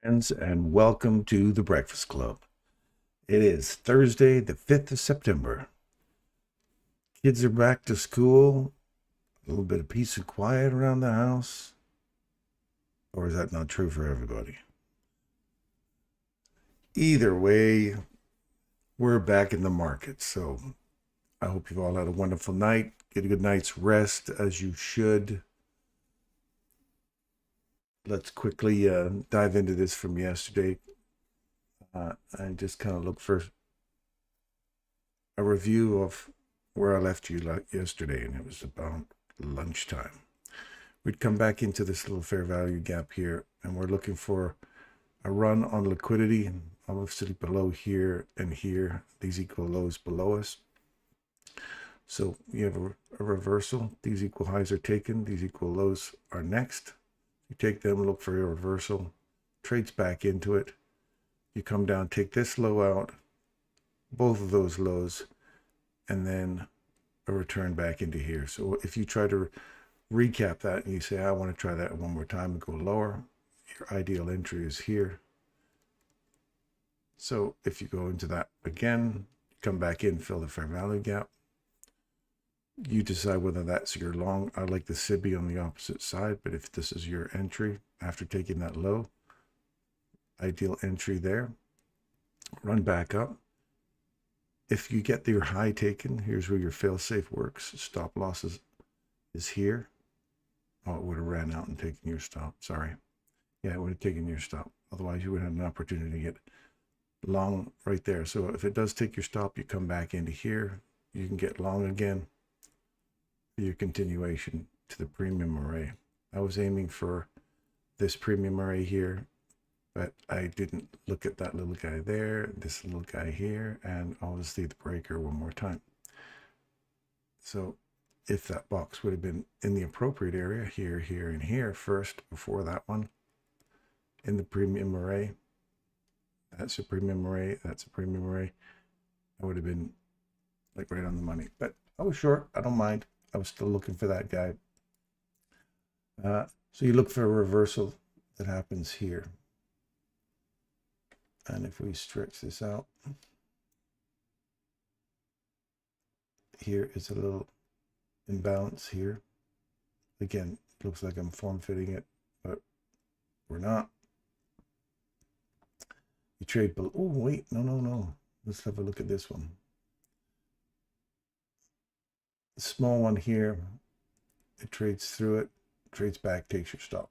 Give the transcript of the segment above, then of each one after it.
Friends, and welcome to the Breakfast Club. It is Thursday, the 5th of September. Kids are back to school. A little bit of peace and quiet around the house. Or is that not true for everybody? Either way, we're back in the market. So I hope you've all had a wonderful night. Get a good night's rest, as you should. Let's quickly dive into this from yesterday. And just kind of look for a review of where I left you yesterday, and it was about lunchtime. We'd come back into this little fair value gap here, and we're looking for a run on liquidity, obviously below here and here. These equal lows below us. So you have a reversal. These equal highs are taken. These equal lows are next. You take them, look for a reversal, trades back into it. You come down, take this low out, both of those lows, and then a return back into here. So if you try to recap that and you say, I want to try that one more time and go lower, your ideal entry is here. So if you go into that again, come back in, fill the fair value gap. You decide whether that's your long. I like the SIBI on the opposite side, but if this is your entry after taking that low, ideal entry there. Run back up. If you get your high taken, here's where your fail-safe works. Stop losses is here. Oh, it would have ran out and taken your stop. Sorry. Yeah, it would have taken your stop. Otherwise, you would have an opportunity to get long right there. So if it does take your stop, you come back into here. You can get long again for your continuation to the premium array. I was aiming for this premium array here, but I didn't look at that little guy there, this little guy here, and obviously the breaker one more time. So if that box would have been in the appropriate area, here, here, and here first, before that one, in the premium array, that's a premium array, that's a premium array, I would have been like right on the money. But I was short, I don't mind. I was still looking for that guy. So you look for a reversal that happens here. And if we stretch this out, here is a little imbalance here. Again, it looks like I'm form fitting it, but we're not. You trade below. Oh, wait, no. Let's have a look at this one. The small one here, it trades through it, trades back, takes your stop.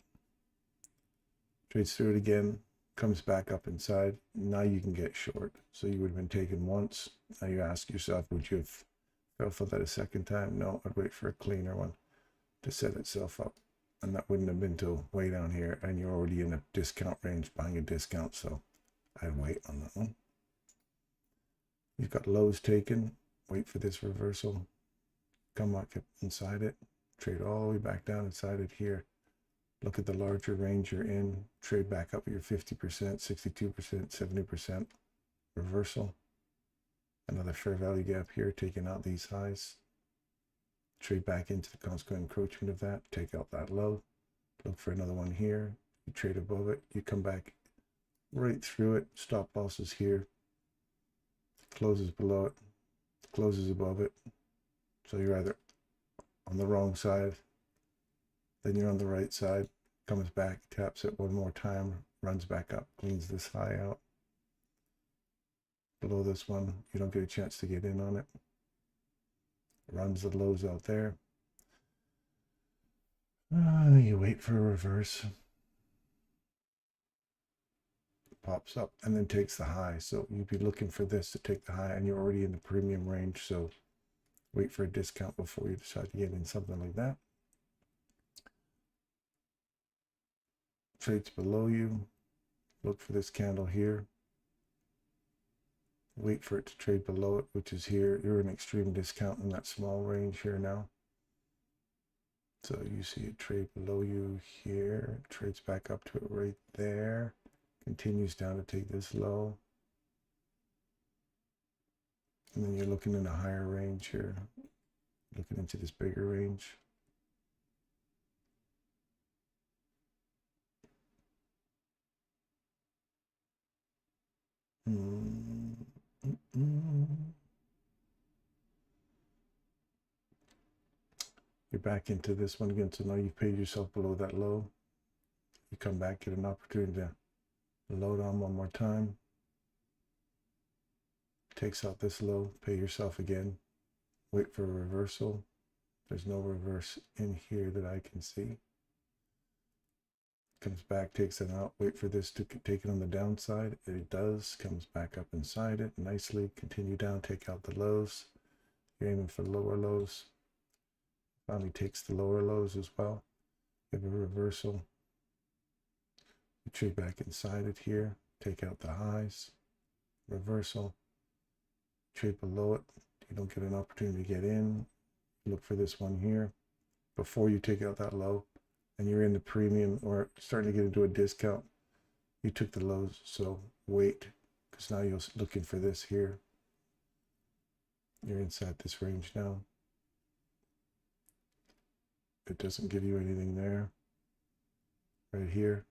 Trades through it again, comes back up inside. Now you can get short. So you would have been taken once. Now you ask yourself, would you have fell for that a second time? No, I'd wait for a cleaner one to set itself up. And that wouldn't have been till way down here. And you're already in a discount range buying a discount. So I'd wait on that one. You've got lows taken. Wait for this reversal. Come up inside it. Trade all the way back down inside it here. Look at the larger range you're in. Trade back up at your 50%, 62%, 70%. Reversal. Another fair value gap here, taking out these highs. Trade back into the consequent encroachment of that. Take out that low. Look for another one here. You trade above it. You come back right through it. Stop losses here. Closes below it. Closes above it. So you're either on the wrong side, then you're on the right side, comes back, taps it one more time, runs back up, cleans this high out. Below this one, you don't get a chance to get in on it. Runs the lows out there. You wait for a reverse. Pops up and then takes the high. So you'd be looking for this to take the high, and you're already in the premium range. So wait for a discount before you decide to get in something like that. Trades below you. Look for this candle here. Wait for it to trade below it, which is here. You're in extreme discount in that small range here now. So you see it trade below you here. Trades back up to it right there. Continues down to take this low. And then you're looking in a higher range here. Looking into this bigger range. You're back into this one again. So now you've paid yourself below that low. You come back, get an opportunity to load on one more time. Takes out this low, pay yourself again. Wait for a reversal. There's no reverse in here that I can see. Comes back, takes it out. Wait for this to take it on the downside. It does. Comes back up inside it nicely. Continue down, take out the lows. You're aiming for lower lows. Finally takes the lower lows as well. Give a reversal. You trade back inside it here. Take out the highs. Reversal. Trade below it. You don't get an opportunity to get in. Look for this one here before you take out that low, and you're in the premium or starting to get into a discount. You took the lows, so wait, because now you're looking for this here. You're inside this range now. It doesn't give you anything there. Right here,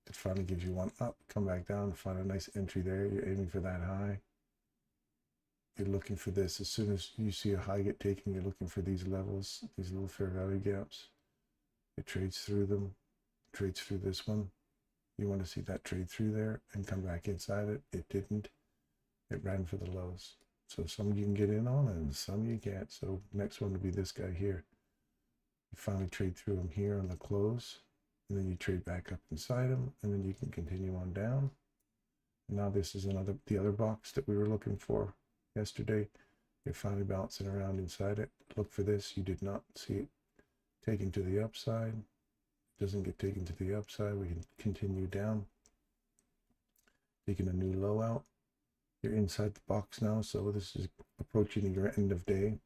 it finally gives you one up. Come back down, find a nice entry there. You're aiming for that high. You're looking for this. As soon as you see a high get taken, you're looking for these levels, these little fair value gaps. It trades through them, trades through this one. You want to see that trade through there and come back inside it. It didn't. It ran for the lows. So some you can get in on and some you can't. So next one would be this guy here. You finally trade through him here on the close, and then you trade back up inside him, and then you can continue on down. And now this is the other box that we were looking for yesterday. You're finally bouncing around inside it. Look for this. You did not see it taken to the upside. It doesn't get taken to the upside. We can continue down. Taking a new low out. You're inside the box now, so this is approaching your end of day.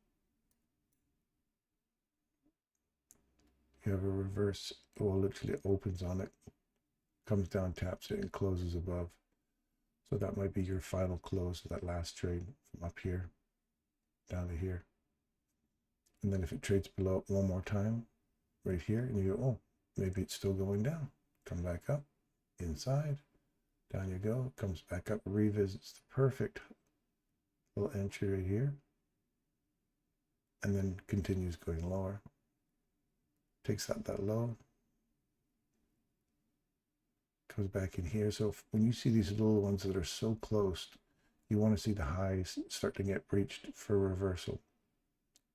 You have a reverse. Well, literally opens on it, comes down, taps it, and closes above. So that might be your final close of that last trade from up here down to here. And then if it trades below it one more time, right here, and you go, oh, maybe it's still going down. Come back up, inside, down you go, comes back up, revisits the perfect little entry right here, and then continues going lower. Takes out that low, comes back in here. So when you see these little ones that are so close, you want to see the highs start to get breached for reversal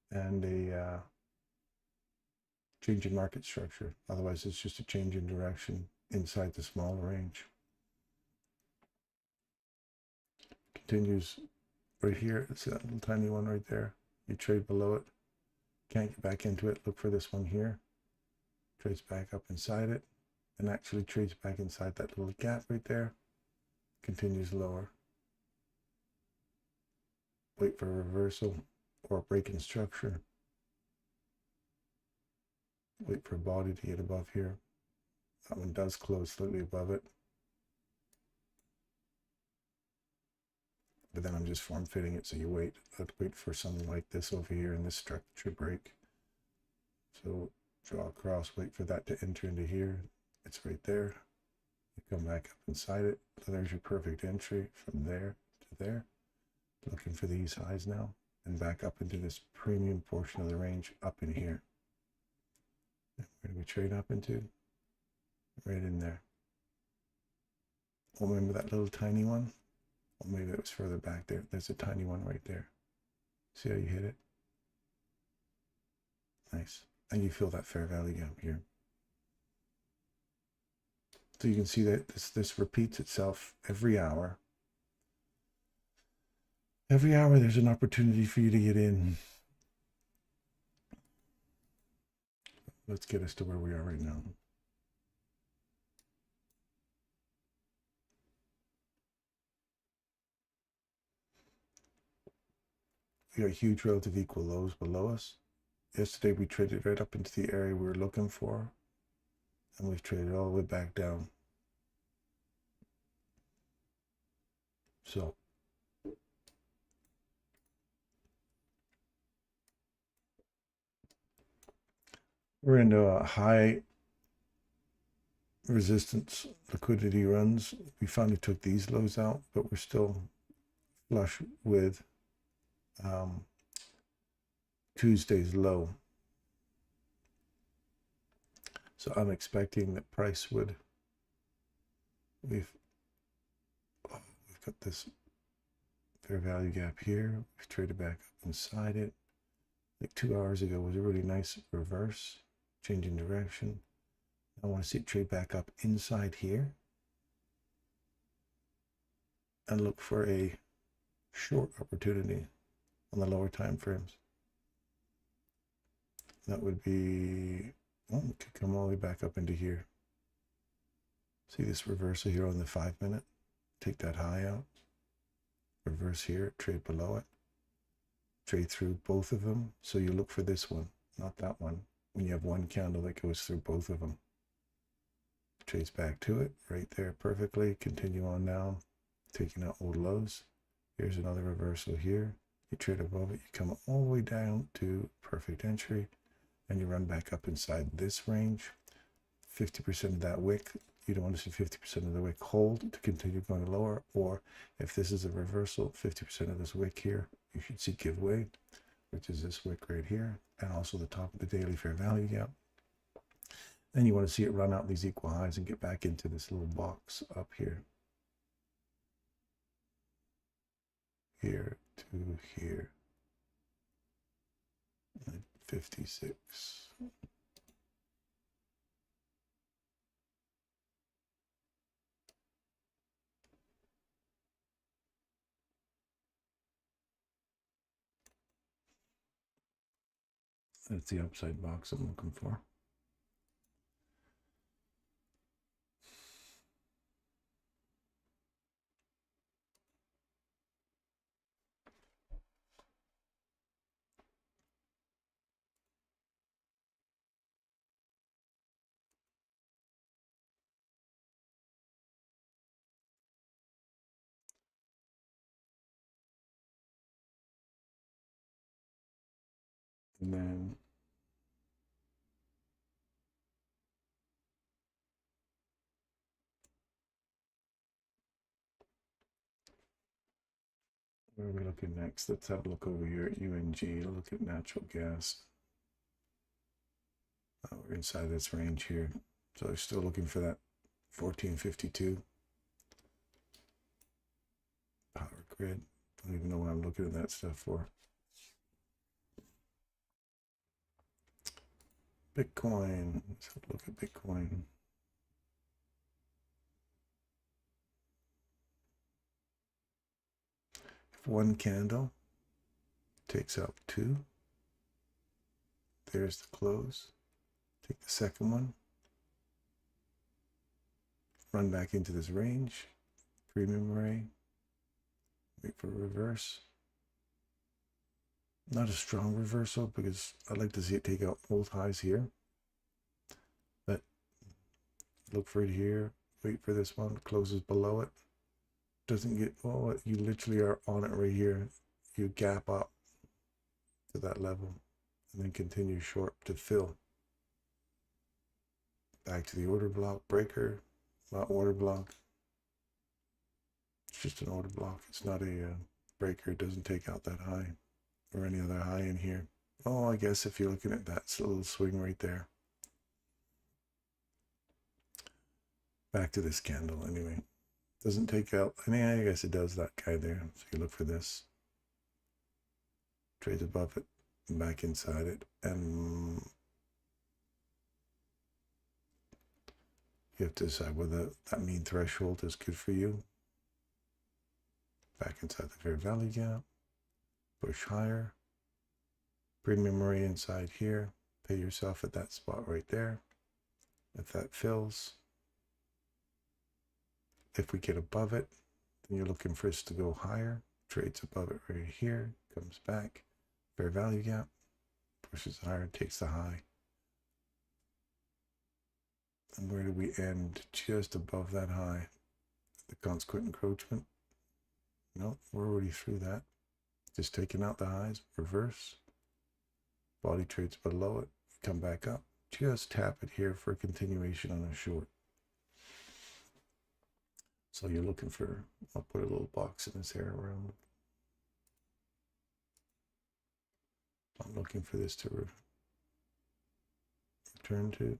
and a change in market structure. Otherwise, it's just a change in direction inside the small range. Continues right here. It's that little tiny one right there. You trade below it. Can't get back into it. Look for this one here. Trades back up inside it, and actually trades back inside that little gap right there. Continues lower. Wait for a reversal or a break in structure. Wait for a body to get above here. That one does close slightly above it. But then I'm just form fitting it, so you wait. I'd wait for something like this over here in this structure break. So draw across, wait for that to enter into here. It's right there. You come back up inside it. So there's your perfect entry from there to there. Looking for these highs now and back up into this premium portion of the range up in here. And where do we trade up into? Right in there. Well, remember that little tiny one? Well, maybe that was further back there. There's a tiny one right there. See how you hit it? Nice. And you feel that fair value gap here. So you can see that this repeats itself every hour. Every hour there's an opportunity for you to get in. Let's get us to where we are right now. We got huge relative equal lows below us. Yesterday we traded right up into the area we were looking for, and we've traded all the way back down. So we're into a high resistance liquidity runs. We finally took these lows out, but we're still flush with Tuesday's low. So I'm expecting that price would, we've got this fair value gap here. We've traded back up inside it. Like 2 hours ago was a really nice reverse, changing direction. I want to see it trade back up inside here and look for a short opportunity on the lower time frames. That would be, well, it could come all the way back up into here. See this reversal here on the 5 minute? Take that high out. Reverse here, trade below it. Trade through both of them. So you look for this one, not that one. When you have one candle that goes through both of them. Trades back to it, right there perfectly. Continue on down, taking out old lows. Here's another reversal here. You trade above it, you come all the way down to perfect entry, and you run back up inside this range. 50% of that wick, you don't want to see 50% of the wick hold to continue going lower, or if this is a reversal, 50% of this wick here, you should see give way, which is this wick right here, and also the top of the daily fair value gap. Then you want to see it run out these equal highs and get back into this little box up here. Here to here. 56. That's the upside box I'm looking for. And then where are we looking next? Let's have a look over here at UNG. Look at natural gas. We're inside this range here. So we're still looking for that 1452. Power grid. Don't even know what I'm looking at that stuff for. Bitcoin. Let's look at Bitcoin. If one candle takes out two, there's the close. Take the second one. Run back into this range. Premium array. Wait for a reverse. Not a strong reversal because I'd like to see it take out both highs here. But look for it here. Wait for this one. Closes below it. Doesn't get, oh, you literally are on it right here. You gap up to that level and then continue short to fill. Back to the order block breaker. Not order block. It's just an order block. It's not a breaker. It doesn't take out that high or any other high in here. Oh, I guess if you're looking at that, it's a little swing right there. Back to this candle anyway. Doesn't take out, I mean, I guess it does that guy there. So you look for this. Trades above it and back inside it. And you have to decide whether that mean threshold is good for you. Back inside the fair value gap. Push higher. Premium array inside here. Pay yourself at that spot right there. If that fills. If we get above it, then you're looking for us to go higher. Trades above it right here. Comes back. Fair value gap. Pushes higher. Takes the high. And where do we end? Just above that high. The consequent encroachment. No, we're already through that. Just taking out the highs. Reverse. Body trades below it. Come back up. Just tap it here for a continuation on a short. So you're looking for, I'll put a little box in this area around. I'm looking for this to return to.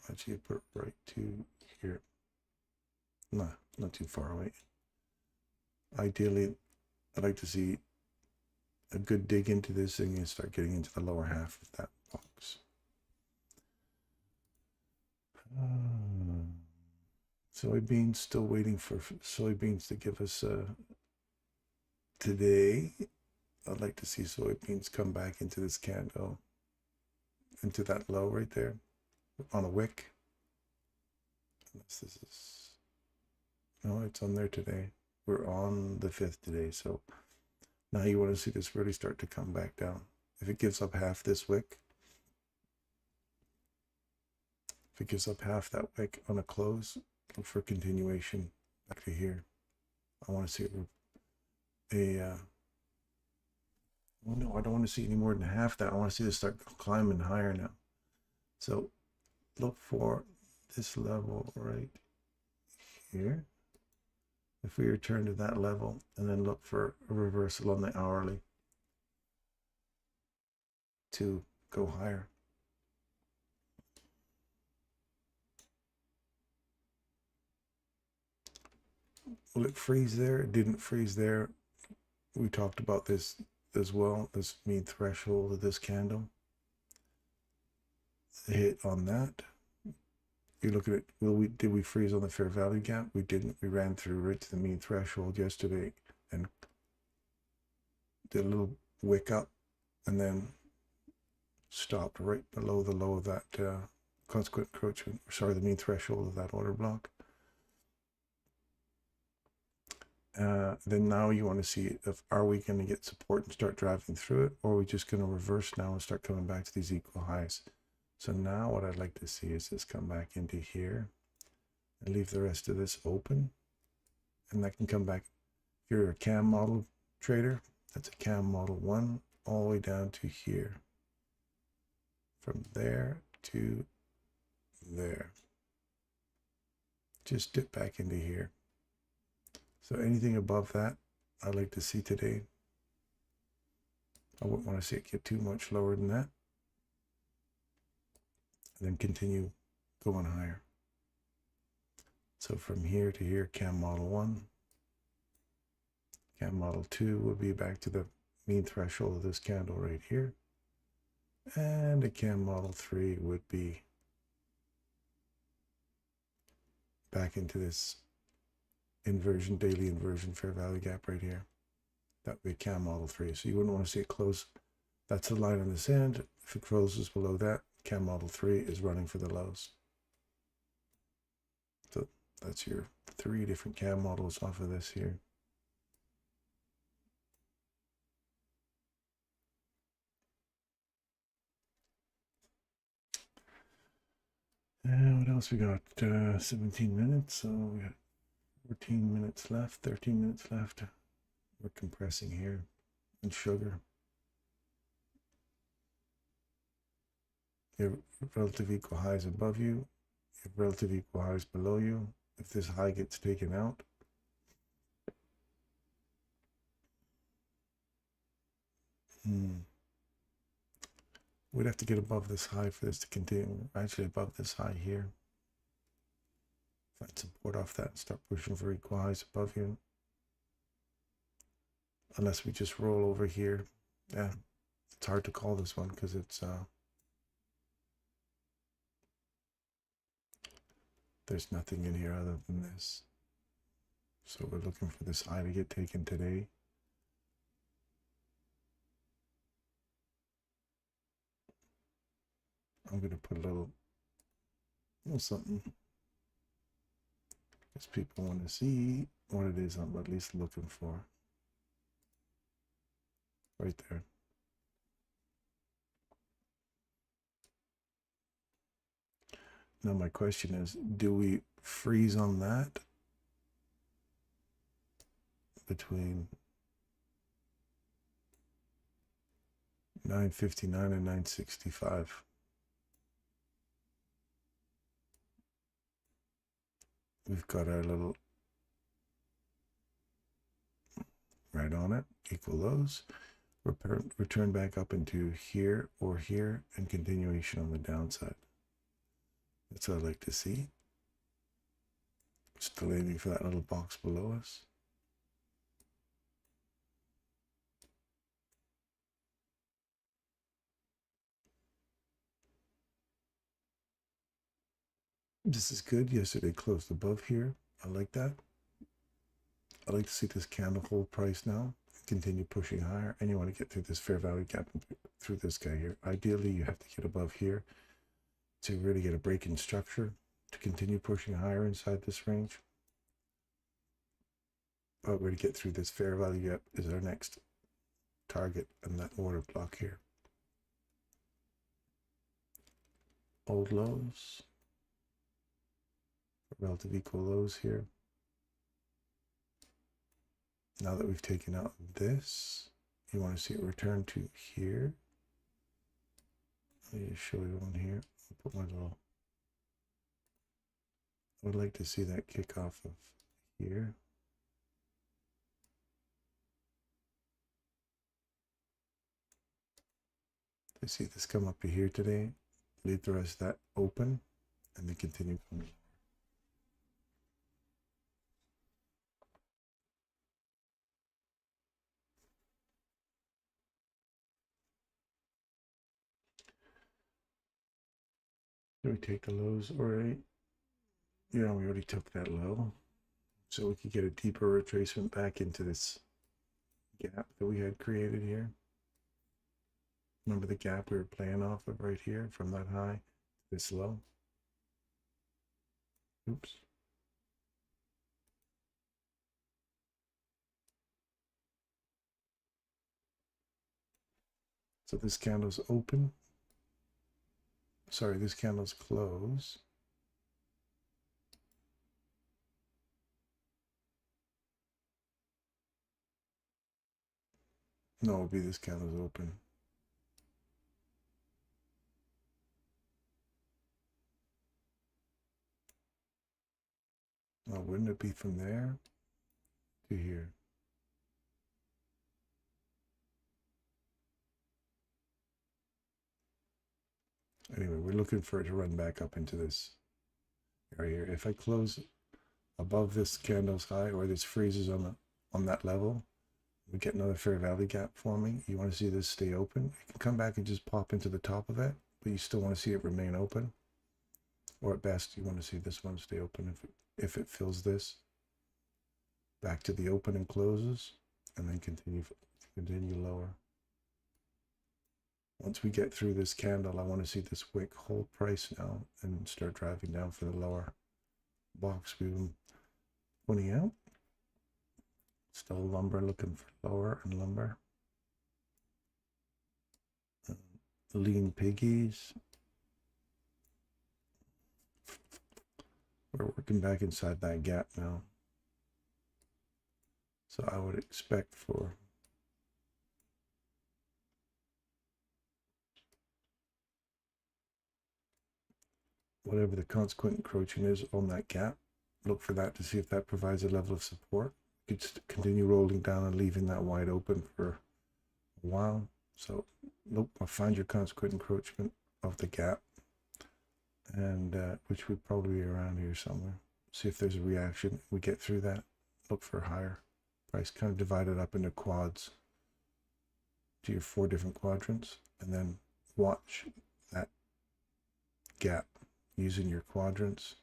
Actually, put it right to here. Nah, not too far away. Ideally, I'd like to see a good dig into this thing and start getting into the lower half of that box. Soybeans, still waiting for soybeans to give us today. I'd like to see soybeans come back into this candle, into that low right there on a wick. Unless this is, no, it's on there today. We're on the 5th today, so now you want to see this really start to come back down. If it gives up half this wick, if it gives up half that wick on a close, look for continuation back to here. I want to see well, no, I don't want to see any more than half that. I want to see this start climbing higher now. So look for this level right here. If we return to that level, and then look for a reversal on the hourly to go higher. Will it freeze there? It didn't freeze there. We talked about this as well, this mean threshold of this candle. Hit on that. You look at it, did we freeze on the fair value gap? We didn't. We ran through right to the mean threshold yesterday and did a little wick up and then stopped right below the low of that consequent encroachment, sorry, the mean threshold of that order block. Then now you want to see if, are we going to get support and start driving through it, or are we just going to reverse now and start coming back to these equal highs? So now what I'd like to see is this come back into here and leave the rest of this open. And that can come back. If you're a CAM model trader, that's a CAM model 1 all the way down to here. From there to there. Just dip back into here. So anything above that, I'd like to see today. I wouldn't want to see it get too much lower than that. And then continue going higher. So from here to here, CAM model 1. CAM model 2 will be back to the mean threshold of this candle right here. And a CAM model 3 would be back into this inversion, daily inversion, fair value gap right here. That would be CAM model 3. So you wouldn't want to see it close. That's the line on this end. If it closes below that, CAM model 3 is running for the lows. So that's your 3 different CAM models off of this here. And what else we got? 17 minutes. So we got 14 minutes left, 13 minutes left. We're compressing here and sugar. Your relative equal highs above you, your relative equal highs below you. If this high gets taken out, we'd have to get above this high for this to continue. Actually, above this high here. Find support off that and start pushing for equal highs above you. Unless we just roll over here. Yeah, it's hard to call this one because it's there's nothing in here other than this. So we're looking for this high to get taken today. I'm going to put a little something because people want to see what it is I'm at least looking for. Right there. Now my question is, do we freeze on that between 959 and 965? we've got our little right on it, equal lows, return back up into here or here, and continuation on the downside. That's what I like to see. Still aiming for that little box below us. This is good. Yesterday closed above here. I like that. I like to see this candle hold price now, continue pushing higher, and you want to get through this fair value gap through this guy here. Ideally, you have to get above here to really get a break in structure to continue pushing higher inside this range. But we're to get through this fair value gap is our next target and that order block here. Old lows, relative equal lows here. Now that we've taken out this, you want to see it return to here. Let me just show you one here. I'll put my little, I would like to see that kick off of here. To see this come up to here today, leave the rest of that open, and then continue from. Did we take the lows already? Yeah, we already took that low. So we could get a deeper retracement back into this gap that we had created here. Remember the gap we were playing off of right here from that high, this low? Oops. So this candle's open. Sorry, this candle's closed. No, it'll be this candle's open. Well, wouldn't it be from there to here? Anyway, we're looking for it to run back up into this area here. If I close above this candle's high, or this freezes on that level, we get another fair value gap forming. You want to see this stay open. You can come back and just pop into the top of it, but you still want to see it remain open. Or at best, you want to see this one stay open if it fills this back to the open and closes, and then continue lower. Once we get through this candle, I want to see this wick hold price now and start driving down for the lower box we've been pointing out. Still lumber, looking for lower and lumber. Lean piggies. We're working back inside that gap now. So I would expect for whatever the consequent encroaching is on that gap, look for that to see if that provides a level of support. You could continue rolling down and leaving that wide open for a while. So look, find your consequent encroachment of the gap, and which would probably be around here somewhere. See if there's a reaction. We get through that, look for higher price, kind of divided up into quads to your 4 different quadrants, and then watch that gap using your quadrants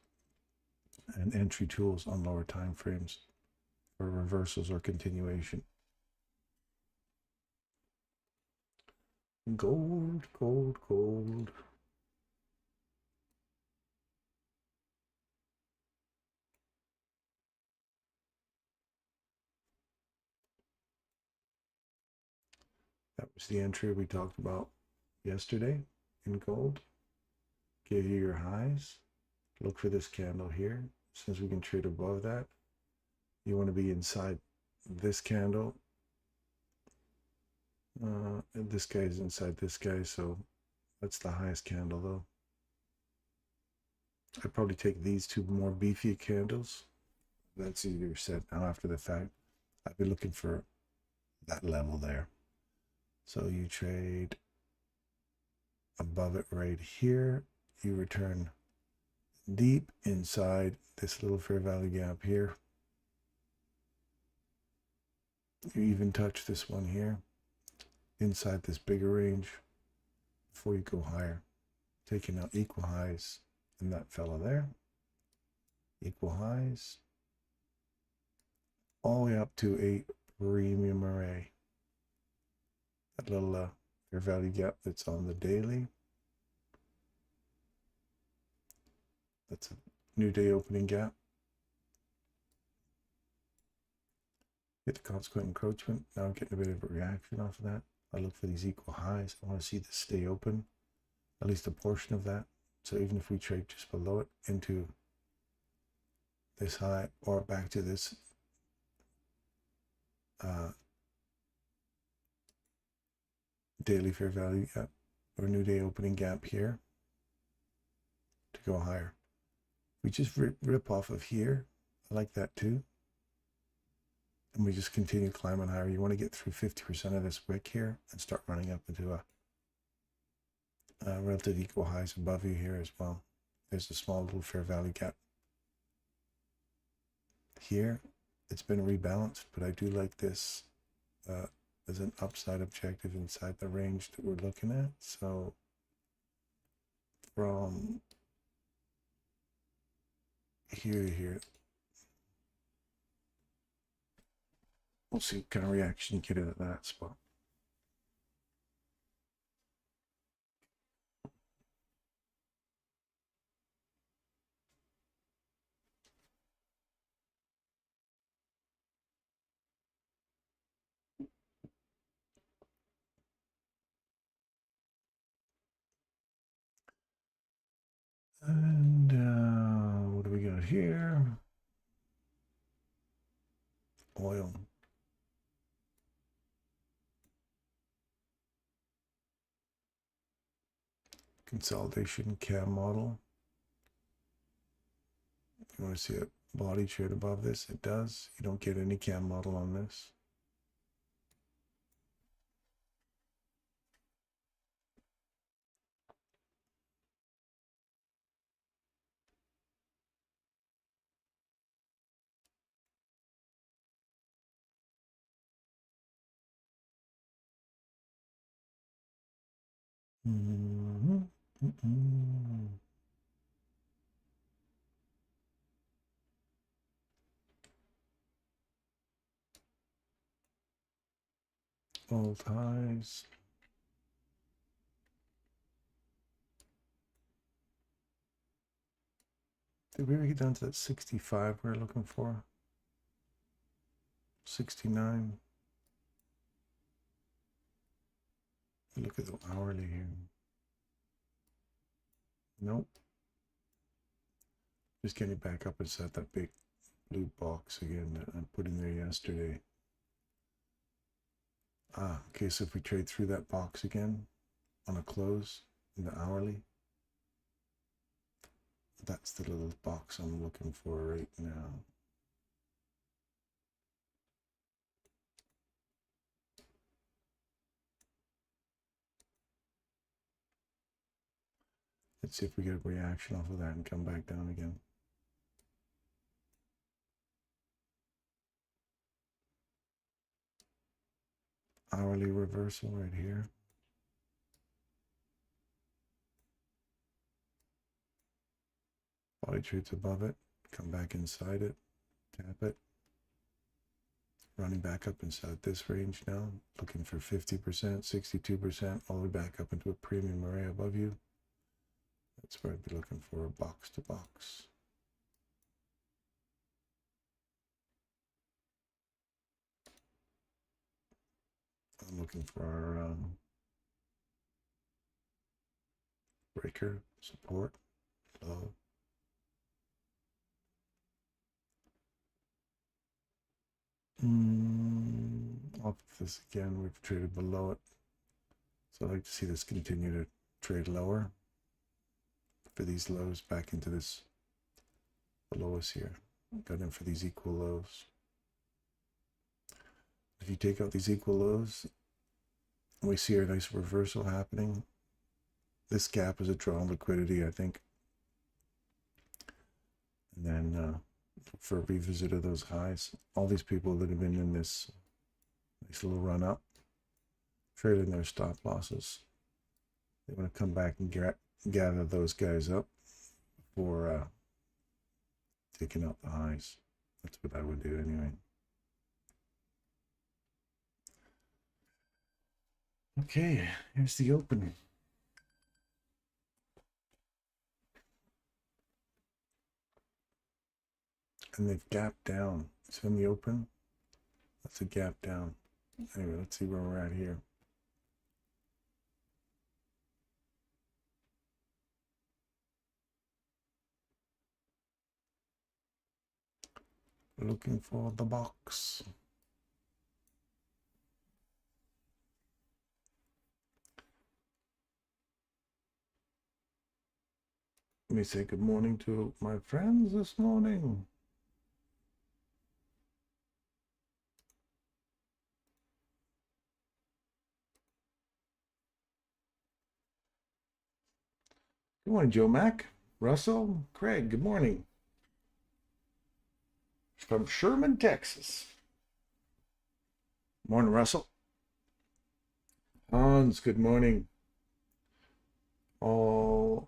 and entry tools on lower time frames for reversals or continuation. Gold, gold, gold. That was the entry we talked about yesterday in gold. Give you your highs. Look for this candle here. Since we can trade above that, you want to be inside this candle. And this guy is inside this guy, so that's the highest candle though. I'd probably take these two more beefy candles. That's easier said now after the fact. I'd be looking for that level there. So you trade above it right here. You return deep inside this little fair value gap here. You even touch this one here inside this bigger range before you go higher, taking out equal highs in that fella there, equal highs all the way up to a premium array, that little fair value gap that's on the daily. That's a new day opening gap. Get the consequent encroachment. Now I'm getting a bit of a reaction off of that. I look for these equal highs. I want to see this stay open, at least a portion of that. So even if we trade just below it into this high or back to this daily fair value gap or new day opening gap here to go higher. We just rip off of here. I like that too. And we just continue climbing higher. You want to get through 50% of this wick here and start running up into a relative equal highs above you here as well. There's a small little fair value gap here. It's been rebalanced, but I do like this as an upside objective inside the range that we're looking at. So from here to here, we'll see what kind of reaction you get at that spot. And what do we got here? Oil. Consolidation cam model. You want to see a body trade above this? It does. You don't get any cam model on this. All highs. Did we ever get down to that 65 we're looking for? 69. Look at the hourly here. Nope. Just getting back up inside that big blue box again that I put in there yesterday. Okay, so if we trade through that box again on a close in the hourly, that's the little box I'm looking for right now. Let's see if we get a reaction off of that and come back down again. Hourly reversal right here. Body trades above it, come back inside it, tap it. Running back up inside this range now, looking for 50%, 62%, all the way back up into a premium array above you. That's where I'd be looking for a box to box. I'm looking for our breaker support low. Off this again, we've traded below it. So I'd like to see this continue to trade lower. for these lows back into this, the lowest here. Got in for these equal lows. If you take out these equal lows, we see a nice reversal happening. This gap is a draw on liquidity, I think. And then for a revisit of those highs, all these people that have been in this nice little run up, trading their stop losses, they want to come back and gather those guys up for taking out the highs. That's what I would do anyway. Okay, here's the open. And they've gapped down. So in the open, that's a gap down. Anyway, let's see where we're at here. Looking for the box. Let me say good morning to my friends this morning. Good morning, Joe Mack, Russell, Craig, good morning. From Sherman, Texas. Morning, Russell. Hans, good morning. Or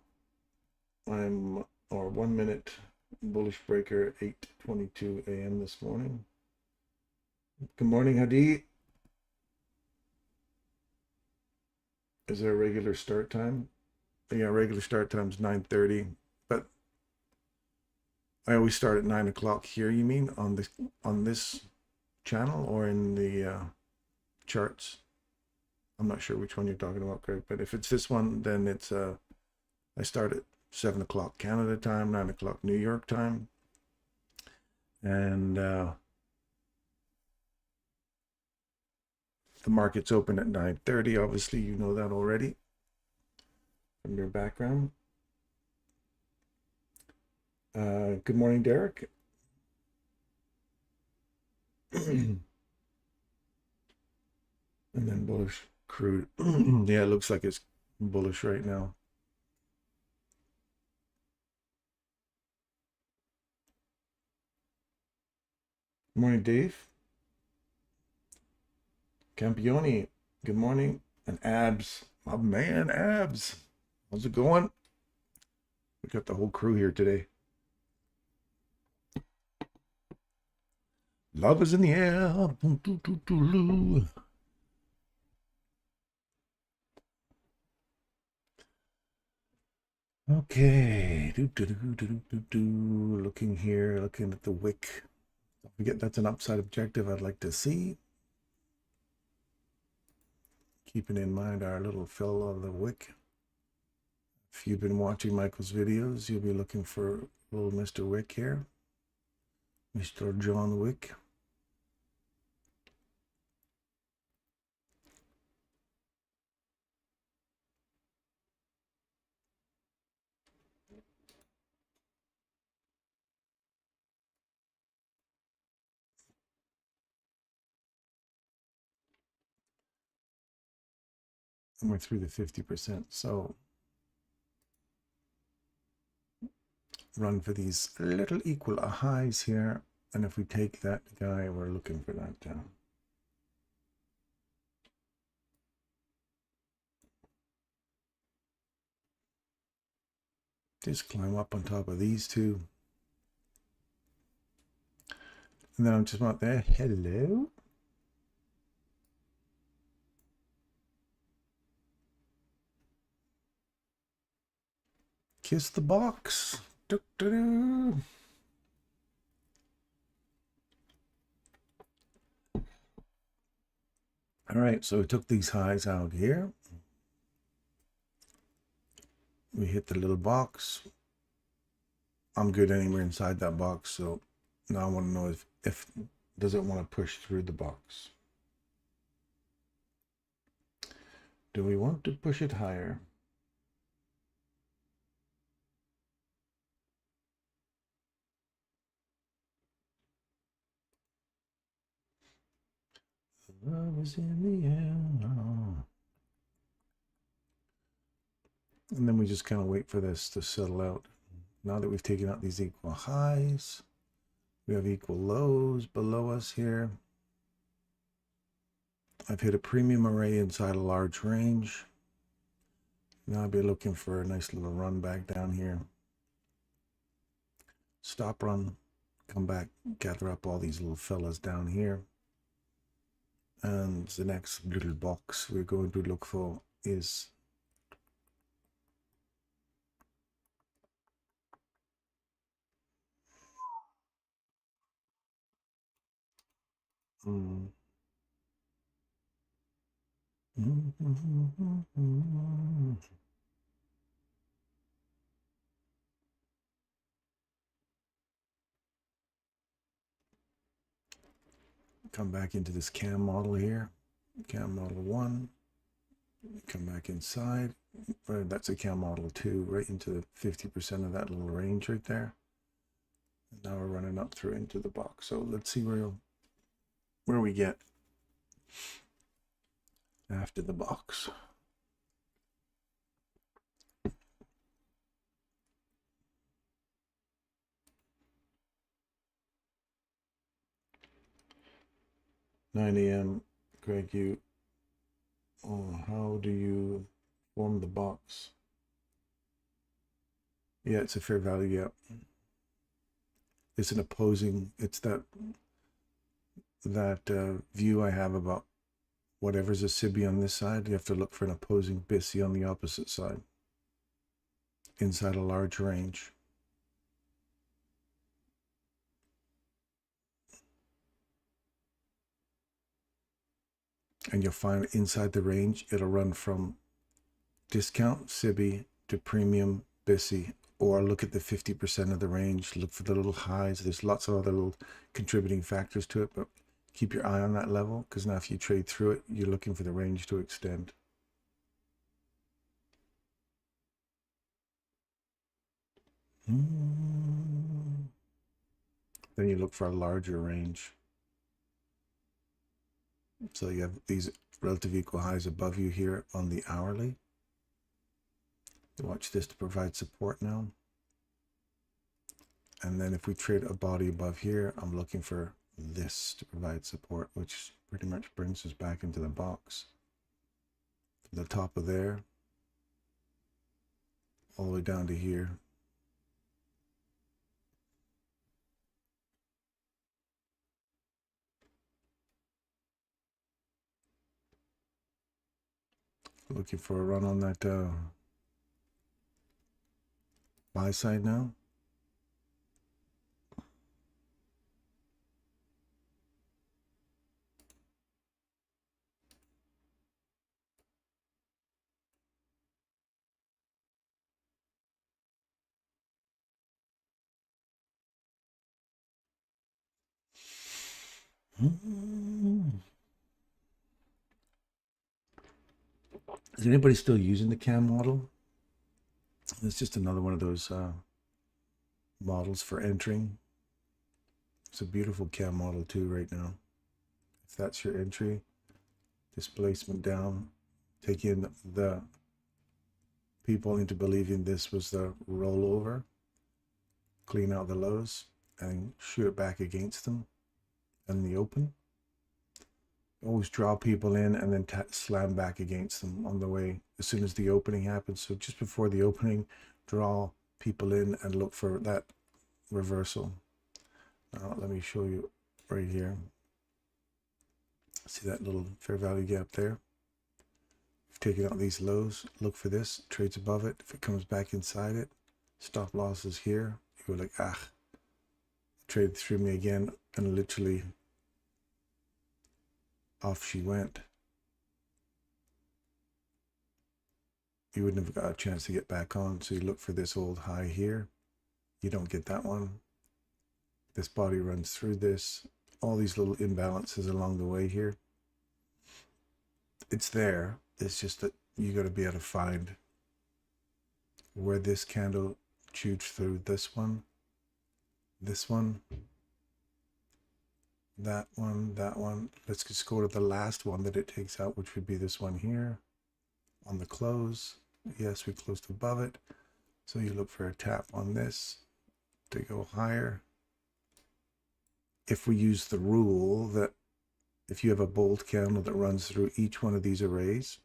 1 minute bullish breaker, 8:22 a.m. this morning. Good morning, Hadi. Is there a regular start time? Yeah, regular start time is 9:30, but I always start at 9 o'clock here. You mean on this channel or in the charts? I'm not sure which one you're talking about, Craig, but if it's this one, then it's I start at 7 o'clock Canada time, 9 o'clock New York time, and the market's open at 9:30. Obviously, you know that already from your background. Good morning, Derek. And then bullish crude. Yeah, it looks like it's bullish right now. Good morning, Dave. Campione, good morning. And Abs, my man, Abs. How's it going? We got the whole crew here today. Love is in the air. Okay. Looking here, looking at the wick. Don't forget that's an upside objective I'd like to see. Keeping in mind our little fill of the wick. If you've been watching Michael's videos, you'll be looking for little Mr. Wick here. Mr. John Wick. And we're through the 50%. So run for these little equal highs here. And if we take that guy, we're looking for that down. Just climb up on top of these two. And then I'm just about there. Hello. Kiss the box. Doo-doo-doo. All right, so we took these highs out here. We hit the little box. I'm good anywhere inside that box, so now I want to know if does it want to push through the box. Do we want to push it higher? Love is in the air. And then we just kind of wait for this to settle out. Now that we've taken out these equal highs, we have equal lows below us here. I've hit a premium array inside a large range. Now I'll be looking for a nice little run back down here. Stop run, come back, gather up all these little fellas down here. And the next little box we're going to look for is come back into this cam model here, cam model 1, come back inside, that's a cam model 2, right into 50% of that little range right there. And now we're running up through into the box. So let's see where we get after the box. (9 a.m. Greg, how do you form the box? Yeah, it's a fair value gap. It's an opposing, it's that view I have about whatever's a SIBI on this side, you have to look for an opposing BISI on the opposite side inside a large range. And you'll find inside the range, it'll run from discount SIBI to premium BISI, or look at the 50% of the range, look for the little highs. There's lots of other little contributing factors to it, but keep your eye on that level, because now if you trade through it, you're looking for the range to extend. Then you look for a larger range. So you have these relative equal highs above you here on the hourly. Watch this to provide support now. And then if we trade a body above here, I'm looking for this to provide support, which pretty much brings us back into the box. From the top of there, all the way down to here. Looking for a run on that buy side now. Is anybody still using the cam model? It's just another one of those models for entering. It's a beautiful cam model too right now. If that's your entry, displacement down, take in the people into believing this was the rollover, clean out the lows and shoot it back against them in the open. Always draw people in and then slam back against them on the way as soon as the opening happens. So just before the opening, draw people in and look for that reversal. Now let me show you right here. See that little fair value gap there? We've taken out these lows, look for this, trades above it. If it comes back inside it, stop losses here. You go like, trade through me again, and literally off she went. You wouldn't have got a chance to get back on, so you look for this old high here. You don't get that one. This body runs through this. All these little imbalances along the way here. It's there. It's just that you got to be able to find where this candle chewed through this one, that one, that one. Let's just go to the last one that it takes out, which would be this one here on the close. Yes, we closed above it. So you look for a tap on this to go higher. If we use the rule that if you have a bold candle that runs through each one of these arrays,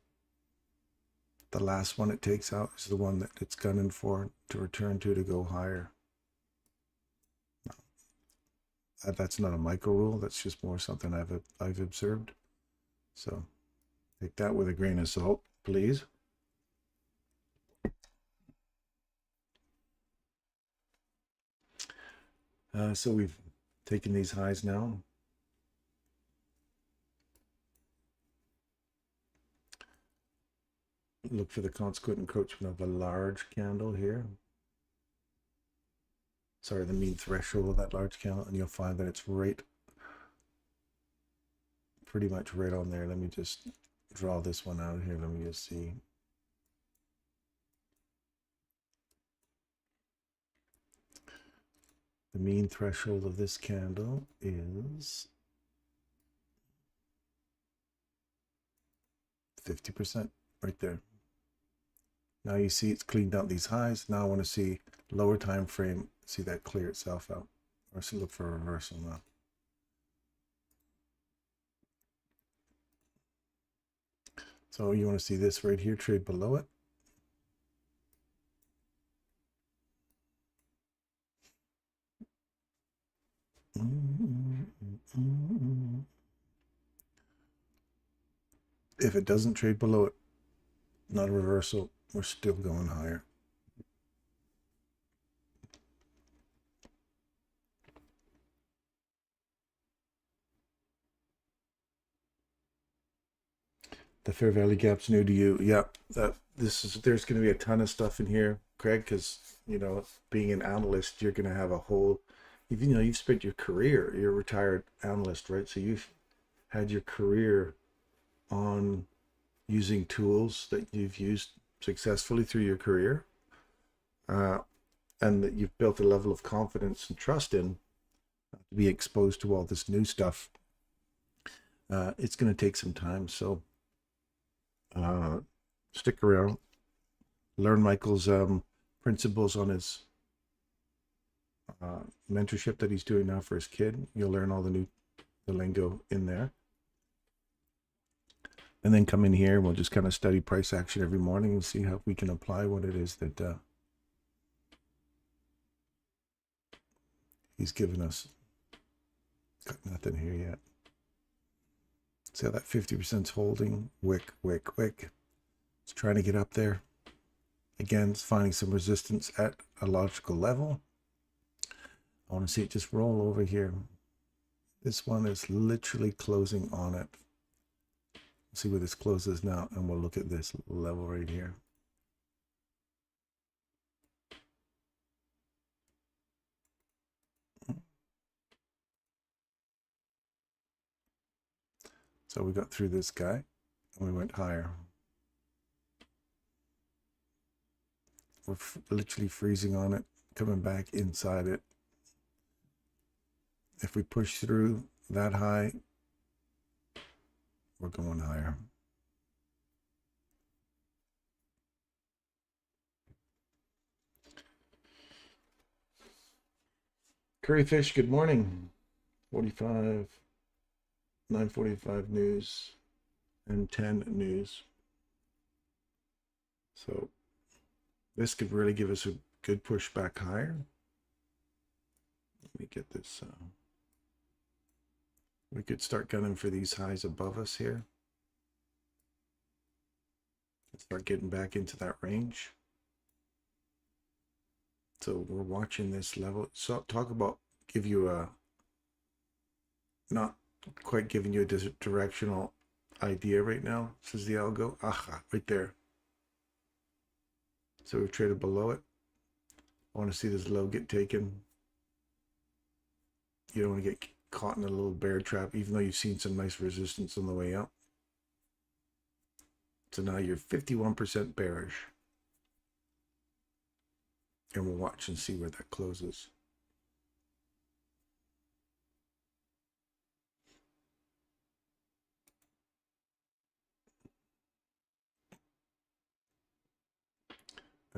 the last one it takes out is the one that it's gunning for to return to go higher. That's not a micro rule. That's just more something I've observed. So take that with a grain of salt, please. So we've taken these highs now. Look for the consequent encroachment of a large candle here. Sorry, the mean threshold of that large candle, and you'll find that it's right, pretty much right on there. Let me just draw this one out here. Let me just see. The mean threshold of this candle is 50% right there. Now you see it's cleaned out these highs. Now I want to see lower time frame, see that clear itself out, or so look for a reversal now. So you want to see this right here, trade below it. If it doesn't trade below it, not a reversal, we're still going higher. The fair value gap's new to you. Yeah, there's going to be a ton of stuff in here, Craig, because you know, being an analyst, you're going to have a whole, you've spent your career, you're a retired analyst, right? So you've had your career on using tools that you've used successfully through your career, and that you've built a level of confidence and trust in to be exposed to all this new stuff. It's going to take some time, so stick around, learn Michael's principles on his mentorship that he's doing now for his kid. You'll learn all the lingo in there. And then come in here and we'll just kind of study price action every morning and see how we can apply what it is that he's given us. Got nothing here yet. See how that 50%'s holding? Wick, wick, wick. It's trying to get up there. Again, it's finding some resistance at a logical level. I want to see it just roll over here. This one is literally closing on it. See where this closes now, and we'll look at this level right here. So we got through this guy and we went higher. We're literally freezing on it, coming back inside it. If we push through that high, we're going higher. Curryfish, good morning. 9:45 news and 10 news. So this could really give us a good push back higher. Let me get this. We could start gunning for these highs above us here. Start getting back into that range. So we're watching this level. So talk about give you a, not quite giving you a directional idea right now, says the algo. Aha, right there. So we've traded below it. I want to see this low get taken. You don't want to get caught in a little bear trap, even though you've seen some nice resistance on the way up. So now you're 51% bearish. And we'll watch and see where that closes.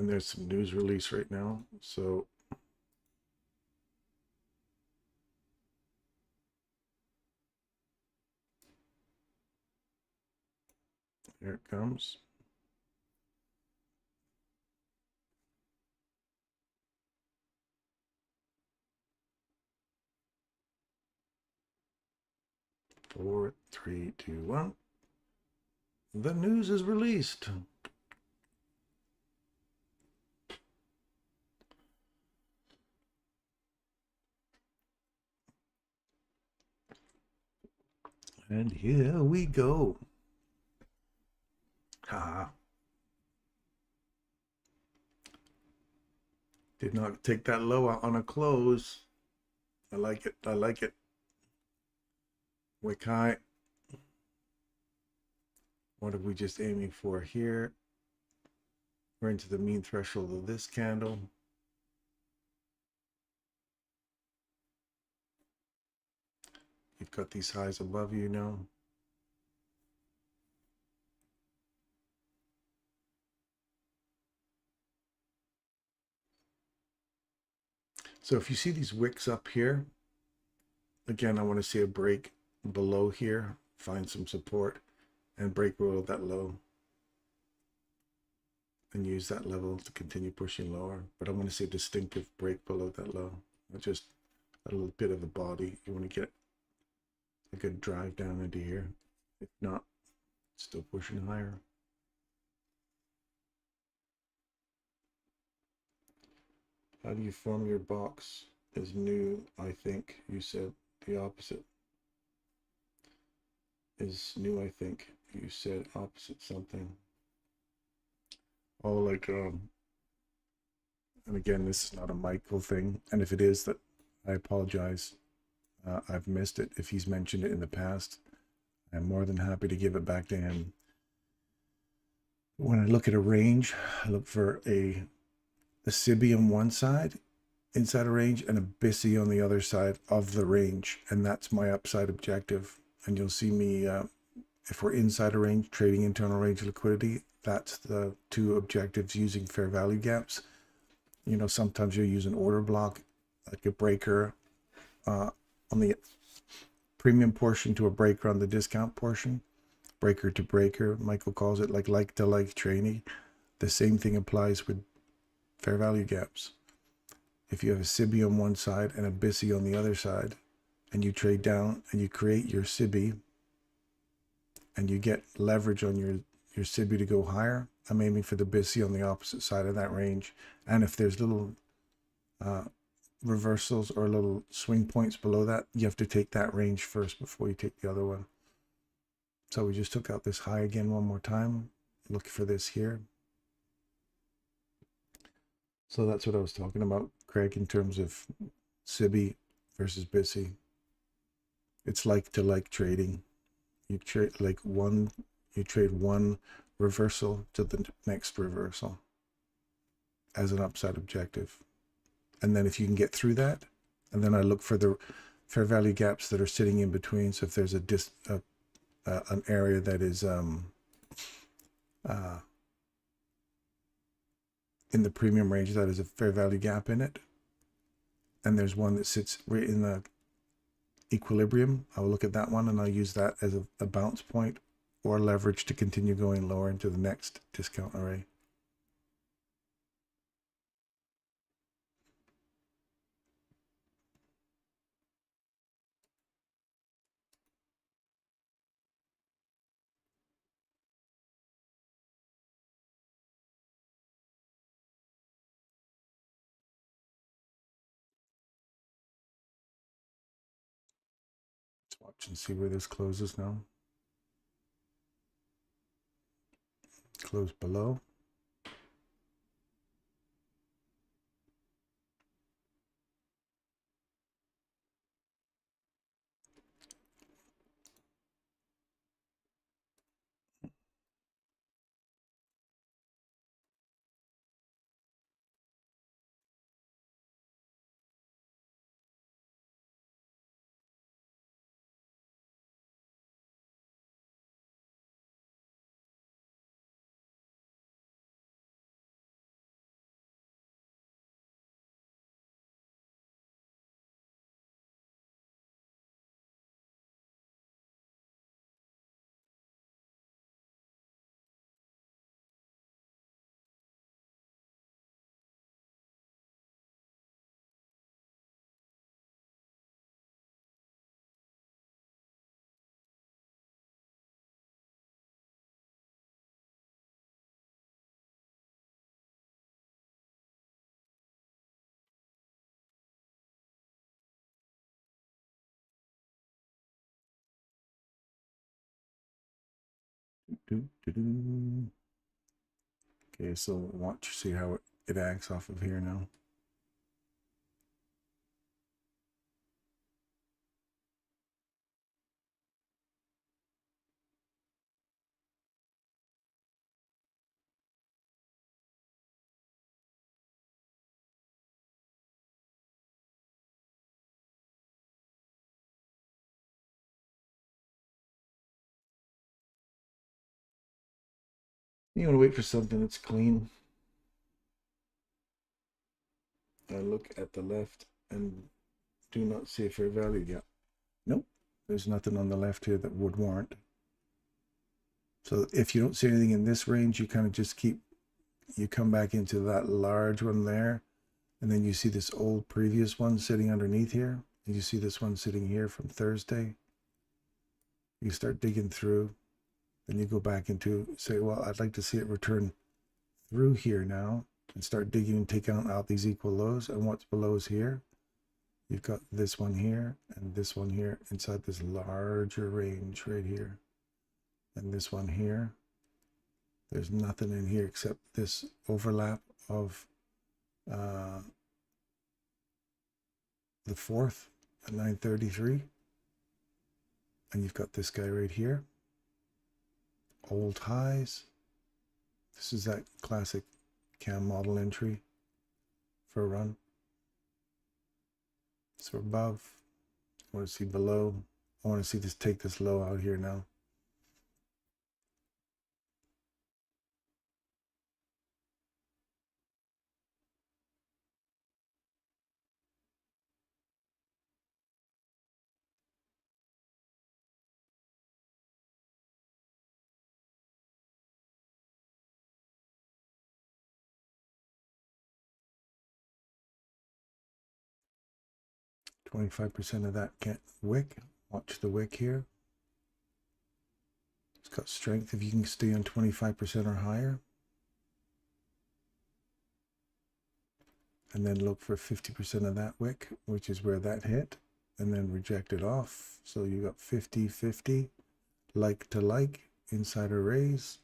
And there's some news release right now. So here it comes. Four, three, two, one. The news is released. And here we go. Ha. Did not take that low out on a close. I like it. I like it. Wick high. What are we just aiming for here? We're into the mean threshold of this candle. You've got these highs above you now. So if you see these wicks up here, again, I want to see a break below here, find some support, and break below that low. And use that level to continue pushing lower. But I want to see a distinctive break below that low. Not just a little bit of the body. You want to get a good drive down into here. If not, still pushing higher. How do you form your box is new, I think. You said the opposite. Is new, I think. You said opposite something. Oh, like, and again, this is not a Michael thing. And if it is, that I apologize. I've missed it. If he's mentioned it in the past, I'm more than happy to give it back to him. When I look at a range, I look for a SIBI on one side, inside a range, and a BISI on the other side of the range. And that's my upside objective. And you'll see me, if we're inside a range, trading internal range liquidity, that's the two objectives using fair value gaps. You know, sometimes you'll use an order block, like a breaker on the premium portion to a breaker on the discount portion. Breaker to breaker, Michael calls it, like to like trading. The same thing applies with fair value gaps. If you have a SIBI on one side and a BISI on the other side, and you trade down and you create your SIBI and you get leverage on your SIBI to go higher, I'm aiming for the BISI on the opposite side of that range. And if there's little reversals or little swing points below that, you have to take that range first before you take the other one. So we just took out this high again one more time. Look for this here. So that's what I was talking about, Craig, in terms of SIBI versus BISI. It's like to like trading. You trade you trade one reversal to the next reversal as an upside objective. And then if you can get through that, and then I look for the fair value gaps that are sitting in between. So if there's an area that is in the premium range that is a fair value gap in it, and there's one that sits right in the equilibrium, I'll look at that one and I'll use that as a bounce point or leverage to continue going lower into the next discount array. Let's watch and see where this closes now. Close below. Okay, so watch, see how it acts off of here now. You want to wait for something that's clean. I look at the left and do not see a fair value gap. Nope, there's nothing on the left here that would warrant. So if you don't see anything in this range, you kind of just keep, you come back into that large one there, and then you see this old previous one sitting underneath here, and you see this one sitting here from Thursday. You start digging through, then you go back into, say, well, I'd like to see it return through here now, and start digging and take out these equal lows. And what's below is here. You've got this one here and this one here inside this larger range right here. And this one here. There's nothing in here except this overlap of the 4th at 933. And you've got this guy right here. Old highs. This is that classic cam model entry for a run. So above, I want to see below. I want to see this, take this low out here now. .25% of that wick. Watch the wick here. It's got strength if you can stay on 25% or higher. And then look for 50% of that wick, which is where that hit, and then reject it off. So you got 50-50, like to like, inside arrays.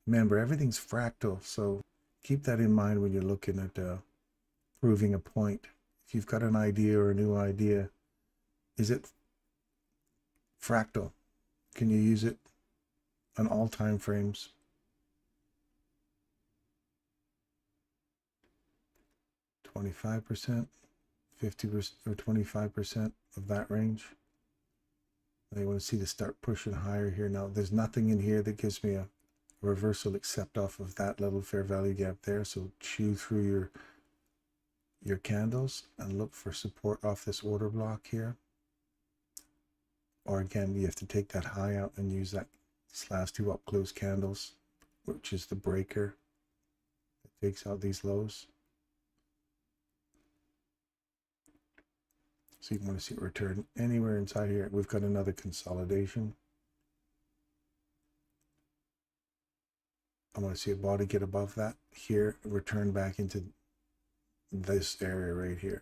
Remember, everything's fractal, so keep that in mind when you're looking at proving a point. If you've got an idea or a new idea, is it fractal? Can you use it on all time frames? %, 50% or 25% of that range. I want to see this start pushing higher here. Now there's nothing in here that gives me a reversal except off of that little fair value gap there. So chew through your candles and look for support off this order block here. Or again, you have to take that high out and use that /2 up close candles, which is the breaker that takes out these lows. So you want to see it return anywhere inside here. We've got another consolidation. I want to see a body get above that here, return back into this area right here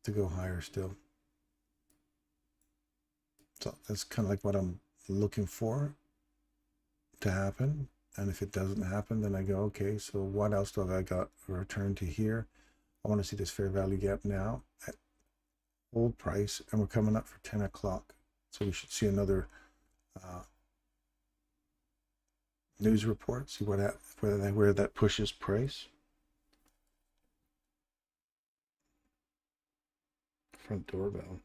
to go higher still. So that's kind of like what I'm looking for to happen. And if it doesn't happen, then I go, okay, so what else do I got? A return to here. I want to see this fair value gap now at old price, and we're coming up for 10 o'clock. So we should see another news report, see where that pushes price. Front doorbell.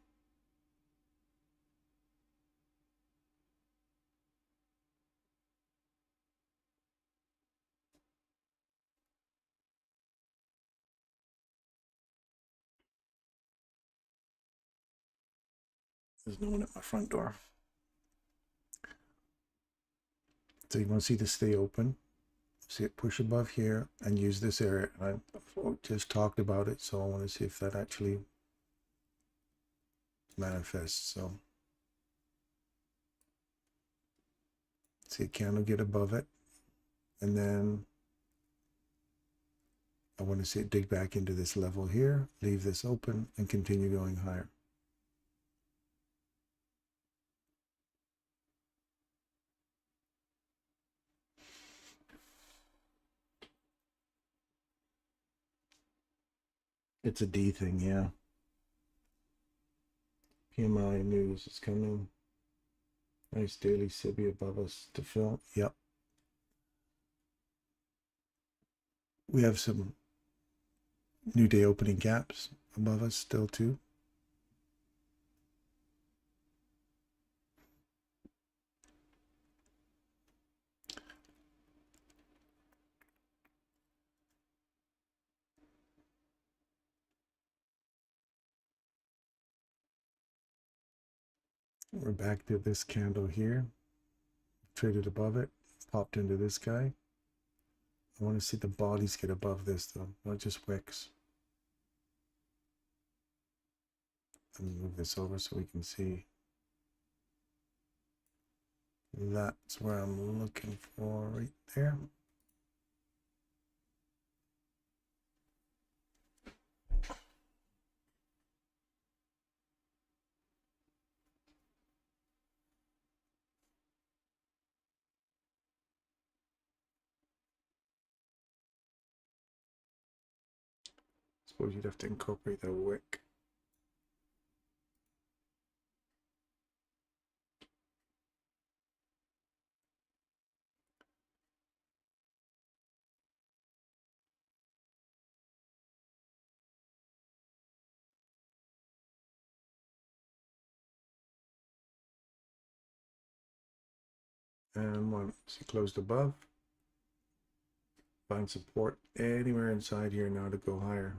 There's no one at my front door. So you want to see this stay open, see it push above here, and use this area. And I just talked about it, so I want to see if that actually manifests. So see a candle get above it, and then I want to see it dig back into this level here, leave this open, and continue going higher. It's a D thing, yeah. PMI news is coming. Nice daily SIBI above us to fill. Yep. We have some new day opening gaps above us still too. We're back to this candle here. Traded above it, popped into this guy. I want to see the bodies get above this though, not just wicks. Let me move this over so we can see. That's where I'm looking for right there. Suppose you'd have to incorporate that wick. And once it closed above, find support anywhere inside here now to go higher.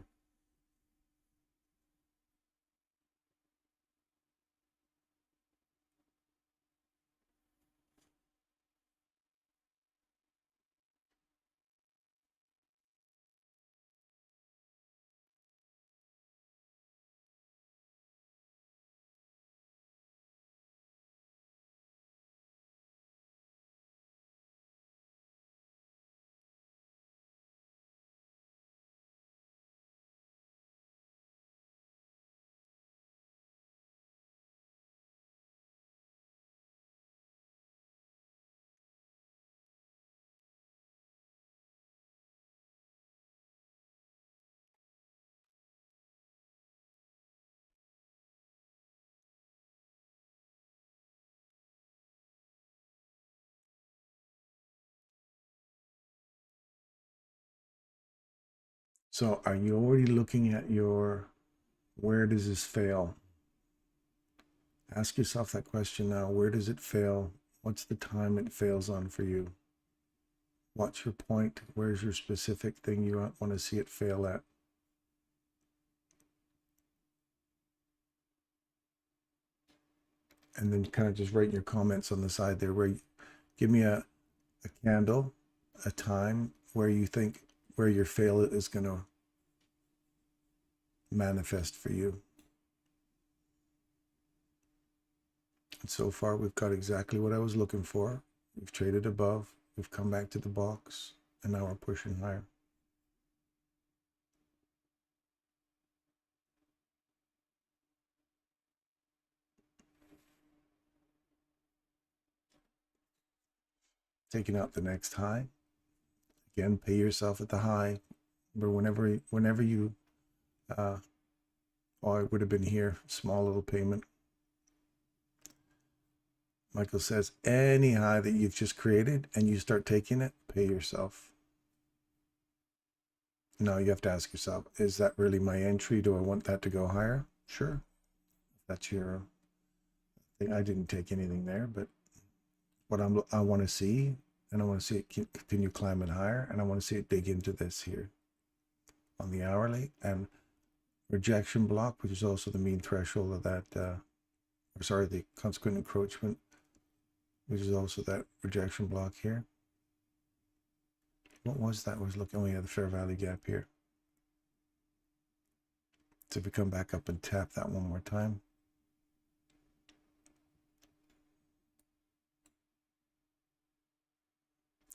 So are you already looking at your, where does this fail? Ask yourself that question now. Where does it fail? What's the time it fails on for you? What's your point? Where's your specific thing you want to see it fail at? And then kind of just write your comments on the side there where you, give me a candle, a time where you think where your fail is going to manifest for you. And so far, we've got exactly what I was looking for. We've traded above, we've come back to the box, and now we're pushing higher. Taking out the next high. Again, pay yourself at the high. But whenever you, oh, it would have been here, small little payment. Michael says, any high that you've just created and you start taking it, pay yourself. Now you have to ask yourself, is that really my entry? Do I want that to go higher? Sure. That's your thing. I didn't take anything there, but what I want to see, and I want to see it continue climbing higher, and I want to see it dig into this here on the hourly, and rejection block, which is also the mean threshold of that, or sorry, the consequent encroachment, which is also that rejection block here. What was that? Was looking, oh yeah, the fair value gap here. So if we come back up and tap that one more time.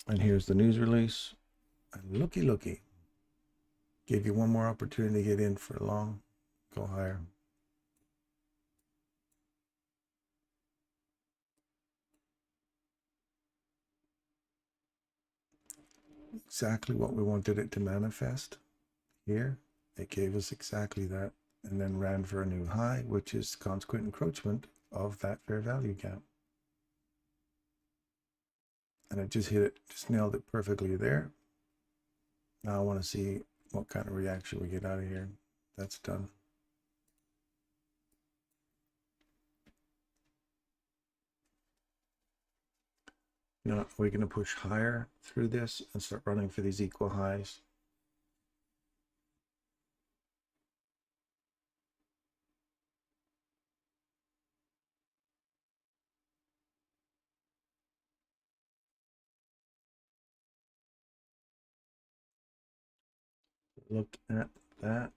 And here's the news release. And looky. Gave you one more opportunity to get in for a long, go higher. Exactly what we wanted it to manifest here. It gave us exactly that, and then ran for a new high, which is consequent encroachment of that fair value gap. And it just hit it, just nailed it perfectly there. Now I want to see what kind of reaction we get out of here. That's done. Now we're going to push higher through this and start running for these equal highs. Look at that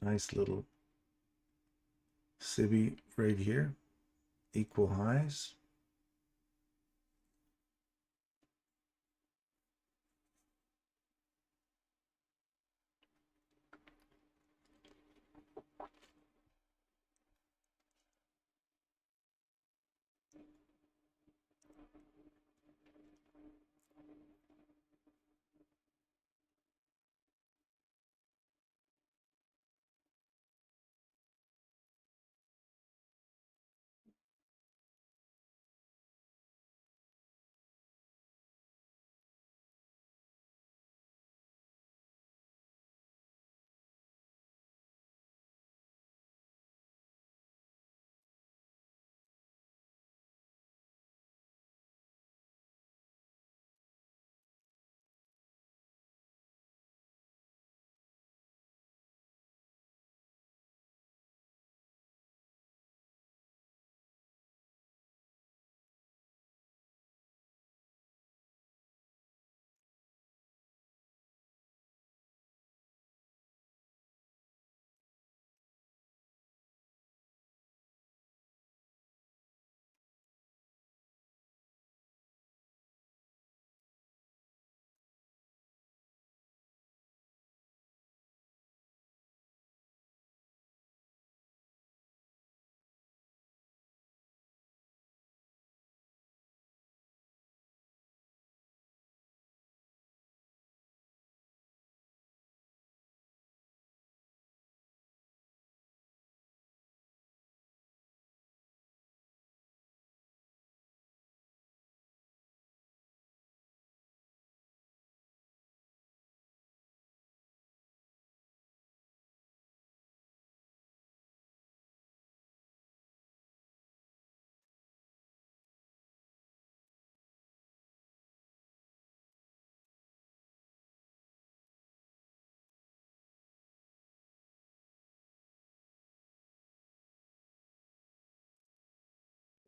nice little civvy right here, equal highs.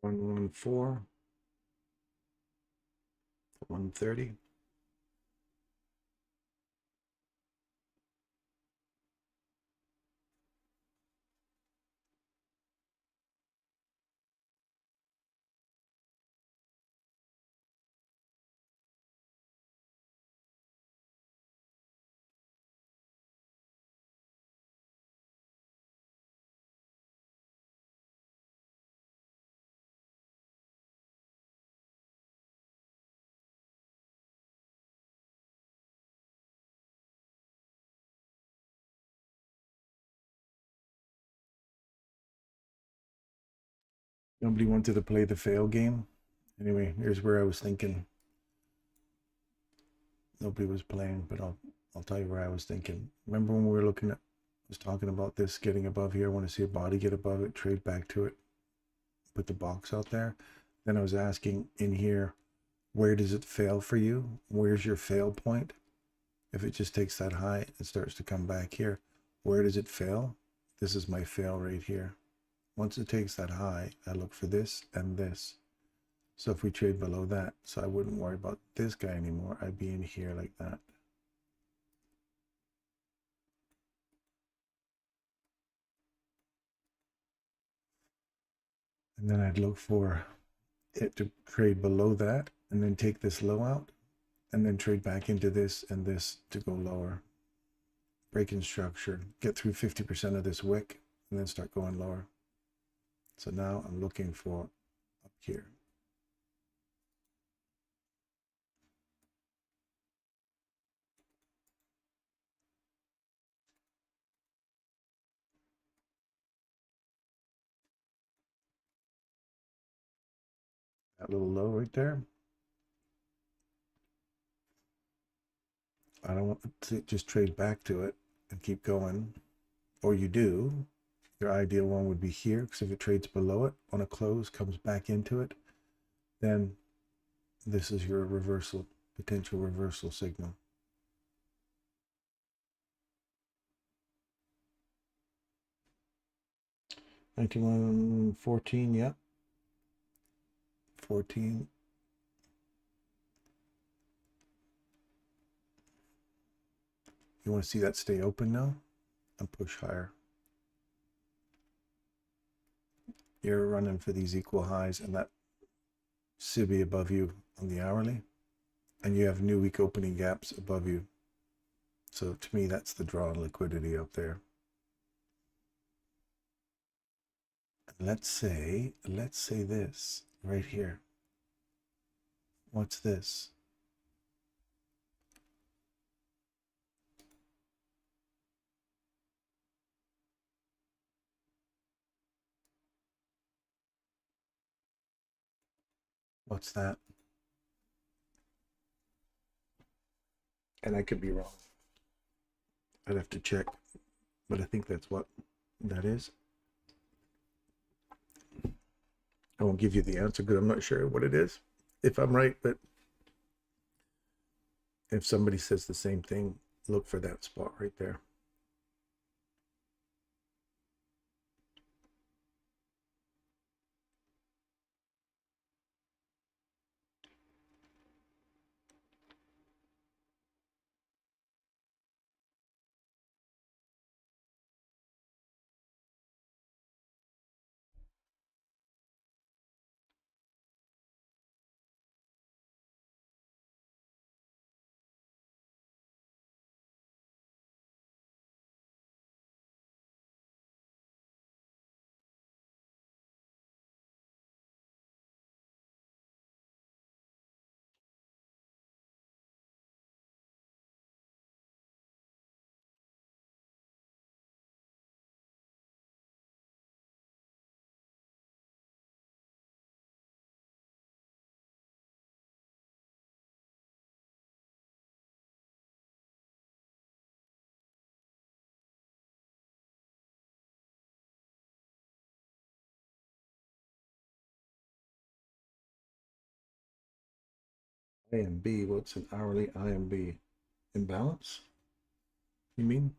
One 4, 130. Nobody wanted to play the fail game. Anyway, here's where I was thinking. Nobody was playing, but I'll tell you where I was thinking. Remember when we were looking at, I was talking about this getting above here. I want to see a body get above it, trade back to it, put the box out there. Then I was asking in here, where does it fail for you? Where's your fail point? If it just takes that high, it starts to come back here. Where does it fail? This is my fail right here. Once it takes that high, I look for this and this. So if we trade below that, so I wouldn't worry about this guy anymore. I'd be in here like that. And then I'd look for it to trade below that and then take this low out and then trade back into this and this to go lower. Break in structure, get through 50% of this wick and then start going lower. So now I'm looking for up here. That little low right there. I don't want to just trade back to it and keep going. Or you do. Your ideal one would be here, because if it trades below it on a close, comes back into it, then this is your reversal, potential reversal signal. $91.14, yeah. 14. You want to see that stay open now and push higher. You're running for these equal highs and that SIBI above you on the hourly, and you have new week opening gaps above you. So to me, that's the draw on liquidity up there. Let's say this right here. What's this? What's that? And I could be wrong. I'd have to check, but I think that's what that is. I won't give you the answer because I'm not sure what it is, if I'm right, but if somebody says the same thing, look for that spot right there. IMB, what's an hourly IMB? Imbalance? You mean?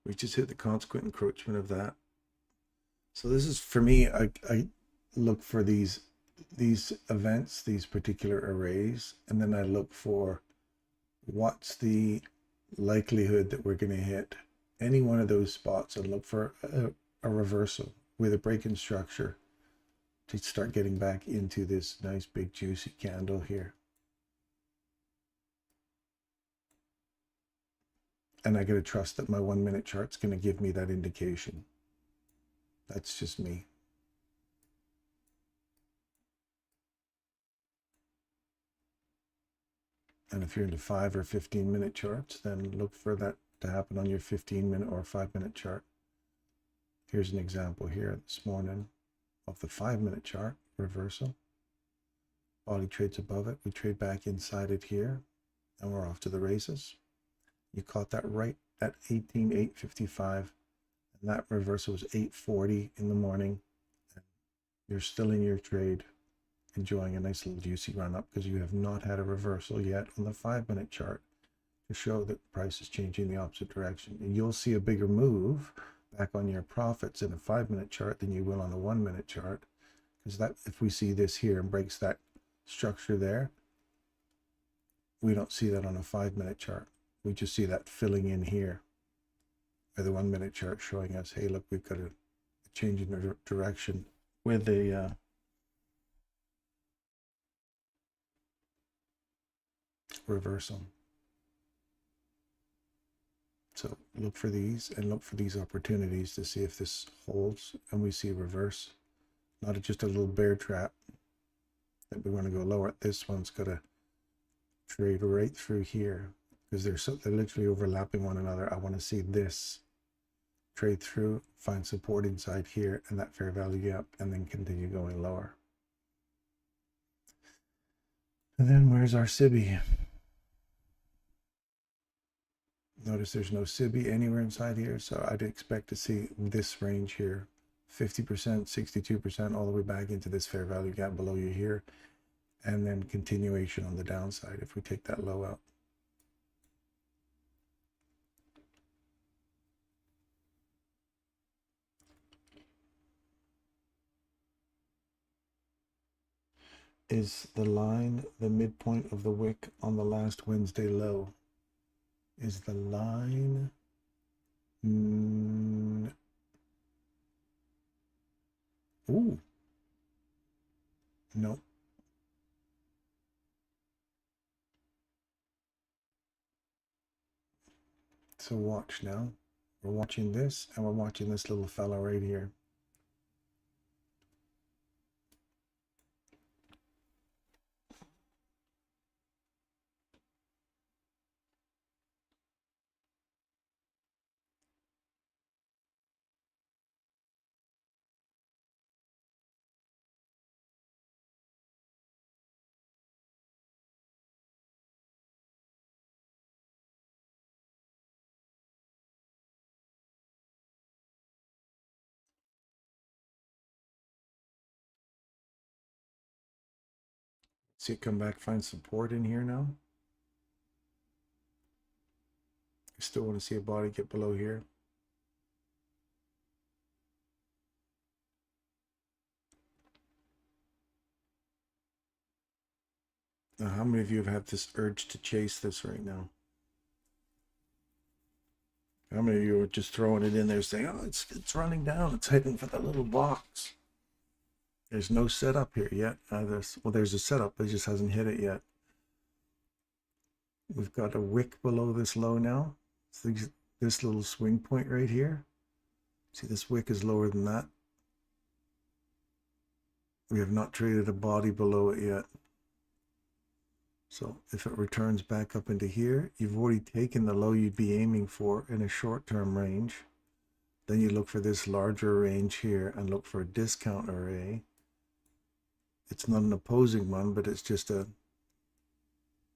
We just hit the consequent encroachment of that. So this is, for me, I look for these events, these particular arrays, and then I look for what's the likelihood that we're going to hit any one of those spots, and look for a reversal with a break in structure to start getting back into this nice big juicy candle here. And I got to trust that my 1 minute chart's going to give me that indication. That's just me. And if you're into 5 or 15 minute charts, then look for that to happen on your 15 minute or 5 minute chart. Here's an example here this morning of the 5 minute chart reversal. Body trades above it. We trade back inside it here, and we're off to the races. You caught that right at 18,855, and that reversal was 8:40 in the morning. You're still in your trade, enjoying a nice little juicy run up because you have not had a reversal yet on the 5 minute chart to show that the price is changing the opposite direction. And you'll see a bigger move back on your profits in a 5 minute chart than you will on a 1 minute chart, because that, if we see this here and breaks that structure there, we don't see that on a 5 minute chart. We just see that filling in here, or the 1 minute chart showing us, hey, look, we've got a change in direction with a reversal. So look for these, and look for these opportunities to see if this holds and we see a reverse, not just a little bear trap that we want to go lower. This one's got to trade right through here because they're literally overlapping one another. I want to see this trade through, find support inside here and that fair value gap, and then continue going lower. And then where's our SIBI? Notice there's no SIBI anywhere inside here, so I'd expect to see this range here, 50%, 62%, all the way back into this fair value gap below you here, and then continuation on the downside if we take that low out. Is the line the midpoint of the wick on the last Wednesday low? Is the line... Ooh. Nope. So watch now. We're watching this, and we're watching this little fella right here. See it come back, find support in here now. I still want to see a body get below here. Now, how many of you have had this urge to chase this right now? How many of you are just throwing it in there saying, oh, it's running down, it's heading for that little box? There's no setup here yet. Well, there's a setup, but it just hasn't hit it yet. We've got a wick below this low now. So this little swing point right here. See, this wick is lower than that. We have not traded a body below it yet. So if it returns back up into here, you've already taken the low you'd be aiming for in a short-term range. Then you look for this larger range here and look for a discount array. It's not an opposing one, but it's just a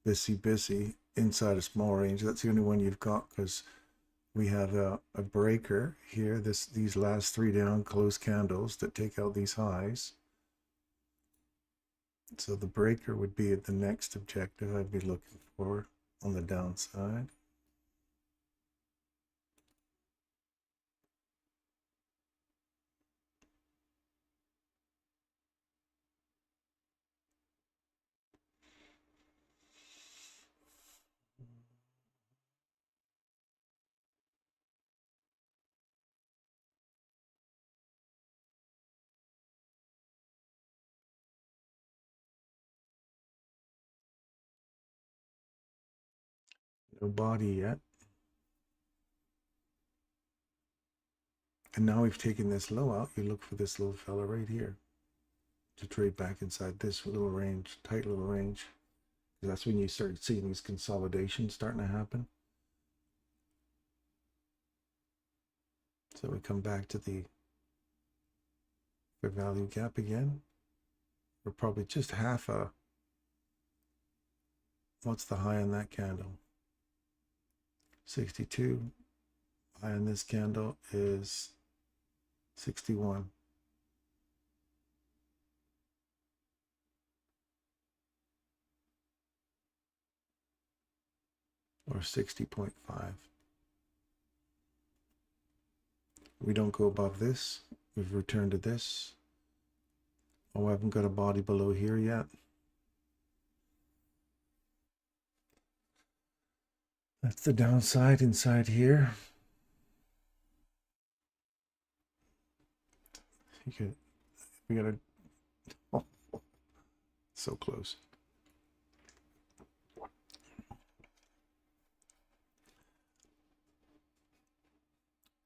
bissy inside a small range. That's the only one you've got, because we have a breaker here, these last three down closed candles that take out these highs. So the breaker would be the next objective I'd be looking for on the downside. No body yet. And now we've taken this low out, you look for this little fella right here to trade back inside this little range, tight little range. That's when you start seeing these consolidations starting to happen. So we come back to the fair value gap again. We're probably just half a, what's the high on that candle? 62. High on this candle is 61. Or 60.5. We don't go above this. We've returned to this. Oh, I haven't got a body below here yet. That's the downside inside here. We gotta, oh, so close.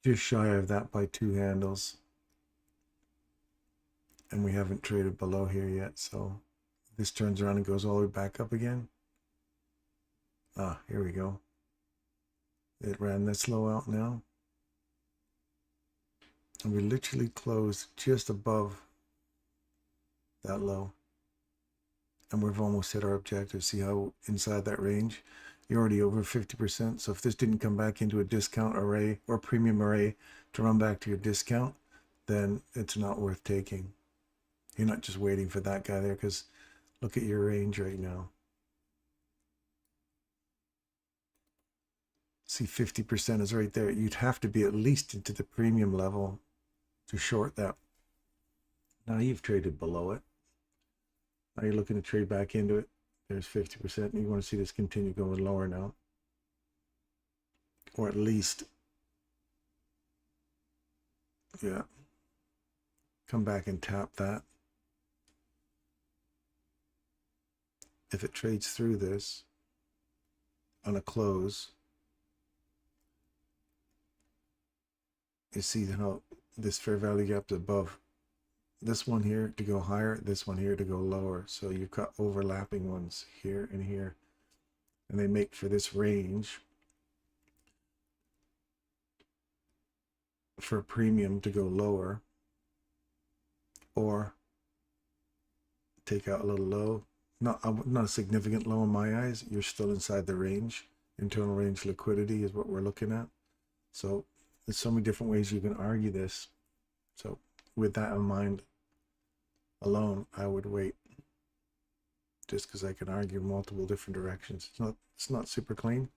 Just shy of that by 2 handles. And we haven't traded below here yet, so this turns around and goes all the way back up again. Ah, here we go. It ran this low out now. And we literally closed just above that low. And we've almost hit our objective. See how inside that range? You're already over 50%. So if this didn't come back into a discount array or premium array to run back to your discount, then it's not worth taking. You're not just waiting for that guy there, because look at your range right now. See, 50% is right there. You'd have to be at least into the premium level to short that. Now you've traded below it. Now you're looking to trade back into it. There's 50%. You want to see this continue going lower now. Or at least, yeah, come back and tap that. If it trades through this on a close, you see how this fair value gap is above this one here to go higher, this one here to go lower. So you've got overlapping ones here and here, and they make for this range for a premium to go lower or take out a little low. Not a significant low in my eyes. You're still inside the range. Internal range liquidity is what we're looking at. So there's so many different ways you can argue this. So with that in mind alone, I would wait, just because I can argue multiple different directions. It's not super clean.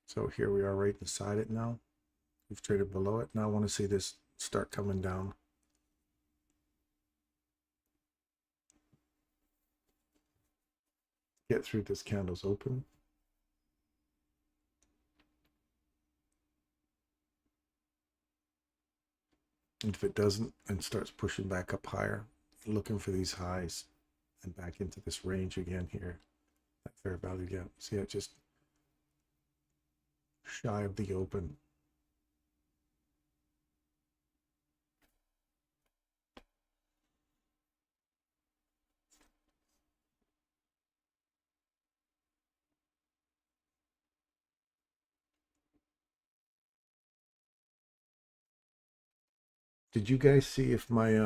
So here we are right inside it now. We've traded below it. Now I want to see this start coming down. Get through this candle's open. And if it doesn't and starts pushing back up higher, looking for these highs and back into this range again here, that fair value gap. See, it just shy of the open. Did you guys see if my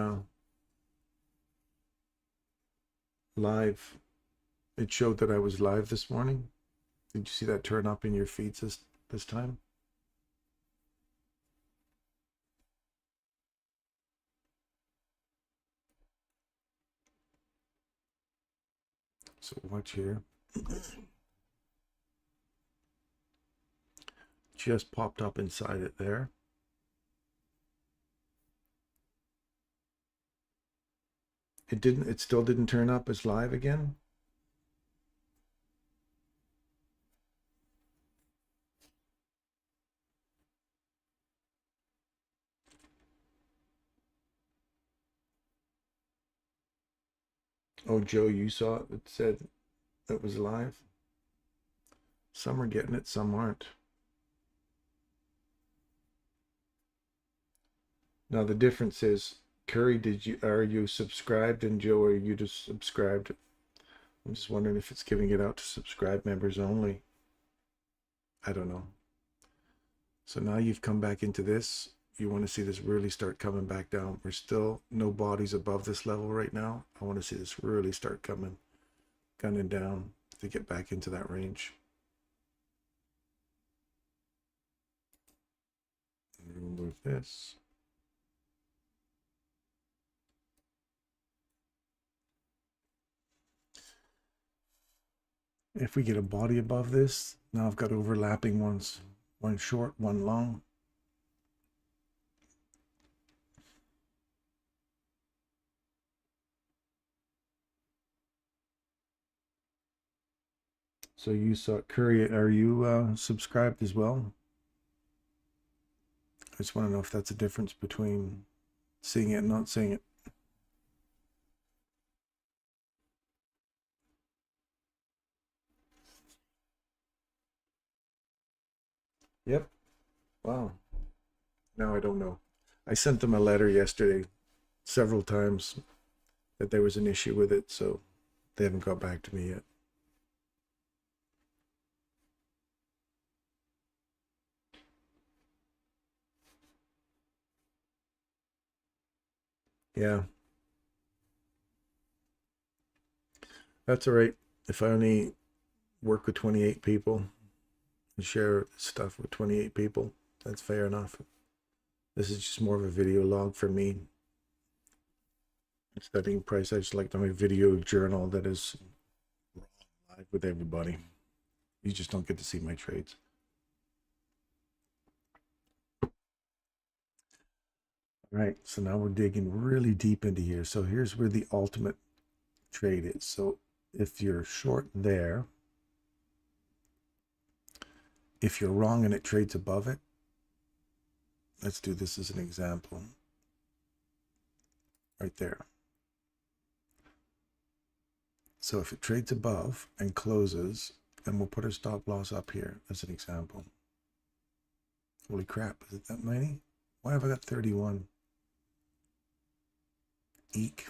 live, it showed that I was live this morning? Did you see that turn up in your feeds this time? So watch here. Just popped up inside it there. It still didn't turn up as live again. Oh, Joe, you saw it? It said it was live. Some are getting it, some aren't. Now the difference is, Curry, are you subscribed, and Joe, are you just subscribed? I'm just wondering if it's giving it out to subscribe members only. I don't know. So now you've come back into this. You want to see this really start coming back down. We're still no bodies above this level right now. I want to see this really start gunning down to get back into that range. Remove this. If we get a body above this, now I've got overlapping ones, one short, one long. So you saw Curry, are you subscribed as well? I just want to know if that's a difference between seeing it and not seeing it. Yep. Wow. Now I don't know. I sent them a letter yesterday several times that there was an issue with it, so they haven't got back to me yet. Yeah, that's all right. If I only work with 28 people and share stuff with 28 people, that's fair enough. This is just more of a video log for me. Studying price, I just like to have a video journal that is live with everybody. You just don't get to see my trades. All right, so now we're digging really deep into here. So here's where the ultimate trade is. So if you're short there, if you're wrong and it trades above it, let's do this as an example. Right there. So if it trades above and closes, and we'll put our stop loss up here as an example. Holy crap, is it that many? Why have I got 31? Eek.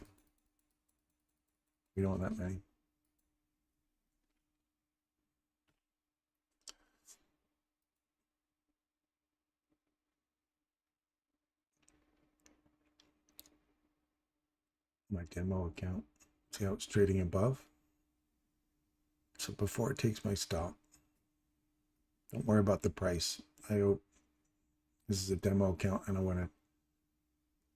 We don't want that many. My demo account. See how it's trading above? So before it takes my stop, don't worry about the price. I hope this is a demo account and I want to.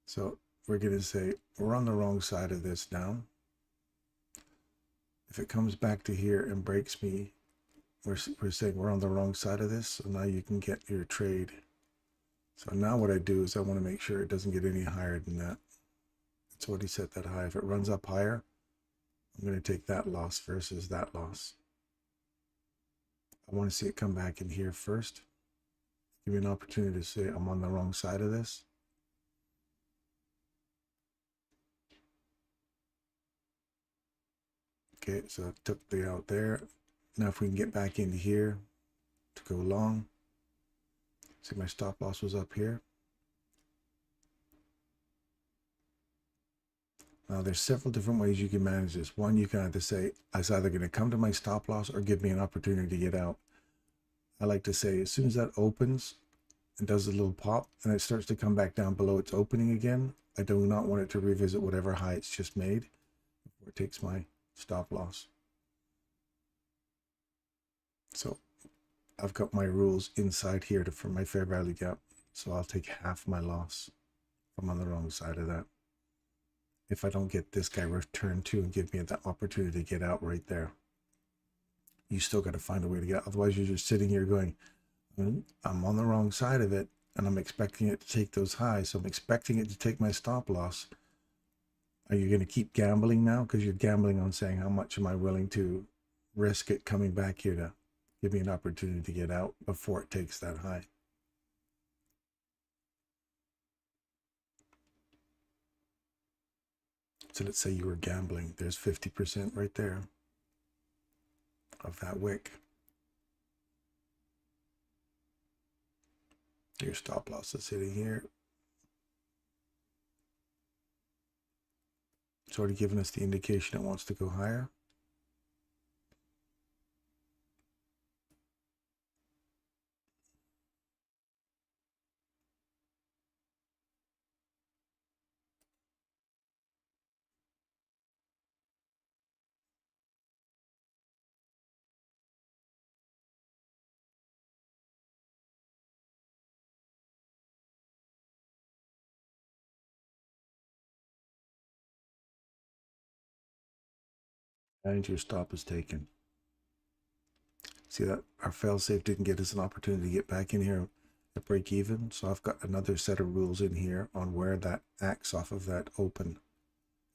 So we're going to say we're on the wrong side of this now. If it comes back to here and breaks me, we're saying we're on the wrong side of this. So now you can get your trade. So now what I do is I want to make sure it doesn't get any higher than that. That's what he set that high. If it runs up higher, I'm going to take that loss versus that loss. I want to see it come back in here first. Give me an opportunity to say I'm on the wrong side of this. Okay, so I took the out there. Now if we can get back into here to go long. See, my stop loss was up here. Now there's several different ways you can manage this. One, you can either say, it's either going to come to my stop loss or give me an opportunity to get out. I like to say, as soon as that opens and does a little pop and it starts to come back down below its opening again, I do not want it to revisit whatever high it's just made before it takes my stop loss. So I've got my rules inside here for my fair value gap. So I'll take half my loss if I'm on the wrong side of that. If I don't get this guy return to and give me that opportunity to get out right there, you still got to find a way to get out. Otherwise, you're just sitting here going, I'm on the wrong side of it and I'm expecting it to take those highs. So I'm expecting it to take my stop loss. Are you going to keep gambling now? Because you're gambling on saying, how much am I willing to risk it coming back here to give me an opportunity to get out before it takes that high? So let's say you were gambling. There's 50% right there of that wick. Your stop loss is sitting here. It's already given us the indication it wants to go higher. And your stop is taken. See that our failsafe didn't get us an opportunity to get back in here at break even. So I've got another set of rules in here on where that acts off of that open.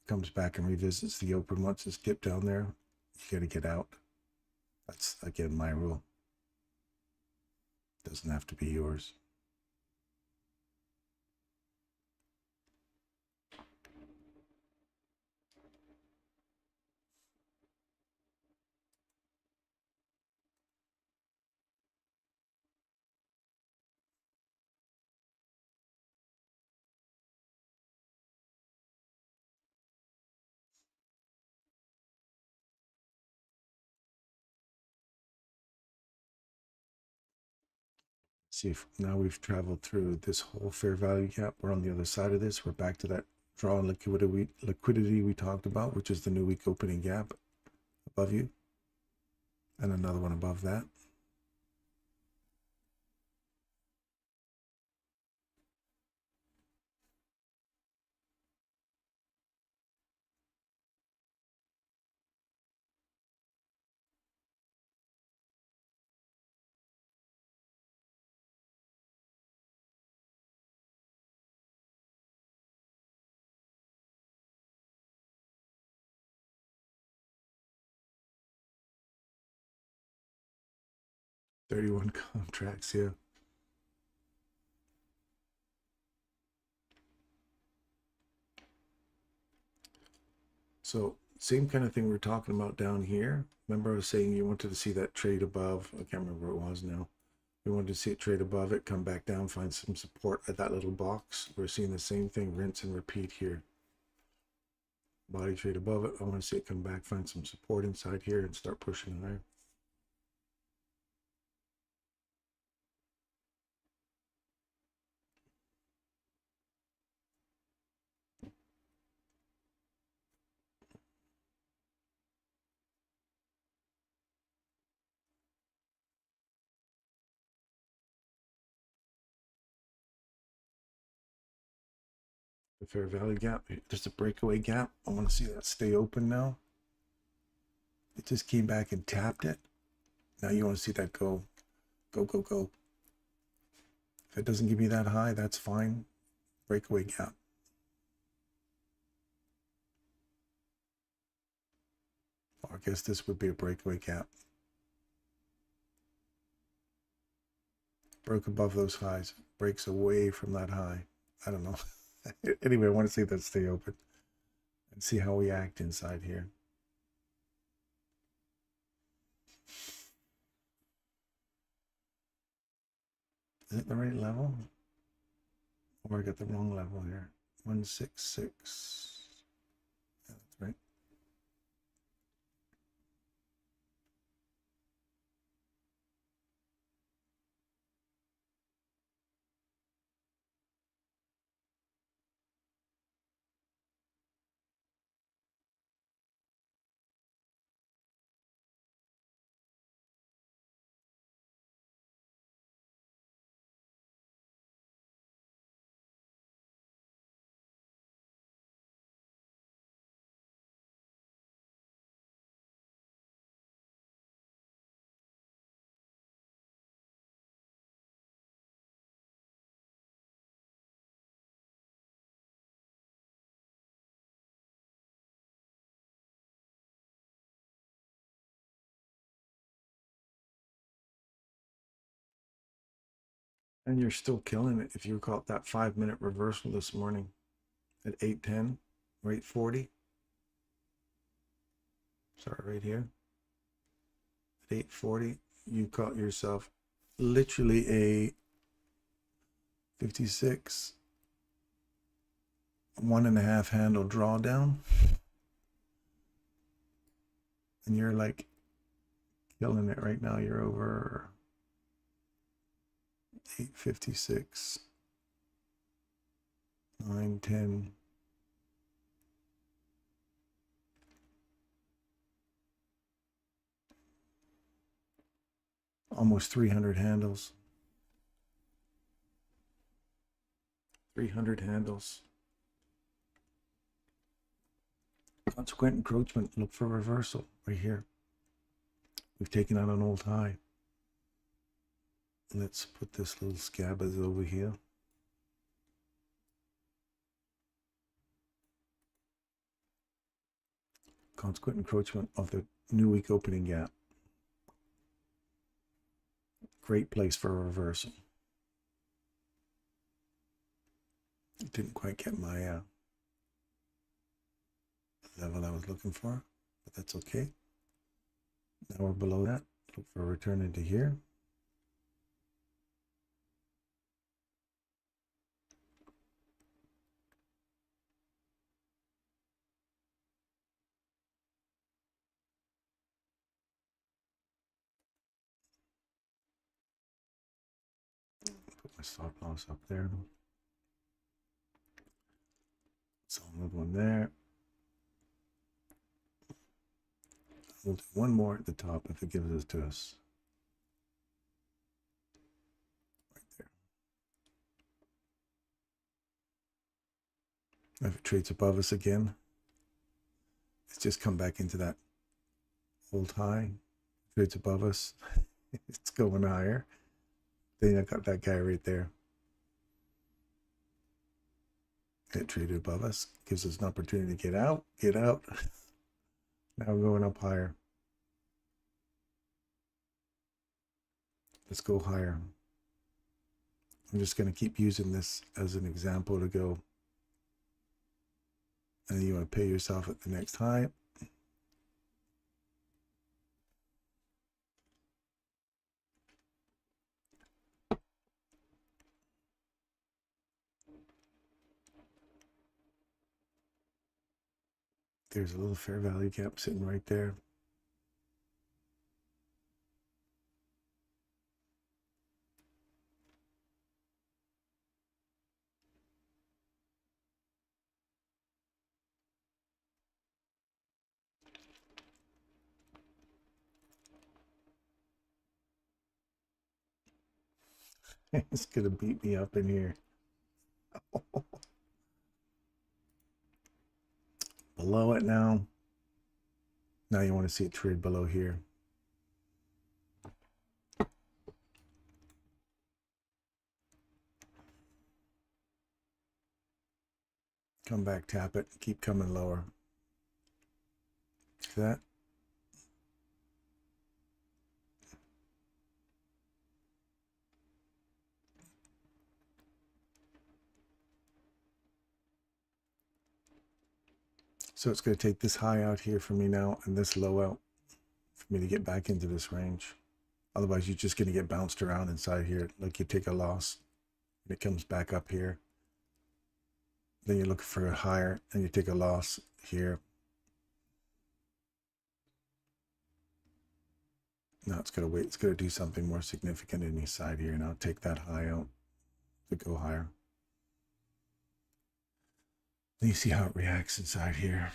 Comes back and revisits the open. Once it's dipped down there, you got to get out. That's again my rule. Doesn't have to be yours. See if now we've traveled through this whole fair value gap. We're on the other side of this. We're back to that draw and liquidity we talked about, which is the new week opening gap above you, and another one above that. $31 contracts here. So same kind of thing we're talking about down here. Remember I was saying you wanted to see that trade above. I can't remember what it was now. We wanted to see it trade above it, come back down, find some support at that little box. We're seeing the same thing, rinse and repeat here. Body trade above it. I want to see it come back, find some support inside here and start pushing higher. The fair value gap, just a breakaway gap. I want to see that stay open now. It just came back and tapped it. Now you want to see that go. If it doesn't give me that high, that's fine. Breakaway gap. I guess this would be a breakaway gap. Broke above those highs, breaks away from that high. I don't know. Anyway, I want to see that stay open and see how we act inside here. Is it the right level? Or I got the wrong level here. 166. Yeah, that's right. And you're still killing it if you caught that 5-minute reversal this morning at 8:10 or 8:40. Sorry, right here. At 8:40, you caught yourself literally a 56 1.5 handle drawdown. And you're like killing it right now. You're over 856, 910. Almost 300 handles. 300 handles. Consequent encroachment. Look for reversal right here. We've taken out an old high. Let's put this little scab as over here. Consequent encroachment of the new week opening gap. Great place for a reversal. It didn't quite get my level I was looking for, but that's okay. Now we're below that. Look for a return into here. Put my stop loss up there. Solid one there. We'll do one more at the top if it gives it to us. Right there. If it trades above us again, it's just come back into that old high. Trades above us, it's going higher. Then I got that guy right there. It traded above us, gives us an opportunity to get out, get out. Now we're going up higher. Let's go higher. I'm just going to keep using this as an example to go. And then you want to pay yourself at the next high. There's a little fair value gap sitting right there. It's going to beat me up in here. Below it now. Now you want to see it trade below here. Come back, tap it, keep coming lower. See that? So it's going to take this high out here for me now and this low out for me to get back into this range. Otherwise, you're just going to get bounced around inside here. Like you take a loss and it comes back up here. Then you're looking for a higher and you take a loss here. Now it's going to wait. It's going to do something more significant in the side here. Now take that high out to go higher. Then you see how it reacts inside here.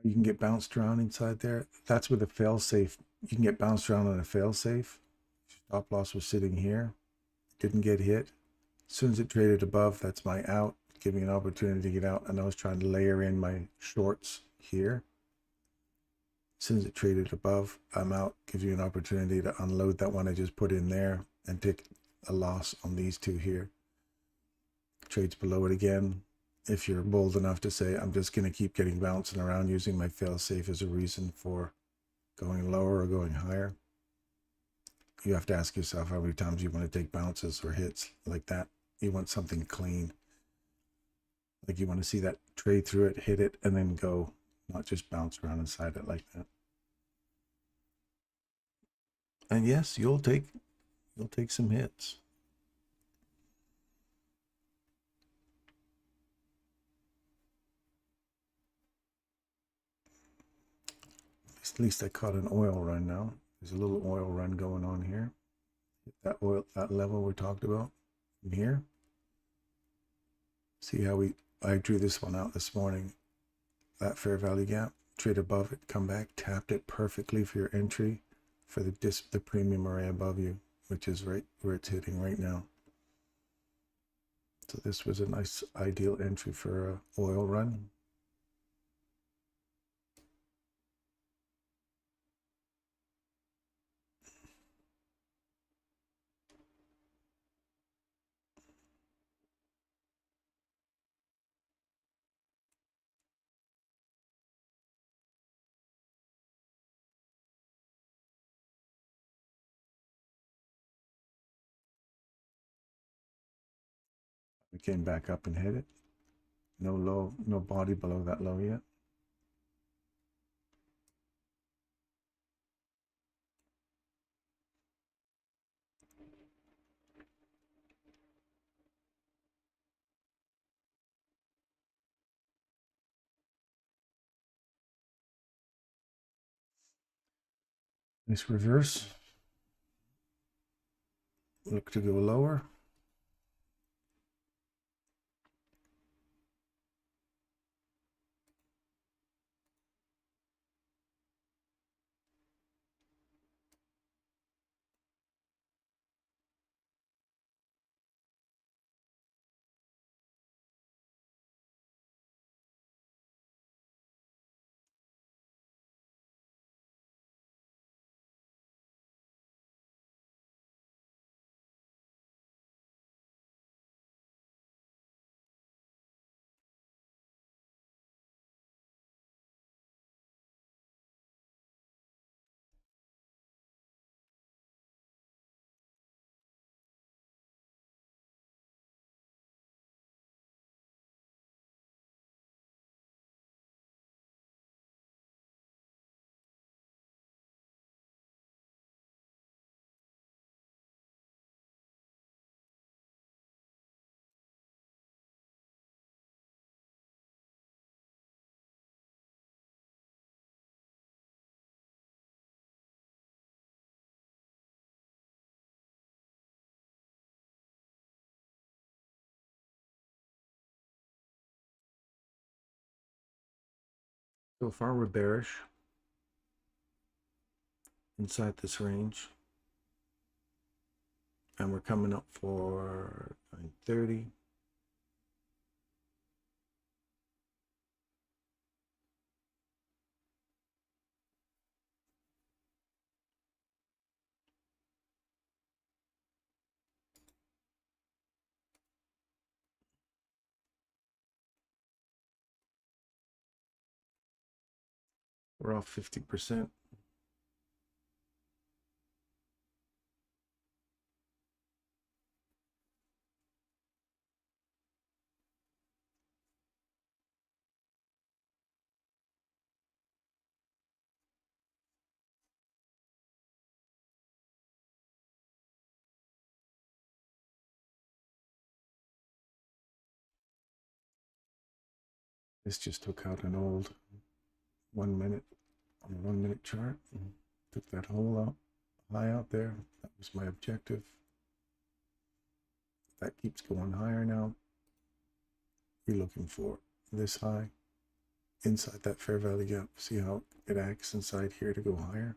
You can get bounced around inside there. That's with a fail safe. You can get bounced around on a fail safe. Stop loss was sitting here. Didn't get hit. As soon as it traded above, that's my out. Give me an opportunity to get out. And I was trying to layer in my shorts here. As soon as it traded above, I'm out. Gives you an opportunity to unload that one I just put in there and take a loss on these two here. Trades below it again. If you're bold enough to say, I'm just going to keep getting bouncing around using my fail safe as a reason for going lower or going higher, you have to ask yourself how many times you want to take bounces or hits like that. You want something clean. Like you want to see that trade through it, hit it, and then go, not just bounce around inside it like that. And yes, you'll take some hits. At least I caught an oil run now. There's a little oil run going on here. That level we talked about from here. See how I drew this one out this morning. That fair value gap, trade above it, come back, tapped it perfectly for your entry for the premium array above you, which is right where it's hitting right now. So this was a nice ideal entry for a oil run. We came back up and hit it. No low, no body below that low yet. Nice reverse. Look to go lower. So far we're bearish inside this range. And we're coming up for 930. We're off 50%. This just took out an old 1 minute on a 1 minute chart. Took that whole out high out there. That was my objective. That keeps going higher now. You're looking for this high inside that fair value gap. See how it acts inside here to go higher.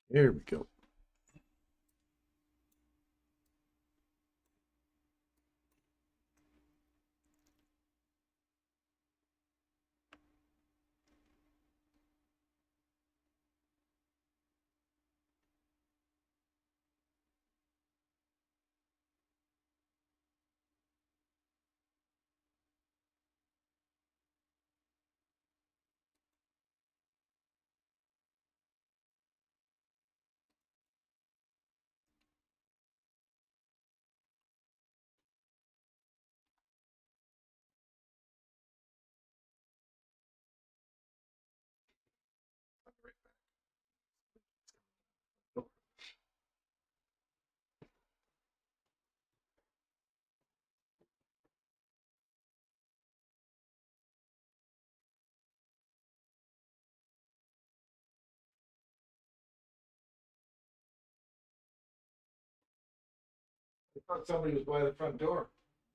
There we go. I thought somebody was by the front door.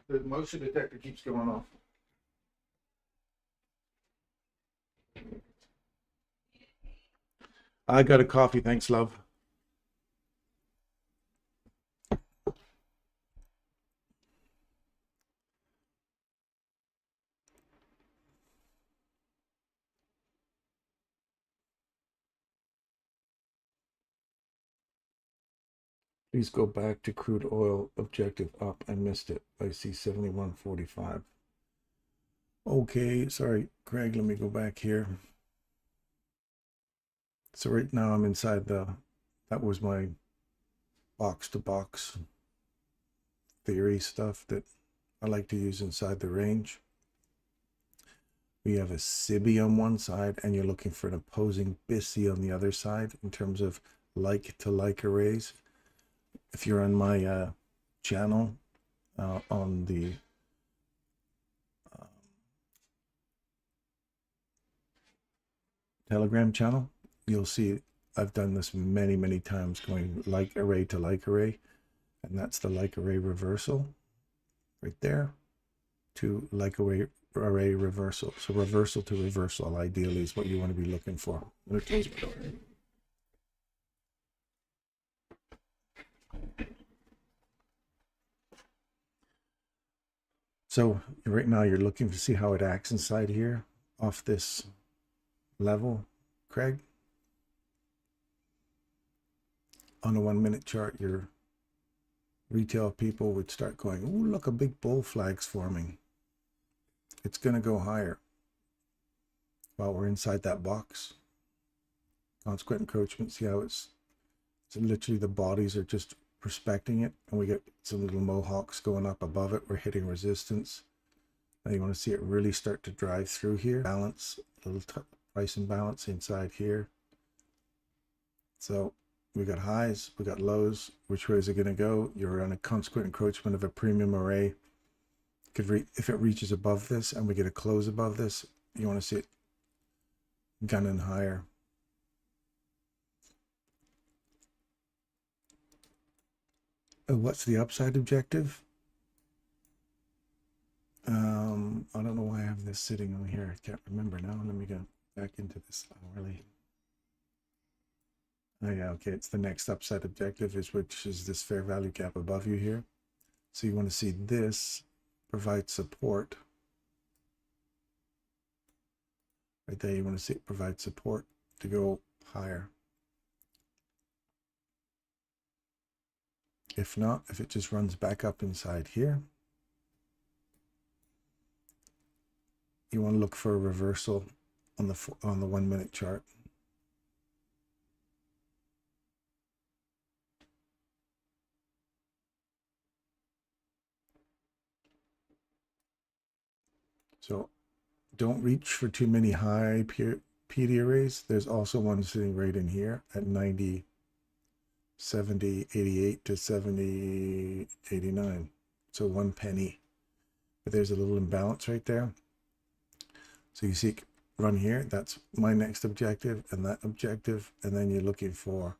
The motion detector keeps going off. I got a coffee, thanks, love. Please go back to crude oil objective up. I missed it. I see 71.45. Okay, sorry, Craig, let me go back here. So right now I'm inside that was my box to box theory stuff that I like to use inside the range. We have a SIBI on one side and you're looking for an opposing BISI on the other side in terms of like to like arrays. If you're on my channel on the Telegram channel, you'll see I've done this many times, going like array to like array, and that's the like array reversal right there to like array reversal. So reversal to reversal ideally is what you want to be looking for. I'm going to close my door. So right now you're looking to see how it acts inside here off this level, Craig. On a 1 minute chart, your retail people would start going, "Ooh, look, a big bull flag's forming. It's going to go higher." While we're inside that box, consequent encroachment, see how it's literally the bodies are just respecting it, and we get some little mohawks going up above it. We're hitting resistance. Now you want to see it really start to drive through here. Balance, little price imbalance inside here. So we got highs, we got lows. Which way is it going to go? You're on a consequent encroachment of a premium array. If it reaches above this and we get a close above this, you want to see it gunning higher. What's the upside objective? I don't know why I have this sitting on here. I can't remember now. Let me go back into this really. Oh yeah, okay, it's the next upside objective, which is this fair value gap above you here. So you want to see this provide support. Right there, you want to see it provide support to go higher. If not, if it just runs back up inside here, you want to look for a reversal on the 1 minute chart. So don't reach for too many high PD arrays. There's also one sitting right in here at 90, 70, 88 to 70, 89. So 1 penny. But there's a little imbalance right there. So you see run here. That's my next objective and that objective. And then you're looking for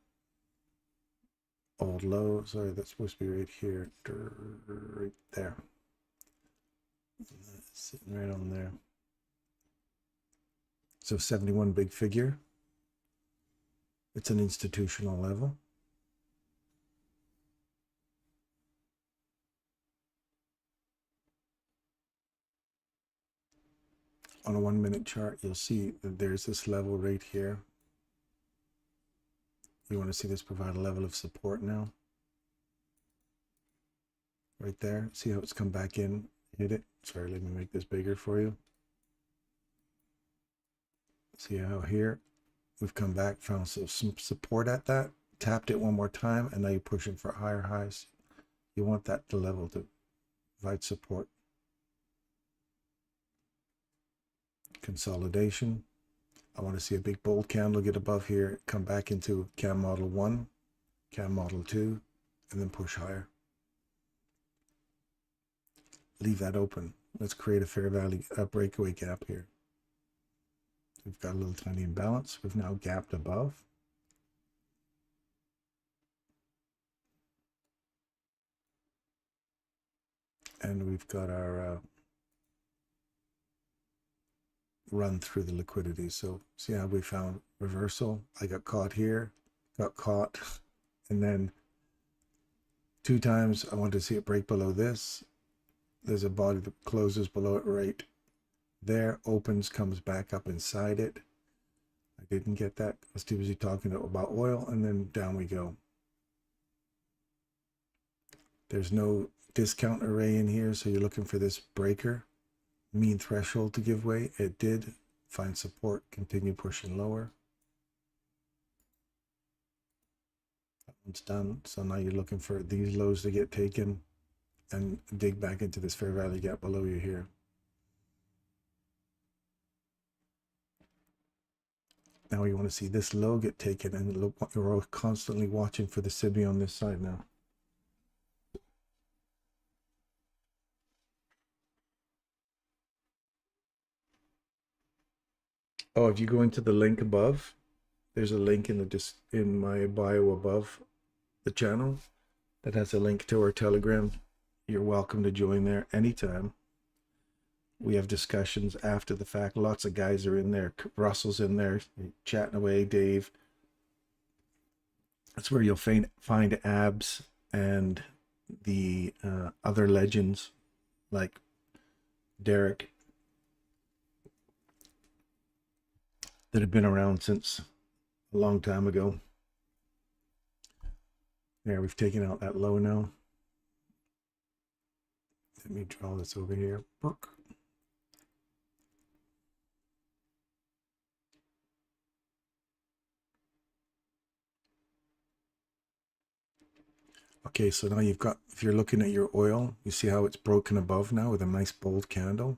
old low. Sorry, that's supposed to be right here. Right there. That's sitting right on there. So 71 big figure. It's an institutional level. On a 1 minute chart, you'll see that there's this level right here. You want to see this provide a level of support now. Right there. See how it's come back in, hit it. Sorry, let me make this bigger for you. See how here we've come back, found some support at that, tapped it one more time, and now you're pushing for higher highs. You want that to level to provide support. Consolidation. I want to see a big bold candle get above here, come back into CAM model 1, CAM model 2, and then push higher. Leave that open. Let's create a fair value breakaway gap here. We've got a little tiny imbalance. We've now gapped above. and we've got our run through the liquidity. So see how we found reversal? I got caught here, got caught, and then 2 times I wanted to see it break below this. There's a body that closes below it right there, opens, comes back up inside it. I didn't get that. I was too busy talking about oil, and then down we go. There's no discount array in here, so you're looking for this breaker, mean threshold to give way. It did. Find support, continue pushing lower. That one's done. So now you're looking for these lows to get taken and dig back into this fair value gap below you here. Now you want to see this low get taken, and look, you're constantly watching for the SIBI on this side now. Oh, if you go into the link above, there's a link in my bio above the channel that has a link to our Telegram. You're welcome to join there anytime. We have discussions after the fact. Lots of guys are in there. Russell's in there chatting away. Dave. That's where you'll find Abs and the other legends like Derek that have been around since a long time ago. There, we've taken out that low now. Let me draw this over here. Book. Okay, so now you've got, if you're looking at your oil, you see how it's broken above now with a nice bold candle.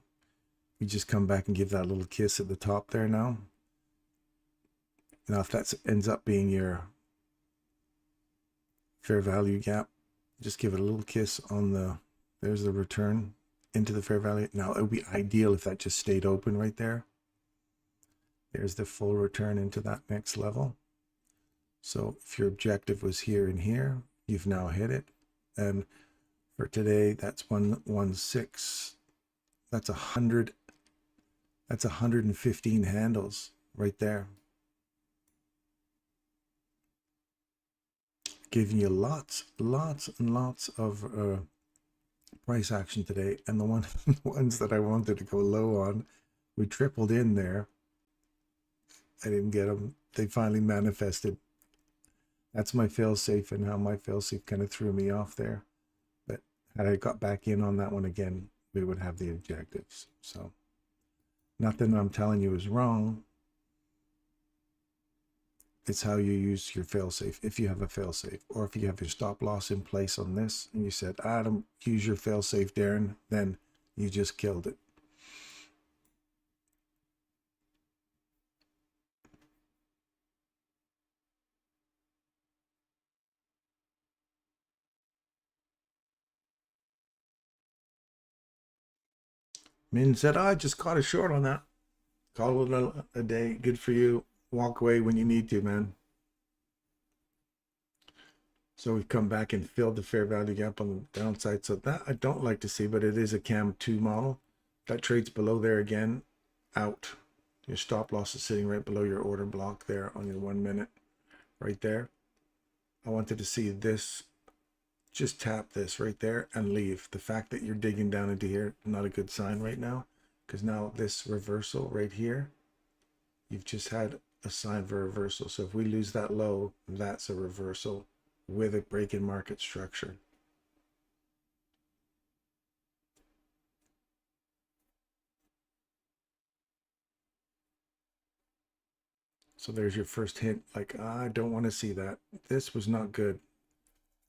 You just come back and give that little kiss at the top there now. Now, if that ends up being your fair value gap, just give it a little kiss on the, there's the return into the fair value. Now, it would be ideal if that just stayed open right there. There's the full return into that next level. So if your objective was here and here, you've now hit it. And for today, that's 116. That's 100. That's 115 handles right there. Giving you lots and lots of price action today. And the ones that I wanted to go low on, we tripled in there. I didn't get them. They finally manifested. That's my fail-safe, and how my fail-safe kind of threw me off there. But had I got back in on that one again, we would have the objectives. So nothing I'm telling you is wrong. It's how you use your fail-safe, if you have a fail-safe, or if you have your stop loss in place on this, and you said, Adam, use your fail-safe, Darren, then you just killed it. Min said, I just caught a short on that. Call it a day. Good for you. Walk away when you need to, man. So we've come back and filled the fair value gap on the downside. So that I don't like to see, but it is a CAM 2 model. That trades below there again, out. Your stop loss is sitting right below your order block there on your 1 minute, right there. I wanted to see this, just tap this right there and leave. The fact that you're digging down into here, not a good sign right now, because now this reversal right here, you've just had a sign for reversal. So if we lose that low, that's a reversal with a break in market structure. So there's your first hint, like, I don't want to see that. This was not good.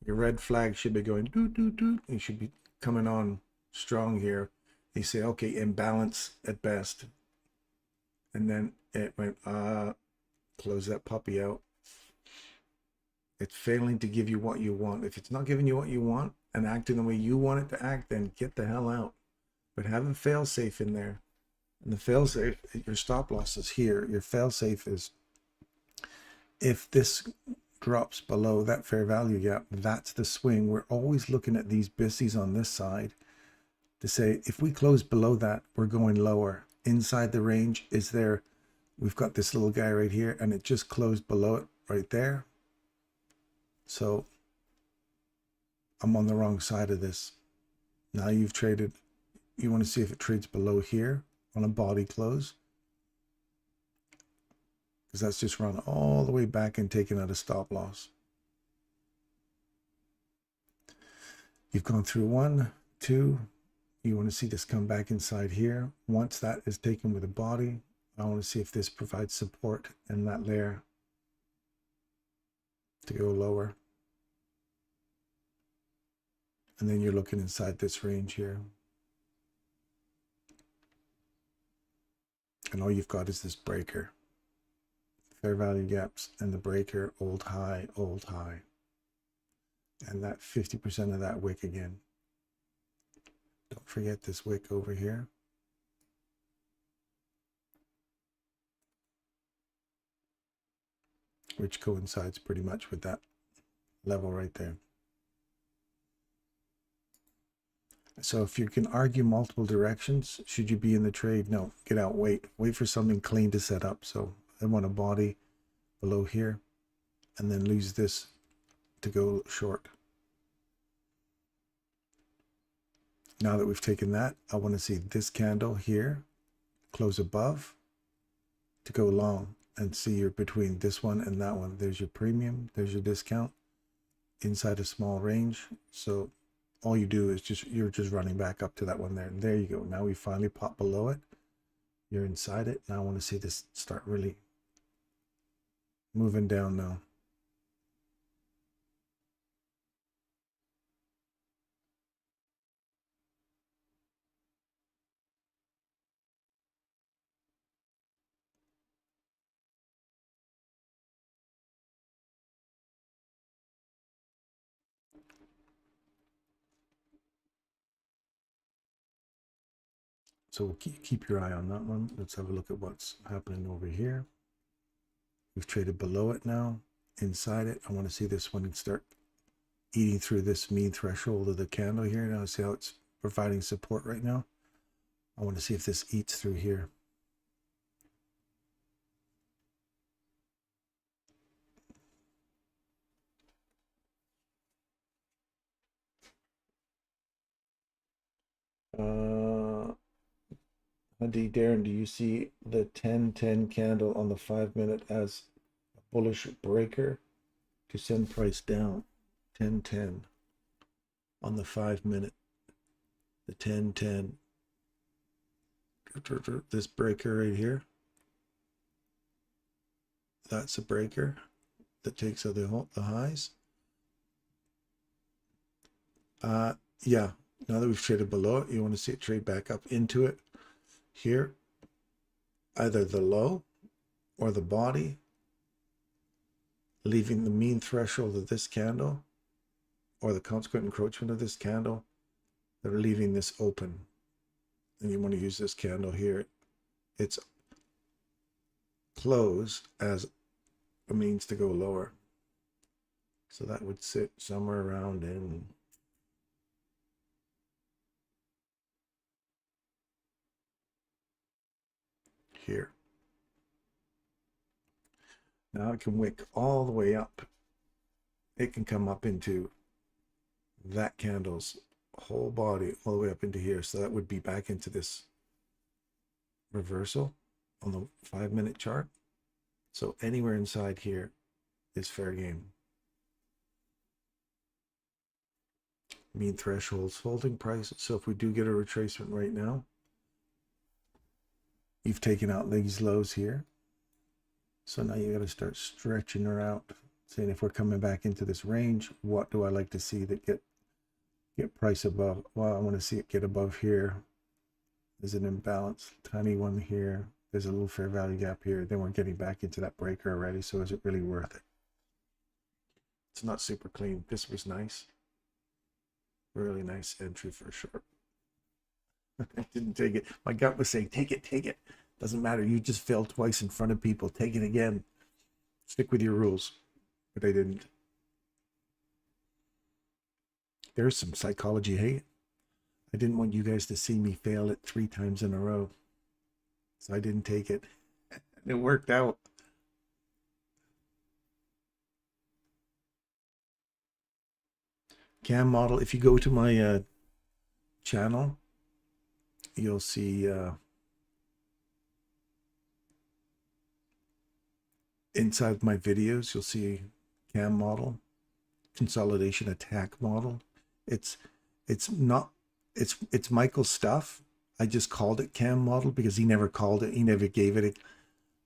Your red flag should be going doot, doot, doot. You should be coming on strong here. You say, okay, imbalance at best. And then it went, close that puppy out. It's failing to give you what you want. If it's not giving you what you want and acting the way you want it to act, then get the hell out. But have a fail safe in there. And the fail safe, your stop loss is here. Your fail safe is, if this drops below that fair value gap, that's the swing. We're always looking at these bissies on this side to say, if we close below that, we're going lower. Inside the range is there. We've got this little guy right here, and it just closed below it right there. So I'm on the wrong side of this. Now you've traded, you want to see if it trades below here on a body close, because that's just run all the way back and taken out a stop loss. You've gone through 1, 2. You want to see this come back inside here. Once that is taken with a body, I want to see if this provides support in that layer to go lower. And then you're looking inside this range here. And all you've got is this breaker. Fair value gaps and the breaker, old high, old high. And that 50% of that wick again. Don't forget this wick over here. Which coincides pretty much with that level right there. So if you can argue multiple directions, should you be in the trade? No, get out, wait for something clean to set up. So I want a body below here and then lose this to go short. Now that we've taken that, I want to see this candle here close above to go long, and see you're between this one and that one. There's your premium, there's your discount inside a small range. So all you do is you're just running back up to that one there. And there you go. Now we finally pop below it. You're inside it. Now I want to see this start really moving down now. So we'll keep your eye on that one. Let's have a look at what's happening over here. We've traded below it now. Inside it, I want to see this one start eating through this mean threshold of the candle here. Now see how it's providing support right now. I want to see if this eats through here. Darren, do you see the 10-10 candle on the 5-minute as a bullish breaker to send price down? 10-10 on the 5-minute. The 10-10. This breaker right here. That's a breaker that takes out the highs. Yeah. Now that we've traded below it, you want to see it trade back up into it. Here, either the low or the body, leaving the mean threshold of this candle or the consequent encroachment of this candle, they're leaving this open. And you want to use this candle here. It's closed as a means to go lower. So that would sit somewhere around in here. Now it can wick all the way up. It can come up into that candle's whole body all the way up into here. So that would be back into this reversal on the 5-minute chart. So anywhere inside here is fair game. Mean thresholds, holding price. So if we do get a retracement right now, you've taken out these lows here. So now you got to start stretching her out, saying if we're coming back into this range, what do I like to see that get price above? Well, I want to see it get above here. There's an imbalance, tiny one here. There's a little fair value gap here. Then we're getting back into that breaker already. So is it really worth it? It's not super clean. This was nice. Really nice entry for sure. I didn't take it. My gut was saying, take it, take it. Doesn't matter. You just failed twice in front of people. Take it again. Stick with your rules. But I didn't. There's some psychology. Hey, I didn't want you guys to see me fail it 3 times in a row. So I didn't take it. It worked out. Cam model, if you go to my channel, you'll see inside my videos, you'll see cam model, consolidation attack model. It's not, it's Michael's stuff. I just called it cam model because he never called it, he never gave it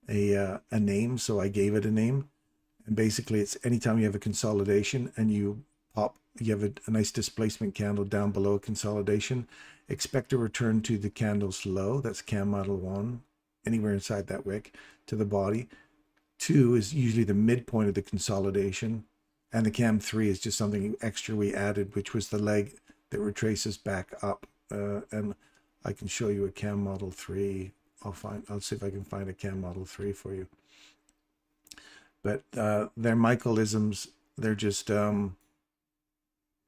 a name, so I gave it a name. And basically it's anytime you have a consolidation and you have a nice displacement candle down below a consolidation, expect a return to the candle's low. That's cam model 1, anywhere inside that wick, to the body. 2 is usually the midpoint of the consolidation, and the cam 3 is just something extra we added, which was the leg that retraces back up. And I can show you a cam model 3. I'll see if I can find a cam model 3 for you. But they're Michaelisms. They're just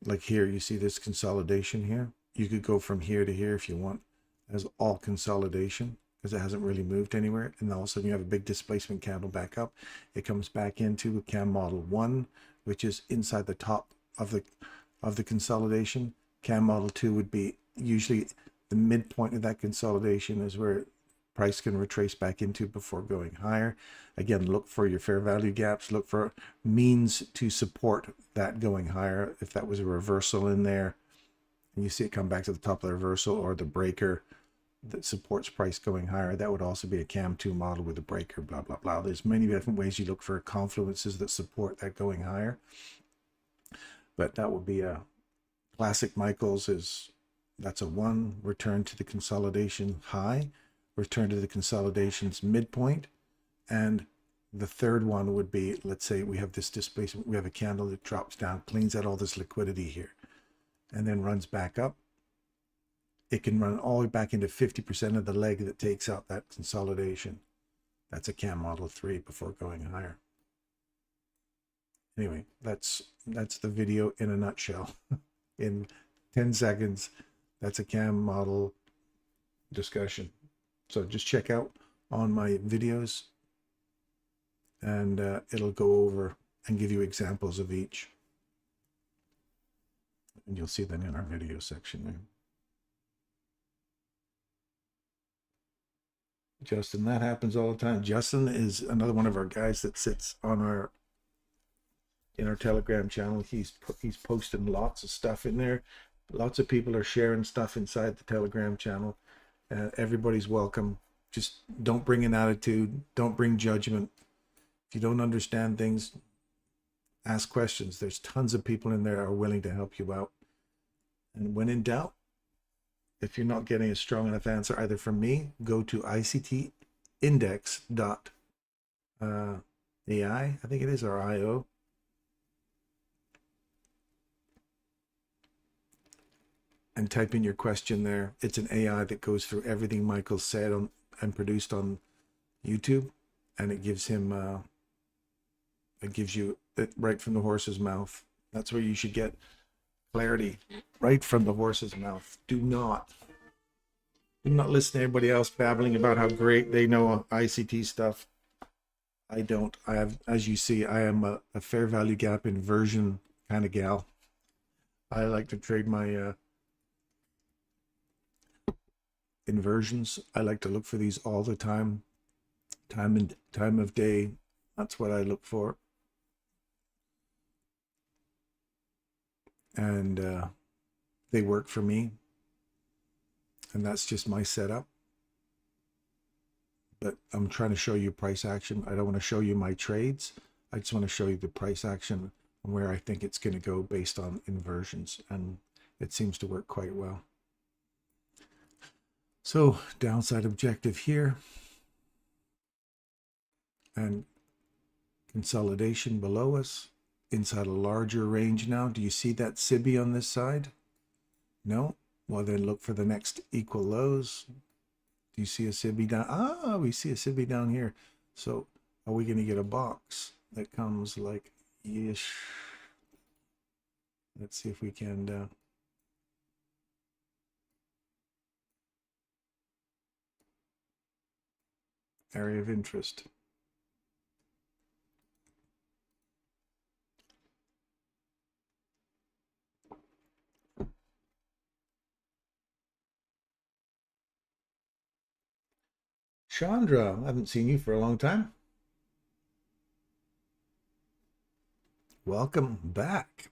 like here, you see this consolidation here. You could go from here to here if you want as all consolidation, because it hasn't really moved anywhere. And all of a sudden you have a big displacement candle back up. It comes back into a cam model 1, which is inside the top of the consolidation. Cam model 2 would be usually the midpoint of that consolidation, is where price can retrace back into before going higher. Again, look for your fair value gaps, look for means to support that going higher. If that was a reversal in there and you see it come back to the top of the reversal, or the breaker that supports price going higher, that would also be a cam 2 model with a breaker, blah blah blah. There's many different ways you look for confluences that support that going higher, but that would be a classic Michael's. That's a 1, return to the consolidation high, return to the consolidation's midpoint. And the third one would be, let's say we have this displacement, we have a candle that drops down, cleans out all this liquidity here, and then runs back up. It can run all the way back into 50% of the leg that takes out that consolidation. That's a cam model 3 before going higher. Anyway, that's the video in a nutshell. In 10 seconds, that's a cam model discussion. So just check out on my videos, and it'll go over and give you examples of each. And you'll see that in our video section there. Justin, that happens all the time. Justin is another one of our guys that sits on in our Telegram channel. He's posting lots of stuff in there. Lots of people are sharing stuff inside the Telegram channel. Everybody's welcome. Just don't bring an attitude. Don't bring judgment. If you don't understand things, ask questions. There's tons of people in there that are willing to help you out. And when in doubt, if you're not getting a strong enough answer either from me, go to ictindex.ai, I think it is, or IO. And type in your question there. It's an AI that goes through everything Michael said and produced on YouTube, and it gives him it gives you it right from the horse's mouth. That's where you should get clarity, right from the horse's mouth. Do not listen to everybody else babbling about how great they know ICT stuff. I don't. I have, as you see, I am a fair value gap inversion kind of gal. I like to trade my inversions. I like to look for these all the time. Time of day. That's what I look for. And they work for me. And that's just my setup. But I'm trying to show you price action. I don't want to show you my trades. I just want to show you the price action and where I think it's going to go based on inversions. And it seems to work quite well. So downside objective here. And consolidation below us. Inside a larger range now. Do you see that SIBI on this side? No? Well, then look for the next equal lows. Do you see a SIBI down? Ah, we see a SIBI down here. So are we going to get a box that comes like ish? Let's see if we can area of interest. Chandra, I haven't seen you for a long time. Welcome back.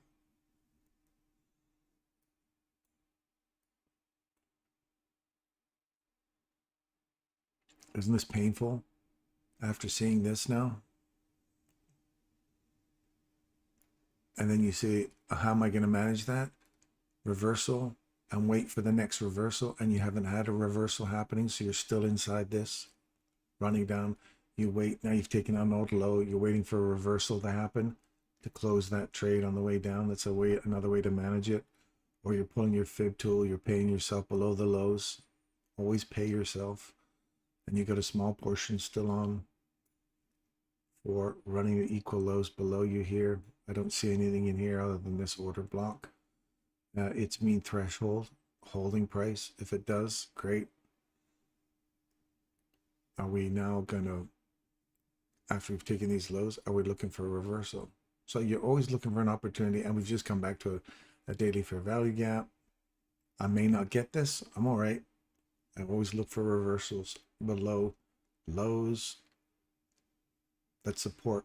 Isn't this painful after seeing this now? And then you say, how am I going to manage that? Reversal, and wait for the next reversal, and you haven't had a reversal happening, so you're still inside this, running down. You wait, now you've taken out an old low, you're waiting for a reversal to happen to close that trade on the way down. That's another way to manage it. Or you're pulling your fib tool, you're paying yourself below the lows. Always pay yourself. And you got a small portion still on for running the equal lows below you here. I don't see anything in here other than this order block. Its mean threshold, holding price. If it does, great. Are we now going to, after we've taken these lows, are we looking for a reversal? So you're always looking for an opportunity, and we've just come back to a daily fair value gap. I may not get this. I'm all right. I always look for reversals below lows that support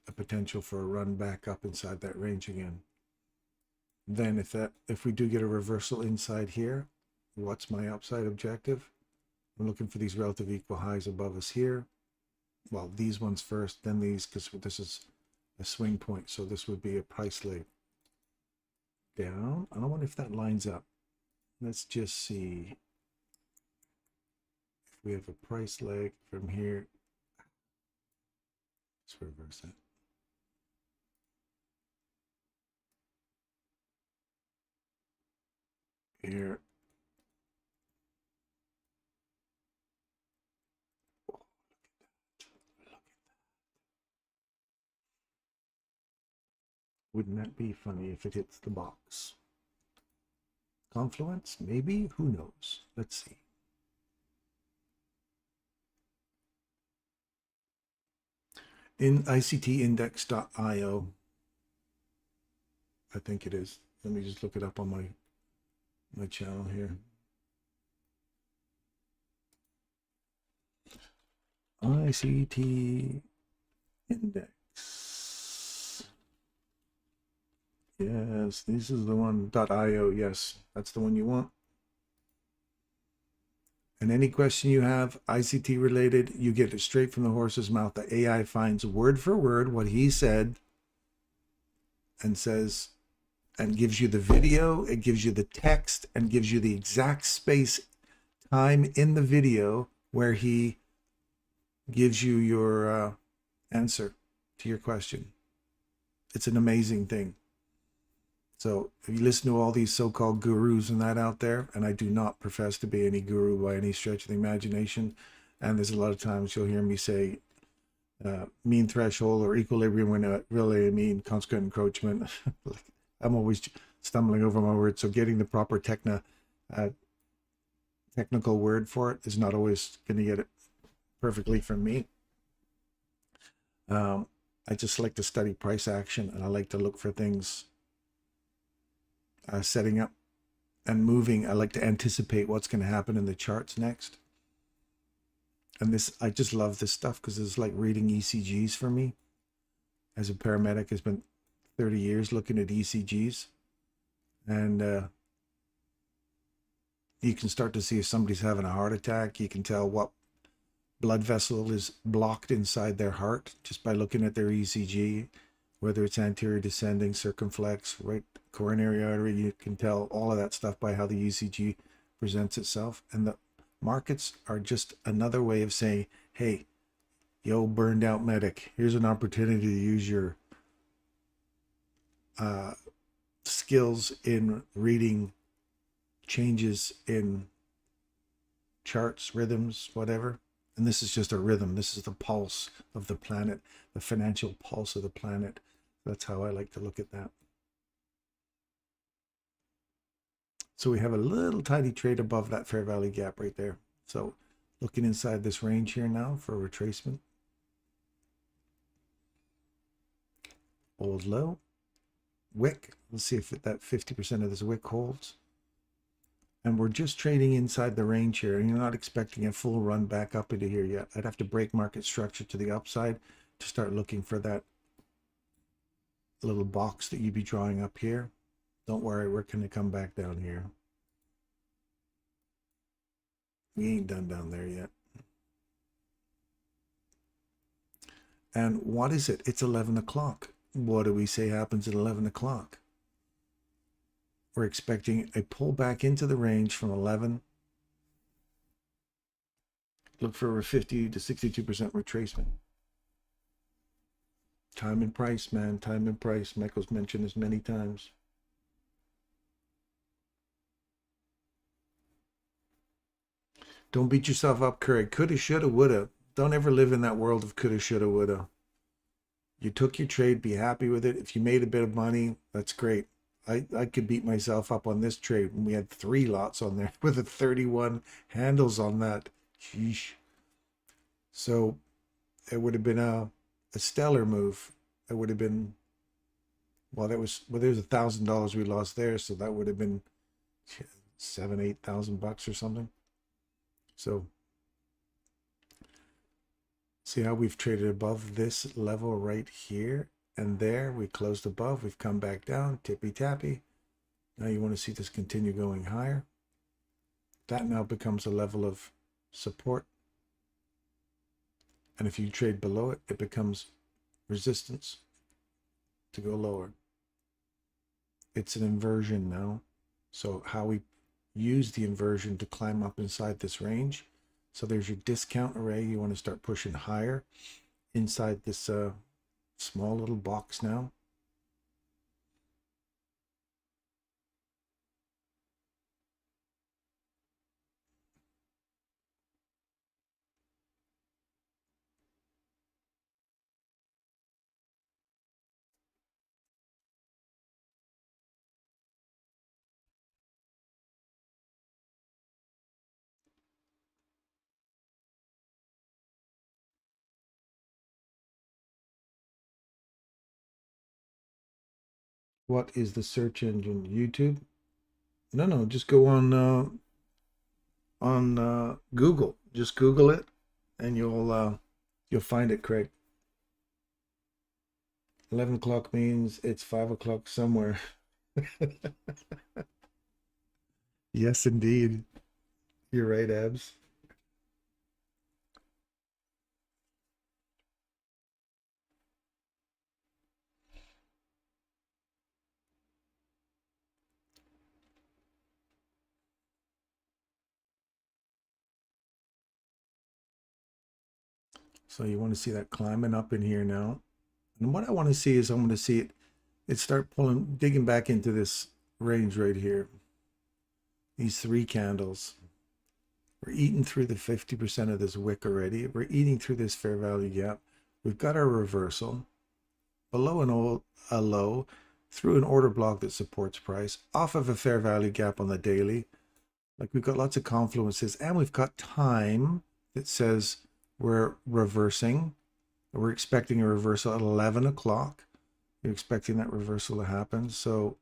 a potential for a run back up inside that range again. Then if we do get a reversal inside here, what's my upside objective? I'm looking for these relative equal highs above us here. Well, these ones first, then these, because this is a swing point. So this would be a price leg down. I don't wonder if that lines up. Let's just see if we have a price leg from here. Let's reverse that. Here. Oh, look at that. Wouldn't that be funny if it hits the box? Confluence? Maybe? Who knows? Let's see. In ICTindex.io, I think it is. Let me just look it up on my channel here. ICT index. Yes, this is the one. .io. Yes, that's the one you want. And any question you have, ICT related, you get it straight from the horse's mouth. The AI finds word for word what he said and says, and gives you the video, it gives you the text, and gives you the exact space, time in the video where he gives you your answer to your question. It's an amazing thing. So if you listen to all these so-called gurus and that out there, and I do not profess to be any guru by any stretch of the imagination, and there's a lot of times you'll hear me say mean threshold or equilibrium when I really mean consequent encroachment. I'm always stumbling over my words, so getting the proper technical word for it is not always going to get it perfectly from me. I just like to study price action, and I like to look for things setting up and moving. I like to anticipate what's going to happen in the charts next. And this, I just love this stuff because it's like reading ECGs for me. As a paramedic, I spent 30 years looking at ECGs. And you can start to see if somebody's having a heart attack. You can tell what blood vessel is blocked inside their heart just by looking at their ECG, whether it's anterior descending, circumflex, right coronary artery. You can tell all of that stuff by how the ECG presents itself. And the markets are just another way of saying, hey, yo, burned out medic, here's an opportunity to use your skills in reading changes in charts, rhythms, whatever. And this is just a rhythm. This is the pulse of the planet, the financial pulse of the planet. That's how I like to look at that. So we have a little tiny trade above that fair value gap right there. So Looking inside this range here now for a retracement. Old low. Wick. Let's see if that 50% of this wick holds. And we're just trading inside the range here, and you're not expecting a full run back up into here yet. I'd have to break market structure to the upside to start looking for that little box that you'd be drawing up here. Don't worry, we're going to come back down here. We ain't done down there yet. And what is it? It's 11 o'clock. What do we say happens at 11 o'clock? We're expecting a pullback into the range from 11. Look for a 50 to 62% retracement. Time and price, man. Time and price. Michael's mentioned this many times. Don't beat yourself up, Craig. Coulda, shoulda, woulda. Don't ever live in that world of coulda, shoulda, woulda. You took your trade, be happy with it. If you made a bit of money, that's great. I could beat myself up on this trade when we had 3 lots on there with a 31 handles on that. Sheesh. So it would have been a stellar move. It would have been, well, there's $1,000 we lost there, so that would have been $7,000-8,000 or something. So see how we've traded above this level right here and there. We closed above, we've come back down, tippy tappy. Now you want to see this continue going higher. That now becomes a level of support. And if you trade below it, it becomes resistance to go lower. It's an inversion now. So how we use the inversion to climb up inside this range. So there's your discount array. You want to start pushing higher inside this small little box now. What is the search engine? YouTube? No, just go on Google. Just Google it, and you'll find it, Craig. 11 o'clock means it's 5 o'clock somewhere. Yes, indeed. You're right, Abs. So you want to see that climbing up in here now. And what I want to see is I want to see it start digging back into this range right here. These 3 candles. We're eating through the 50% of this wick already. We're eating through this fair value gap. We've got our reversal. Below a low, through an order block that supports price, off of a fair value gap on the daily. Like we've got lots of confluences, and we've got time that says we're reversing. We're expecting a reversal at 11 o'clock. You're expecting that reversal to happen. So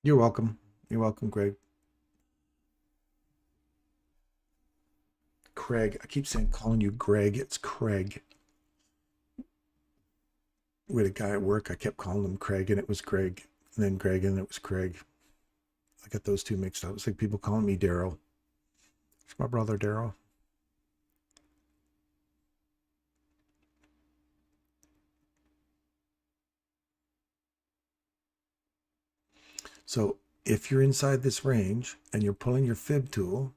you're welcome. You're welcome, Greg. Craig. I keep calling you Greg. It's Craig. We had a guy at work. I kept calling him Craig, and it was Greg. And then Greg, and it was Craig. I got those two mixed up. It's like people calling me Daryl. It's my brother, Daryl. So if you're inside this range and you're pulling your fib tool,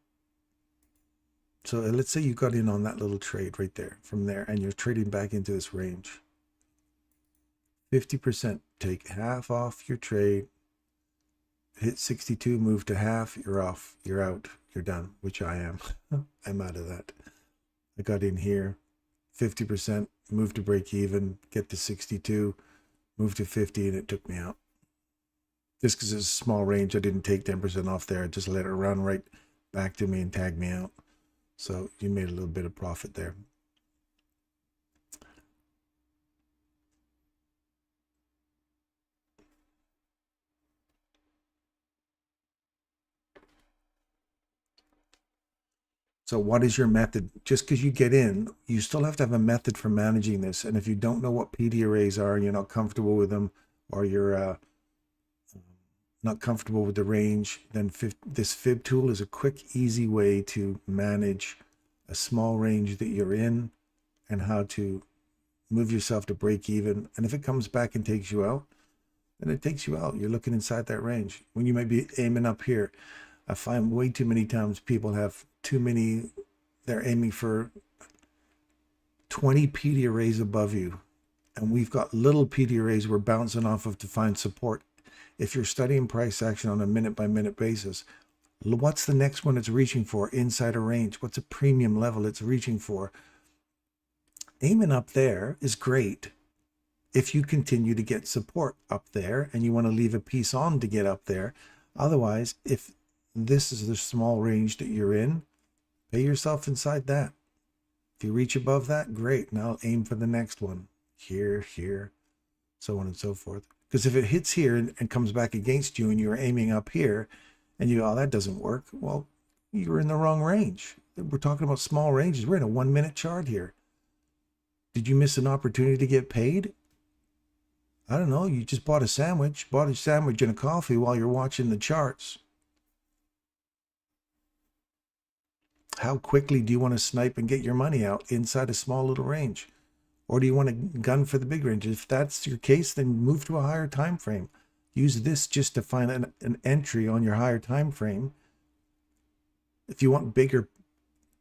so let's say you got in on that little trade right there from there, and you're trading back into this range. 50%, take half off your trade, hit 62, move to half, you're off, you're out, you're done, which I am. I'm out of that. I got in here, 50%, move to break even, get to 62, move to 50, and it took me out. Just because it's a small range, I didn't take 10% off there. I just let it run right back to me and tag me out. So you made a little bit of profit there. So what is your method? Just because you get in, you still have to have a method for managing this. And if you don't know what PD arrays are, you're not comfortable with them, or you're not comfortable with the range, then this fib tool is a quick, easy way to manage a small range that you're in and how to move yourself to break even. And if it comes back and takes you out, then it takes you out. You're looking inside that range. When you might be aiming up here, I find way too many times people have too many, they're aiming for 20 PD arrays above you. And we've got little PD arrays we're bouncing off of to find support. If you're studying price action on a minute by minute basis, what's the next one it's reaching for inside a range? What's a premium level it's reaching for? Aiming up there is great if you continue to get support up there and you want to leave a piece on to get up there. Otherwise, if this is the small range that you're in, pay yourself inside that. If you reach above that, great. Now aim for the next one. Here, so on and so forth. Because if it hits here and comes back against you and you're aiming up here and you go, oh, that doesn't work. Well, you're in the wrong range. We're talking about small ranges. We're in a 1 minute chart here. Did you miss an opportunity to get paid? I don't know. You just bought a sandwich and a coffee while you're watching the charts. How quickly do you want to snipe and get your money out inside a small little range? Or do you want to gun for the big range? If that's your case, then move to a higher time frame. Use this just to find an entry on your higher time frame. If you want bigger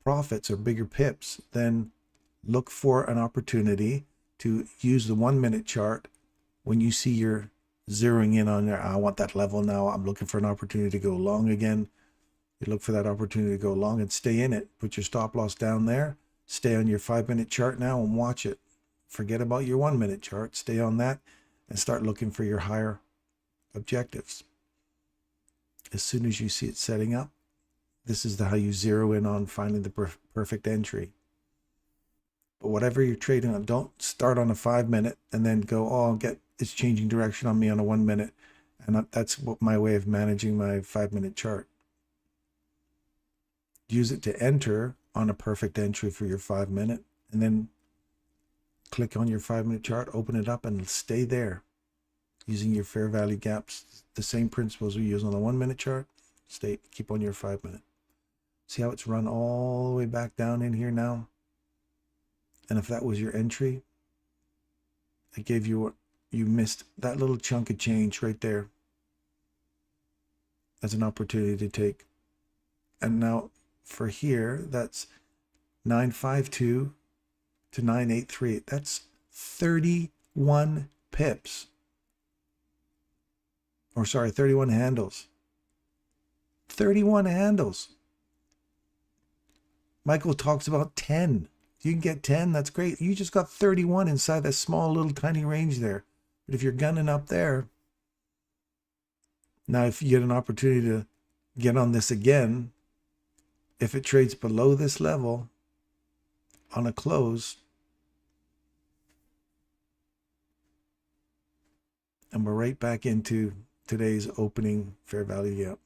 profits or bigger pips, then look for an opportunity to use the 1 minute chart when you see you're zeroing in on there. I want that level now. I'm looking for an opportunity to go long again. You look for that opportunity to go long and stay in it. Put your stop loss down there. Stay on your 5 minute chart now and watch it. Forget about your 1 minute chart. Stay on that and start looking for your higher objectives. As soon as you see it setting up, this is how you zero in on finding the perfect entry. But whatever you're trading on, don't start on a 5 minute and then go, oh, it's changing direction on me on a 1 minute. And that's my way of managing my 5 minute chart. Use it to enter on a perfect entry for your 5 minute, and then click on your 5 minute chart, open it up, and stay there using your fair value gaps. The same principles we use on the 1 minute chart. Keep on your 5 minute. See how it's run all the way back down in here now? And if that was your entry, it gave you you missed that little chunk of change right there as an opportunity to take. And now for here, that's 952 to 983. That's 31 pips. Or sorry, 31 handles. 31 handles. Michael talks about 10. If you can get 10, that's great. You just got 31 inside that small little tiny range there. But if you're gunning up there, now if you get an opportunity to get on this again, if it trades below this level on a close, and we're right back into today's opening fair value gap.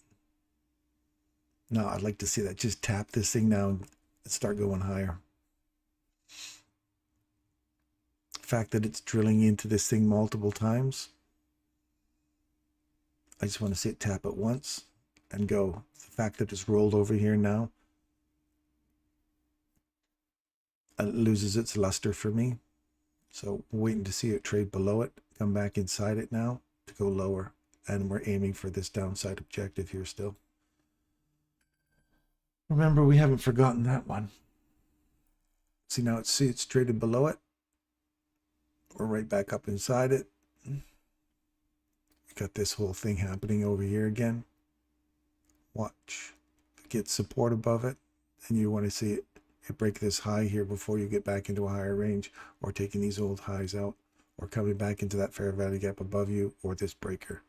Now I'd like to see that. Just tap this thing now and start going higher. The fact that it's drilling into this thing multiple times, I just want to see it tap it once and go. The fact that it's rolled over here now, it loses its luster for me. So we're waiting to see it trade below it, come back inside it now to go lower. And we're aiming for this downside objective here still. Remember, we haven't forgotten that one. See now, it's traded below it. We're right back up inside it. got this whole thing happening over here again. Watch. Get support above it, and you want to see it break this high here before you get back into a higher range, or taking these old highs out, or coming back into that fair value gap above you, or this breaker.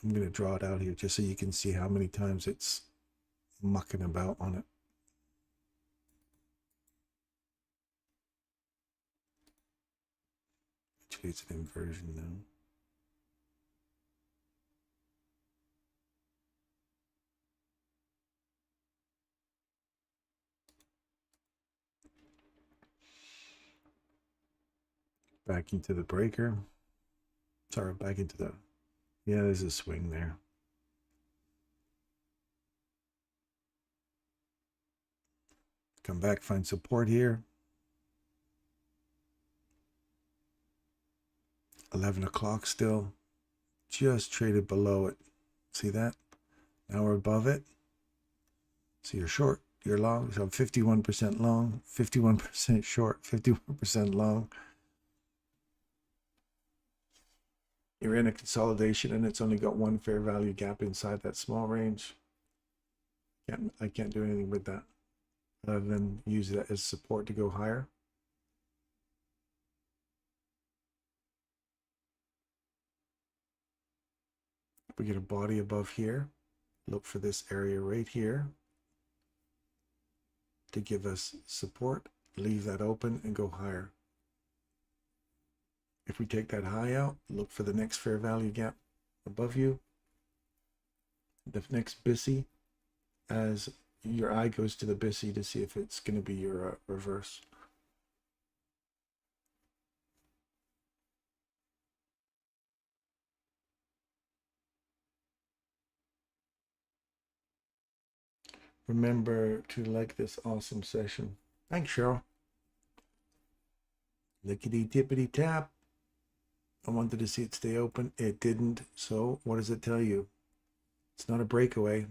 I'm going to draw it out here just so you can see how many times it's mucking about on it. Actually, it's an inversion now. Back into the breaker. Sorry, back into the, yeah, there's a swing there. Come back, find support here. 11 o'clock still. Just traded below it. See that? Now we're above it. So you're short, you're long. So 51% long, 51% short, 51% long. You're in a consolidation and it's only got one fair value gap inside that small range. I can't do anything with that other than use that as support to go higher. We get a body above here. Look for this area right here to give us support. Leave that open and go higher. If we take that high out, look for the next fair value gap above you. The next BISI, as your eye goes to the BISI to see if it's going to be your reverse. Remember to like this awesome session. Thanks, Cheryl. Lickety tippity tap. I wanted to see it stay open. It didn't. So what does it tell you? It's not a breakaway.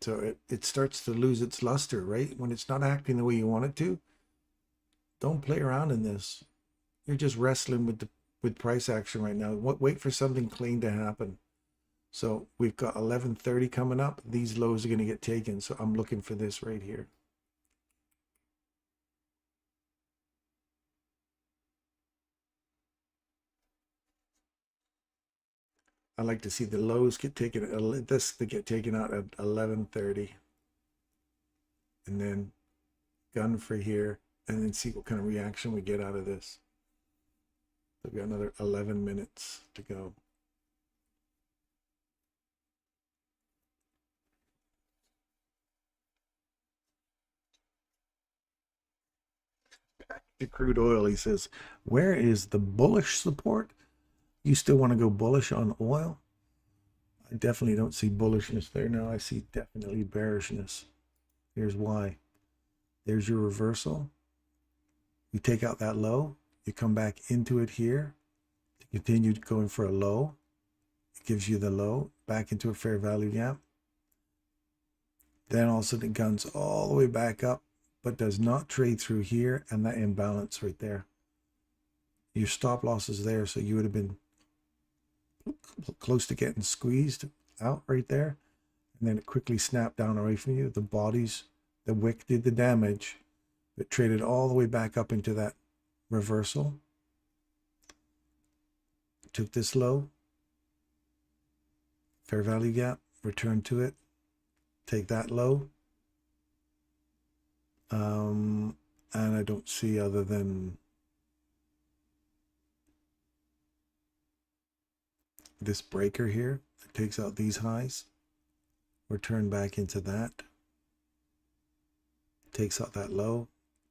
So it starts to lose its luster, right? When it's not acting the way you want it to, don't play around in this. You're just wrestling with price action right now. Wait for something clean to happen. So we've got 11:30 coming up. These lows are going to get taken. So I'm looking for this right here. I like to see the lows get taken, this to get taken out at 11:30. And then gun for here, and then see what kind of reaction we get out of this. So we've got another 11 minutes to go. Back to crude oil, he says, where is the bullish support? You still want to go bullish on oil? I definitely don't see bullishness there now. I see definitely bearishness. Here's why. There's your reversal. You take out that low. You come back into it here to continue going for a low. It gives you the low back into a fair value gap. Then all of a sudden it guns all the way back up, but does not trade through here and that imbalance right there. Your stop loss is there, so you would have been close to getting squeezed out right there, and then it quickly snapped down away from you. The bodies, the wick did the damage. It traded all the way back up into that reversal. Took this low, fair value gap, return to it, take that low, and I don't see other than this breaker here that takes out these highs, return back into that, takes out that low.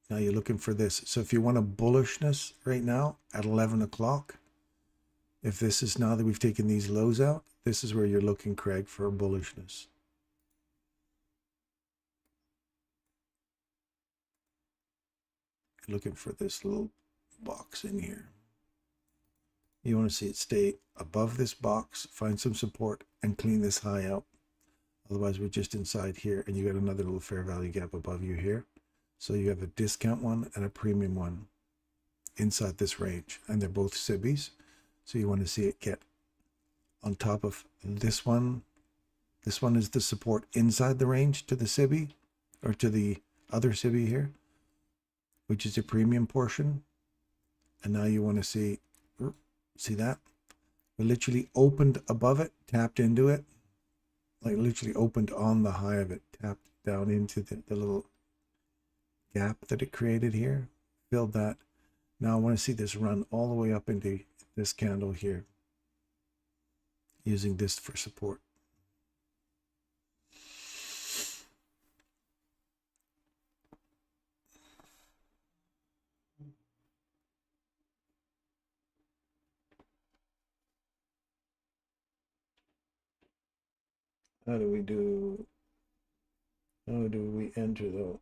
Now you're looking for this. So if you want a bullishness right now at 11 o'clock, if this is now that we've taken these lows out, this is where you're looking, Craig, for a bullishness. You're looking for this little box in here. You want to see it stay above this box, find some support, and clean this high out. Otherwise, we're just inside here, and you got another little fair value gap above you here. So you have a discount one and a premium one. inside this range, and they're both SIBIs. So you want to see it get on top of this one. This one is the support inside the range to the SIBI, or to the other SIBI here, which is a premium portion. And now you want to see that? We literally opened above it, tapped into it, like literally opened on the high of it, tapped down into the little gap that it created here, filled that. Now I want to see this run all the way up into this candle here, using this for support. How do we enter though?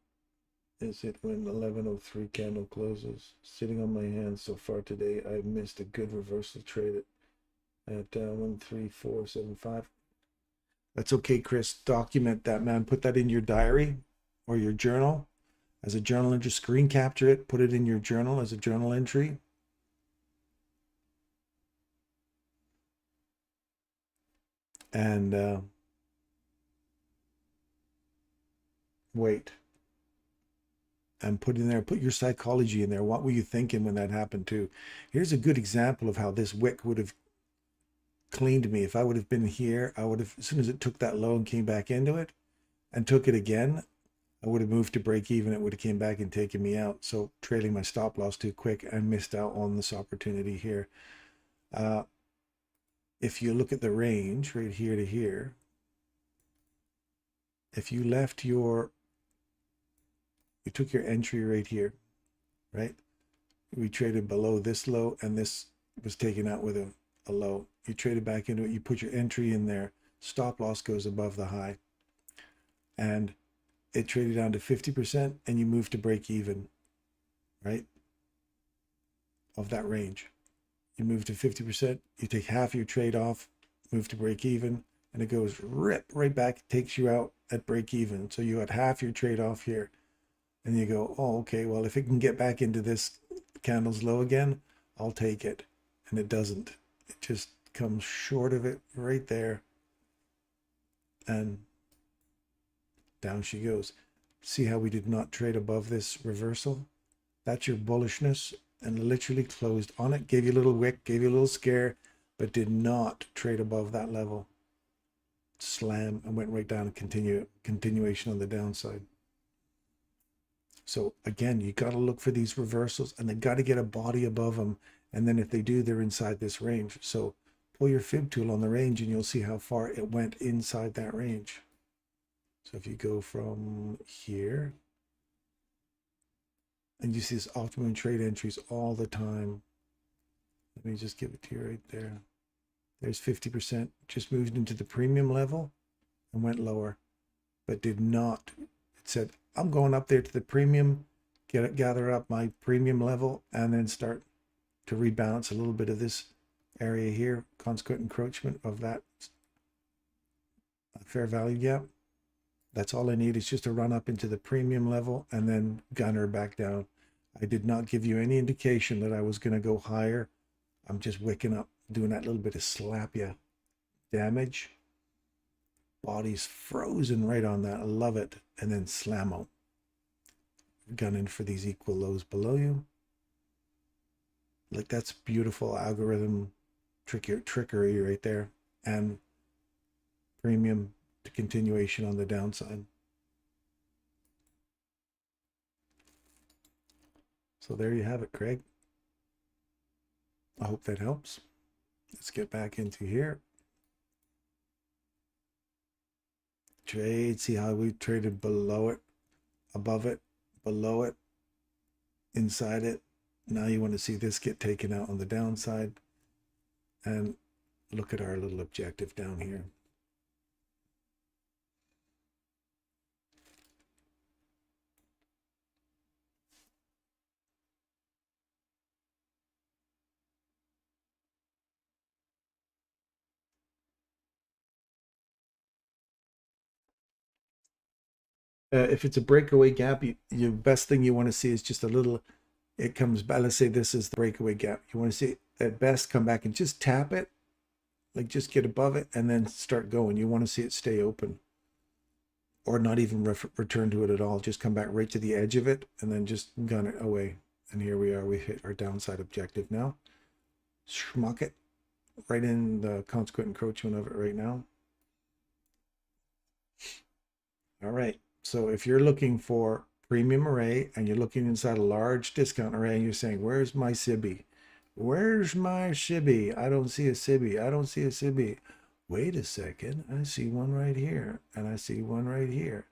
Is it when 11:03 candle closes? Sitting on my hands so far today, I've missed a good reversal trade at 13475. That's okay, Chris. Document that, man. Put that in your diary or your journal as a journal entry. Screen capture it. Put it in your journal as a journal entry. And wait. And put in there, put your psychology in there. What were you thinking when that happened too? Here's a good example of how this wick would have cleaned me. If I would have been here, I would have, as soon as it took that low and came back into it and took it again, I would have moved to break even. It would have came back and taken me out. So trailing my stop loss too quick and missed out on this opportunity here. If you look at the range right here to here, if you left you took your entry right here, right? We traded below this low and this was taken out with a low. You traded back into it, you put your entry in there, stop loss goes above the high. And it traded down to 50% and you move to break even, right? Of that range. You move to 50%, you take half your trade off, move to break even, and it goes right back, takes you out at break even. So you had half your trade off here. And you go, oh, okay, well, if it can get back into this candle's low again, I'll take it. And it doesn't. It just comes short of it right there. And down she goes. See how we did not trade above this reversal? That's your bullishness. And literally closed on it, gave you a little wick, gave you a little scare, but did not trade above that level. Slam and went right down and continuation on the downside. So again, you got to look for these reversals and they got to get a body above them. And then if they do, they're inside this range. So pull your fib tool on the range and you'll see how far it went inside that range. So if you go from here and you see this optimum trade entries all the time. Let me just give it to you right there. There's 50%, just moved into the premium level and went lower, but did not. It said, I'm going up there to the premium, gather up my premium level, and then start to rebalance a little bit of this area here, consequent encroachment of that fair value gap. That's all I need is just to run up into the premium level and then gunner back down. I did not give you any indication that I was going to go higher. I'm just wicking up, doing that little bit of slap ya damage. Body's frozen right on that. I love it. And then slammo. Gunning for these equal lows below you. Like that's beautiful algorithm trickery right there. And premium to continuation on the downside. So there you have it, Craig. I hope that helps. Let's get back into here. Trade, see how we traded below it, above it, below it, inside it. Now you want to see this get taken out on the downside. And look at our little objective down here. If it's a breakaway gap, the best thing you want to see is just a little it comes back. Let's say this is the breakaway gap. You want to see it at best come back and just tap it, like just get above it and then start going. You want to see it stay open, or not even return to it at all. Just come back right to the edge of it and then just gun it away. And here we are. We hit our downside objective now. Schmuck it right in the consequent encroachment of it right now. All right. So if you're looking for premium array and you're looking inside a large discount array and you're saying, where's my SIBI? Where's my SIBI? I don't see a SIBI. I don't see a SIBI. Wait a second. I see one right here and I see one right here.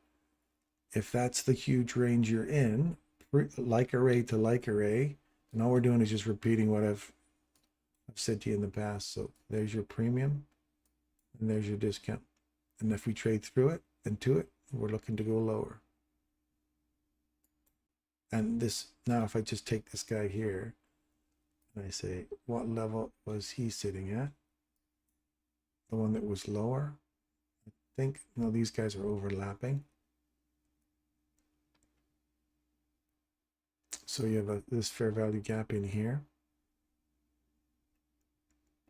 If that's the huge range you're in, like array to like array, and all we're doing is just repeating what I've said to you in the past. So there's your premium and there's your discount. And if we trade through it and to it, we're looking to go lower. And this, now if I just take this guy here and I say, what level was he sitting at? The one that was lower? I think, no, these guys are overlapping. So you have this fair value gap in here.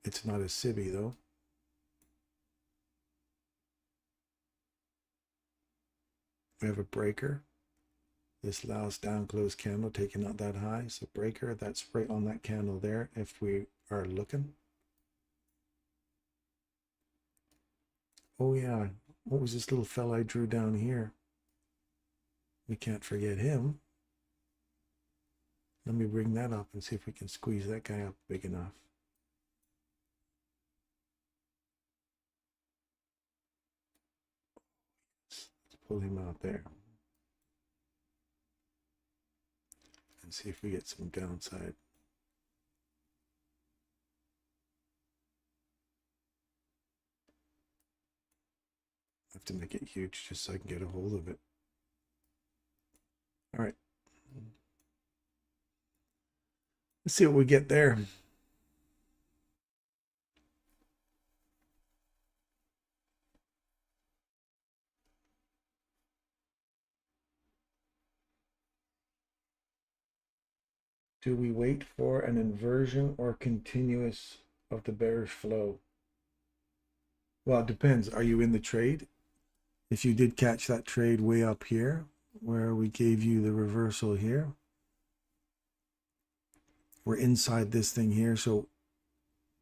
It's not a SIBI though. We have a breaker. This last down close candle taking out that high. So breaker, that's right on that candle there if we are looking. Oh yeah, what was this little fella I drew down here? We can't forget him. Let me bring that up and see if we can squeeze that guy up big enough. Let's pull him out there. And see if we get some downside. I have to make it huge just so I can get a hold of it. All right. Let's see what we get there. Do we wait for an inversion or continuous of the bearish flow? Well, it depends. Are you in the trade? If you did catch that trade way up here, where we gave you the reversal here, we're inside this thing here. So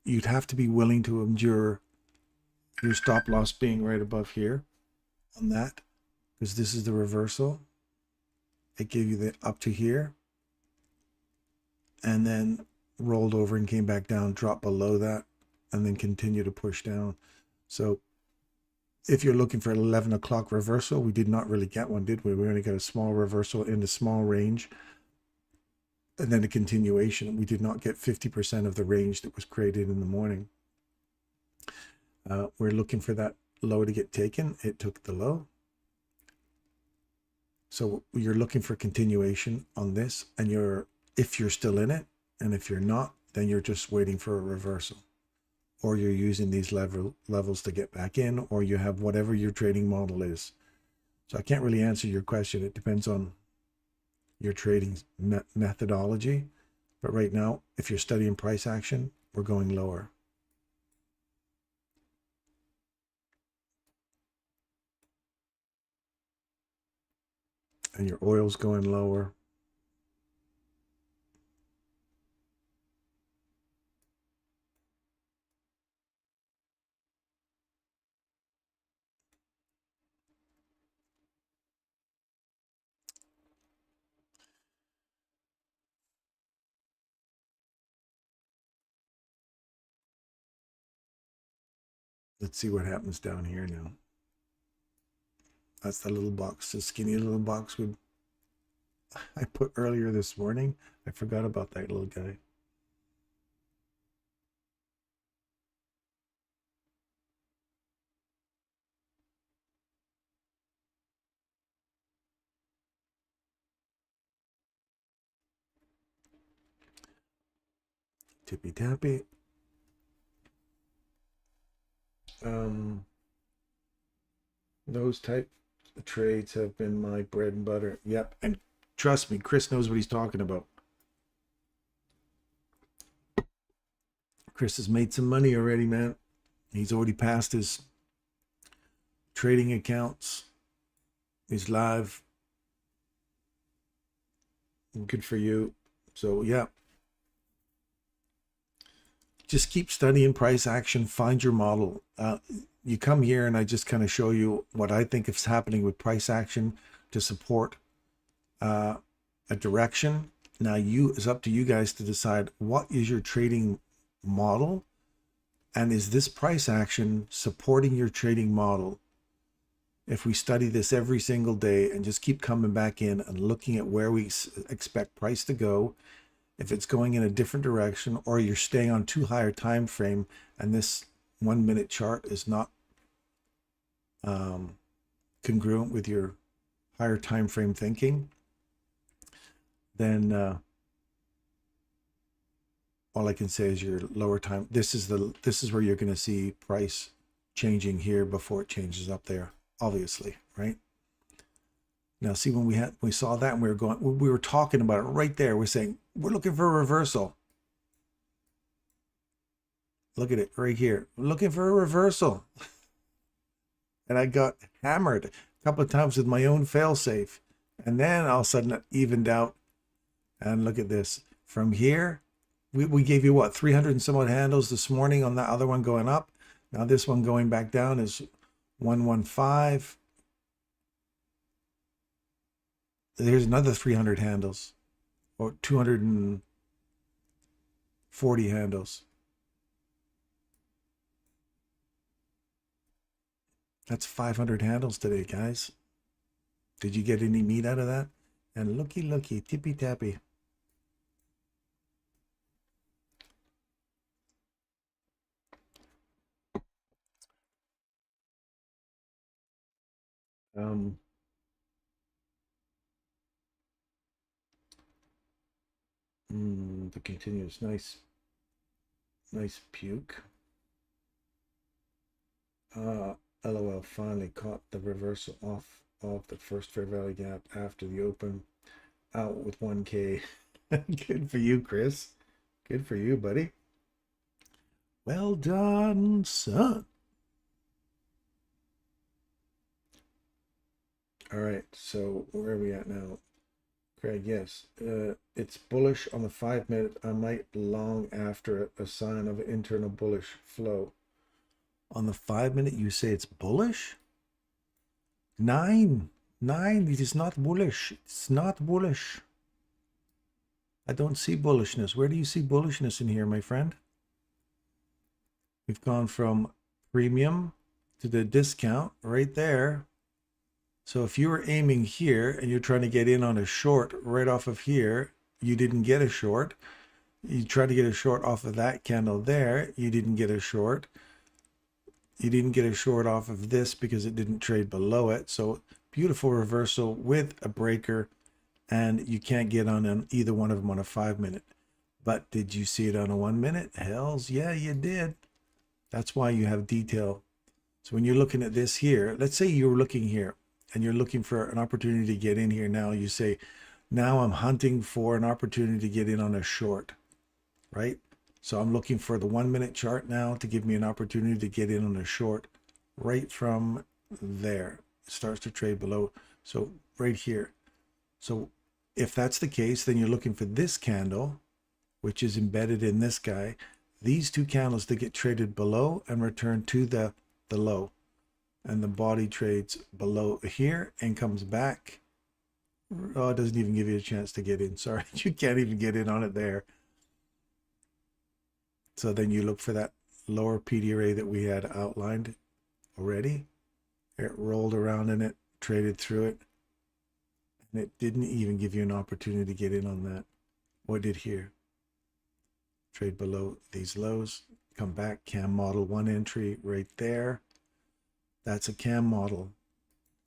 you'd have to be willing to endure your stop loss being right above here on that, because this is the reversal. It gave you the up to here and then rolled over and came back down, dropped below that, and then continue to push down. So if you're looking for an 11 o'clock reversal, we did not really get one, did we? We only got a small reversal in the small range and then a continuation. We did not get 50% of the range that was created in the morning. We're looking for that low to get taken. It took the low. So you're looking for continuation on this, and if you're still in it, and if you're not, then you're just waiting for a reversal, or you're using these levels to get back in, or you have whatever your trading model is. So I can't really answer your question. It depends on your trading methodology. But right now, if you're studying price action, we're going lower. And your oil's going lower. Let's see what happens down here now. That's the little box, the skinny little box I put earlier this morning. I forgot about that little guy. Tippy tappy. Those type of trades have been my bread and butter. Yep. And trust me, Chris knows what he's talking about. Chris has made some money already, man. He's already passed his trading accounts. He's live. Good for you. So yeah, just keep studying price action. Find your model. You come here and I just kind of show you what I think is happening with price action to support a direction. Now it's up to you guys to decide what is your trading model, and is this price action supporting your trading model? If we study this every single day and just keep coming back in and looking at where we expect price to go, if it's going in a different direction, or you're staying on too higher time frame and this 1 minute chart is not congruent with your higher time frame thinking, then all I can say is your lower time. This is where you're going to see price changing here before it changes up there, obviously, right? Now, see, when we saw that and we were talking about it right there. We're saying we're looking for a reversal. Look at it right here. We're looking for a reversal. And I got hammered a couple of times with my own failsafe. And then all of a sudden it evened out. And look at this. From here, we gave you what, 300 and some odd handles this morning on that other one going up. Now this one going back down is 115. There's another 300 handles, or 240 handles. That's 500 handles today, guys. Did you get any meat out of that? And looky, tippy tappy. The continuous, nice puke. LOL finally caught the reversal off of the first fair value gap after the open, out with 1K. Good for you, Chris. Good for you, buddy. Well done, son. All right, so where are we at now? Craig, yes, it's bullish on the 5 minute. I might long after it, a sign of internal bullish flow. On the 5 minute, you say it's bullish? 9, it is not bullish. It's not bullish. I don't see bullishness. Where do you see bullishness in here, my friend? We've gone from premium to the discount right there. So if you were aiming here and you're trying to get in on a short right off of here, you didn't get a short. You tried to get a short off of that candle there, you didn't get a short. You didn't get a short off of this because it didn't trade below it. So beautiful reversal with a breaker, and you can't get on either one of them on a 5 minute. But did you see it on a 1 minute? Hells yeah, you did. That's why you have detail. So when you're looking at this here, let's say you're looking here and you're looking for an opportunity to get in here now. You say, now I'm hunting for an opportunity to get in on a short, right? So I'm looking for the 1 minute chart now to give me an opportunity to get in on a short right from there. It starts to trade below. So right here. So if that's the case, then you're looking for this candle, which is embedded in this guy. These two candles to get traded below and return to the low. And the body trades below here and comes back. Oh, it doesn't even give you a chance to get in. Sorry, you can't even get in on it there. So then you look for that lower PD array that we had outlined already. It rolled around in it, traded through it, and it didn't even give you an opportunity to get in on that. What did here? Trade below these lows, come back, cam model 1 entry right there. That's a cam model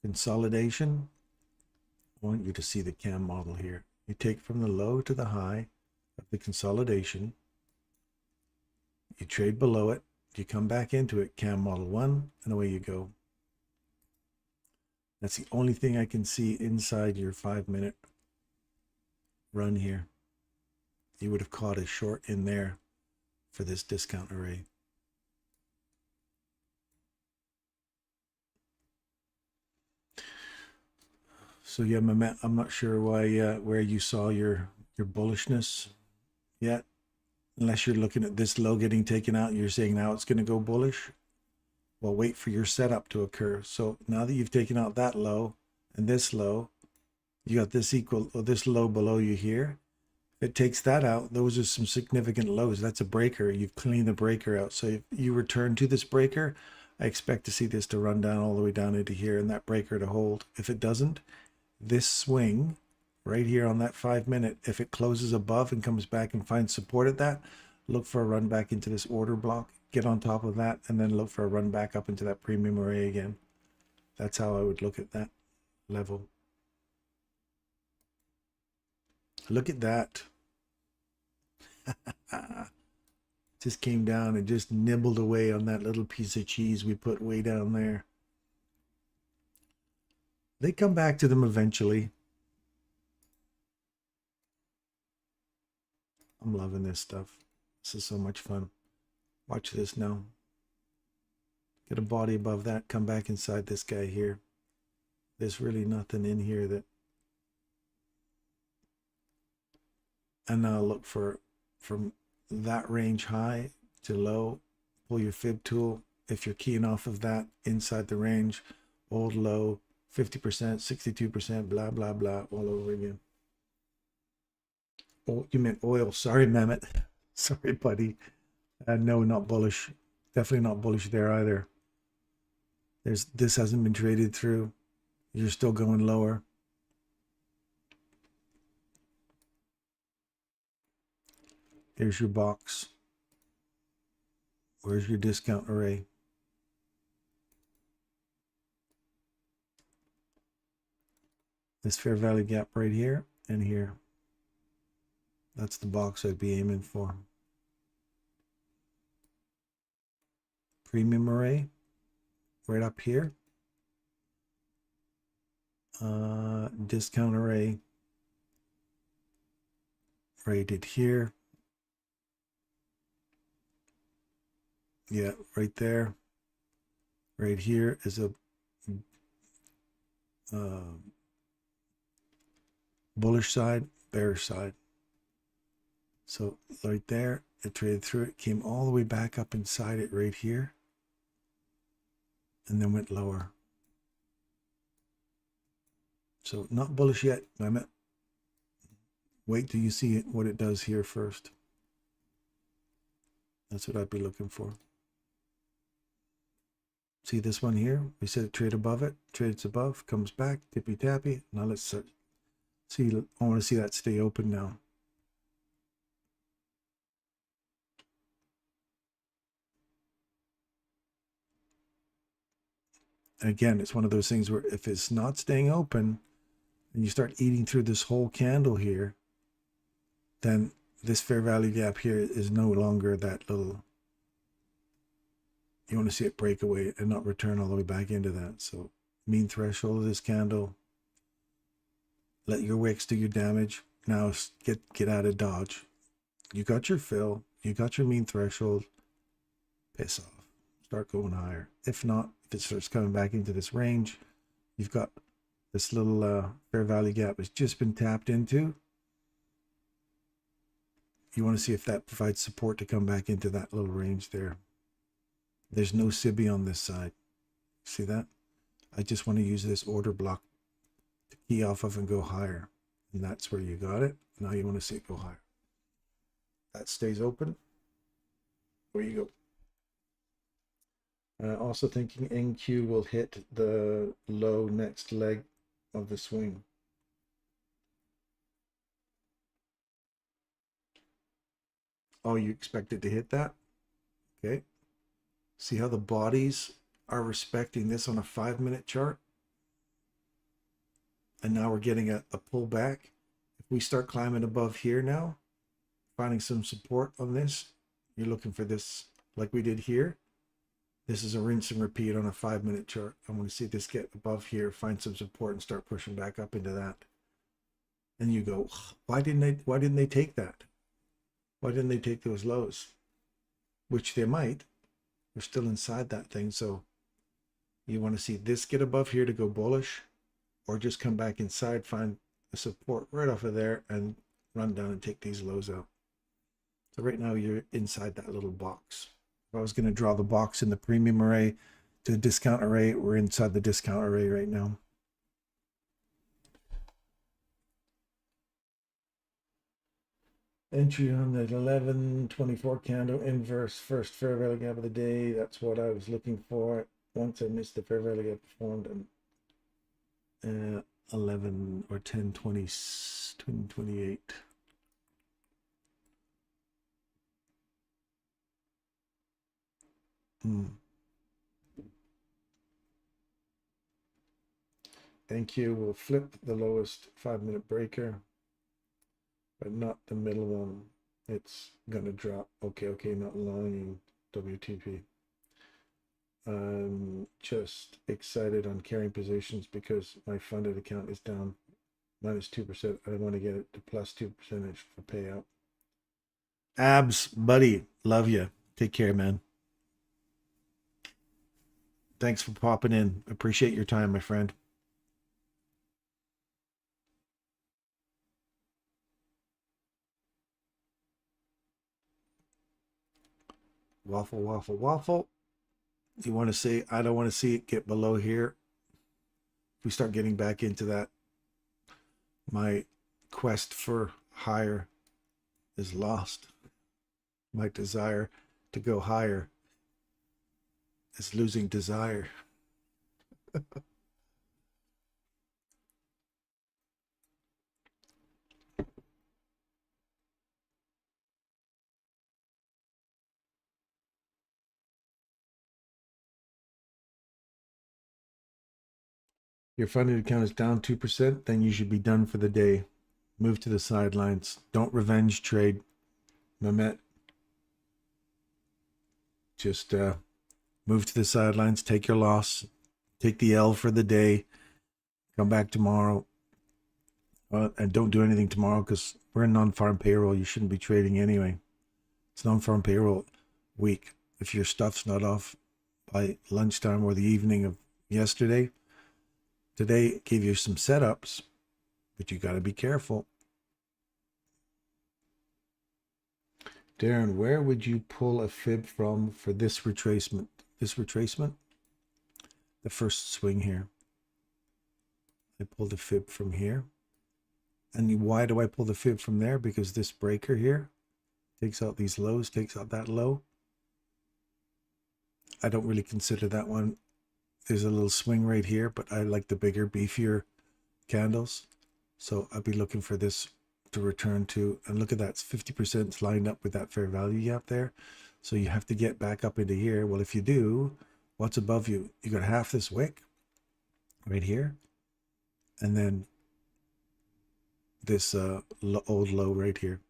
consolidation. I want you to see the cam model here. You take from the low to the high of the consolidation. You trade below it. You come back into it, cam model 1, and away you go. That's the only thing I can see inside your 5 minute run here. You would have caught a short in there for this discount array. So yeah, I'm not sure why where you saw your bullishness yet, unless you're looking at this low getting taken out. You're saying now it's going to go bullish. Well, wait for your setup to occur. So now that you've taken out that low and this low, you got this equal or this low below you here. If it takes that out, those are some significant lows. That's a breaker. You've cleaned the breaker out. So if you return to this breaker, I expect to see this to run down all the way down into here and that breaker to hold. If it doesn't, this swing right here on that 5 minute, if it closes above and comes back and finds support at that, look for a run back into this order block, get on top of that, and then look for a run back up into that premium array again. That's how I would look at that level. Look at that. Just came down and just nibbled away on that little piece of cheese we put way down there. They come back to them eventually. I'm loving this stuff. This is so much fun. Watch this now. Get a body above that, come back inside this guy here. There's really nothing in here that... And now look for from that range high to low, pull your fib tool. If you're keying off of that inside the range, hold low, 50%, 62%, blah, blah, blah, all over again. Oh, you meant oil. Sorry, Mehmet. Sorry, buddy. No, not bullish. Definitely not bullish there either. This hasn't been traded through. You're still going lower. There's your box. Where's your discount array? This fair value gap right here and here. That's the box I'd be aiming for. Premium array right up here. Discount array rated here. Yeah, right there. Right here is a bullish side, bearish side. So right there, it traded through it, came all the way back up inside it right here, and then went lower. So not bullish yet, Mehmet. Wait till you see it, what it does here first. That's what I'd be looking for. See this one here? We said trade above it, trades above, comes back, tippy tappy. Now let's see. I want to see that stay open now. Again, it's one of those things where if it's not staying open and you start eating through this whole candle here, then this fair value gap here is no longer that little. You want to see it break away and not return all the way back into that. So mean threshold of this candle. Let your wicks do your damage. Now get out of dodge. You got your fill. You got your mean threshold. Piss off. Start going higher. If not, if it starts coming back into this range, you've got this little fair value gap has just been tapped into. You want to see if that provides support to come back into that little range there. There's no SIBI on this side. See that? I just want to use this order block to key off of and go higher. And that's where you got it. Now you want to see it go higher. That stays open. Where you go. Also thinking NQ will hit the low next leg of the swing. Oh, you expect it to hit that? Okay. See how the bodies are respecting this on a 5-minute chart? And now we're getting a pullback. If we start climbing above here now, finding some support on this, you're looking for this like we did here. This is a rinse and repeat on a 5-minute chart. I want to see this get above here, find some support and start pushing back up into that. And you go, why didn't they take that? Why didn't they take those lows? which they might. We're still inside that thing. So you want to see this get above here to go bullish, or just come back inside, find a support right off of there and run down and take these lows out. So right now you're inside that little box. If I was going to draw the box in the premium array to the discount array, we're inside the discount array right now. Entry on the 11/24 candle inverse, first fair value gap of the day. That's what I was looking for. Once I missed the fair value gap, formed 11 or 10/20/28. Thank you. We'll flip the lowest 5-minute breaker, but not the middle one. It's gonna drop. Okay, not lying. WTP. I'm just excited on carrying positions because my funded account is down -2%. I want to get it to +2% for payout. Abs, buddy, love you. Take care, man. Thanks for popping in. Appreciate your time, my friend. Waffle, waffle, waffle. You want to say, I don't want to see it get below here. If we start getting back into that, my quest for higher is lost. My desire to go higher is losing desire. Your funded account is down 2%, then you should be done for the day. Move to the sidelines. Don't revenge trade, Mehmet. Just move to the sidelines, take your loss, take the L for the day, come back tomorrow, and don't do anything tomorrow because we're in non-farm payroll. You shouldn't be trading anyway. It's non-farm payroll week. If your stuff's not off by lunchtime or the evening of yesterday, today gave you some setups, but you got to be careful. Darren, where would you pull a fib from for this retracement? This retracement? The first swing here. I pulled a fib from here. And why do I pull the fib from there? Because this breaker here takes out these lows, takes out that low. I don't really consider that one. There's a little swing right here, but I like the bigger, beefier candles. So I'd be looking for this to return to, and look at that, it's 50% lined up with that fair value gap there. So you have to get back up into here. Well, if you do, what's above you? You got half this wick right here, and then this old low right here.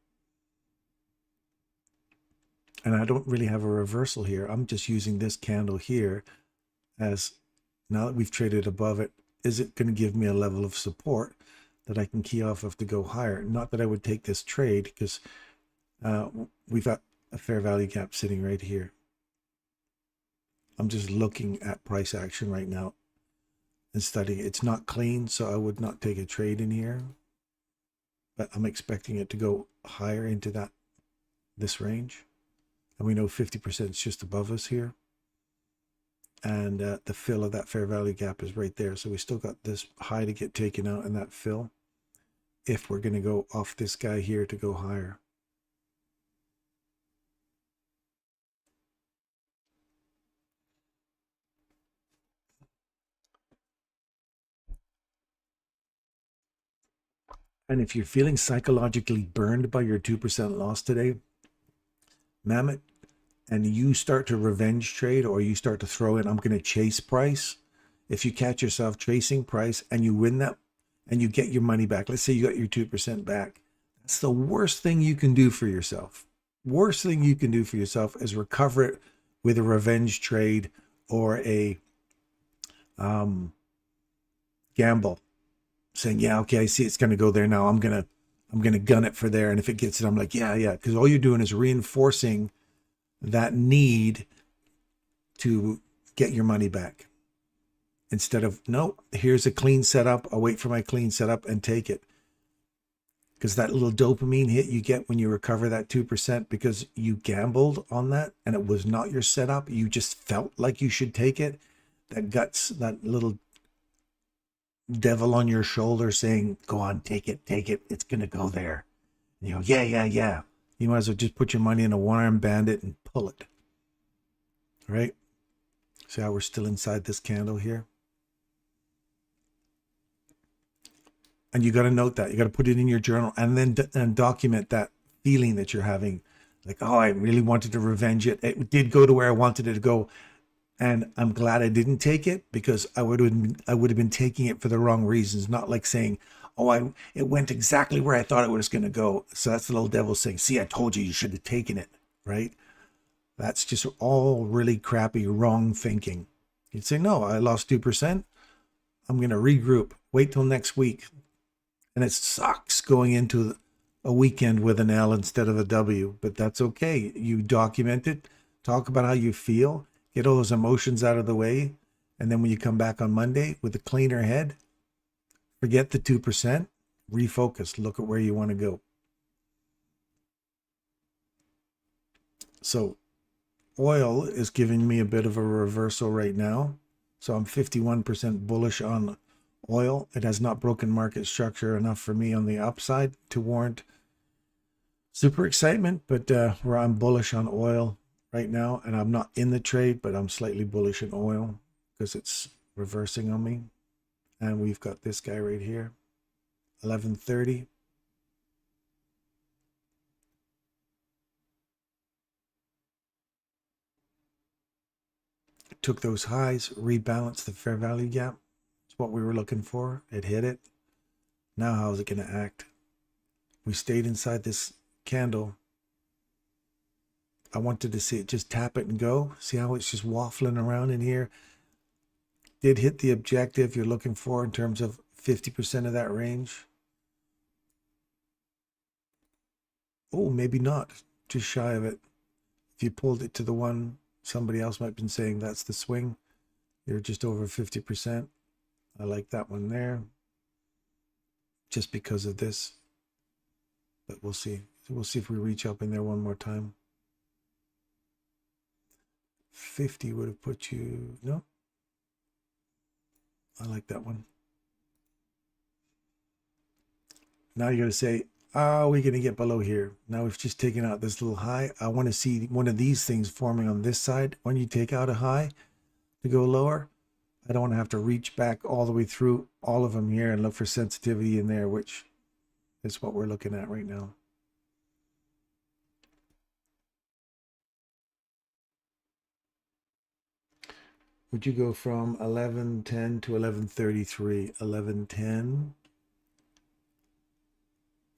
And I don't really have a reversal here. I'm just using this candle here as, now that we've traded above it, is it going to give me a level of support that I can key off of to go higher? Not that I would take this trade because we've got a fair value gap sitting right here. I'm just looking at price action right now and studying. It's not clean, so I would not take a trade in here. But I'm expecting it to go higher into this range. And we know 50% is just above us here. And the fill of that fair value gap is right there. So we still got this high to get taken out and that fill if we're going to go off this guy here to go higher. And if you're feeling psychologically burned by your 2% loss today, Mammoth, and you start to revenge trade, or you start to throw in, I'm going to chase price. If you catch yourself chasing price and you win that and you get your money back, let's say you got your 2% back, that's the worst thing you can do for yourself. Worst thing you can do for yourself is recover it with a revenge trade or a gamble, saying, yeah, okay, I see it's going to go there now. I'm gonna gun it for there, and if it gets it, I'm like, yeah, because all you're doing is reinforcing that need to get your money back. Instead of, no, here's a clean setup. I'll wait for my clean setup and take it. Because that little dopamine hit you get when you recover that 2% because you gambled on that and it was not your setup. You just felt like you should take it. That guts, that little devil on your shoulder saying, go on, take it. It's going to go there. And you go, yeah. You might as well just put your money in a one-armed bandit and pull it. All right? See how we're still inside this candle here? And you got to note that. You got to put it in your journal and then document that feeling that you're having. Like, oh, I really wanted to revenge it. It did go to where I wanted it to go. And I'm glad I didn't take it because I would have been taking it for the wrong reasons. Not like saying, oh, it went exactly where I thought it was going to go. So that's the little devil saying, see, I told you should have taken it, right? That's just all really crappy, wrong thinking. You'd say, no, I lost 2%. I'm going to regroup. Wait till next week. And it sucks going into a weekend with an L instead of a W, but that's okay. You document it, talk about how you feel, get all those emotions out of the way. And then when you come back on Monday with a cleaner head, forget the 2%, refocus, look at where you want to go. So oil is giving me a bit of a reversal right now. So I'm 51% bullish on oil. It has not broken market structure enough for me on the upside to warrant super excitement, but where I'm bullish on oil right now, and I'm not in the trade, but I'm slightly bullish in oil because it's reversing on me. And we've got this guy right here, 1130. Took those highs, rebalanced the fair value gap. It's what we were looking for. It hit it. Now how's it going to act? We stayed inside this candle. I wanted to see it just tap it and go. See how it's just waffling around in here? Did hit the objective you're looking for in terms of 50% of that range. Oh, maybe not. Just shy of it. If you pulled it to the one, somebody else might have been saying that's the swing. You're just over 50%. I like that one there. Just because of this. But we'll see. We'll see if we reach up in there one more time. 50 would have put you... No. I like that one. Now you're going to say, are we going to get below here? Now we've just taken out this little high. I want to see one of these things forming on this side. When you take out a high to go lower, I don't want to have to reach back all the way through all of them here and look for sensitivity in there, which is what we're looking at right now. Would you go from 1110 to 1133? 1110.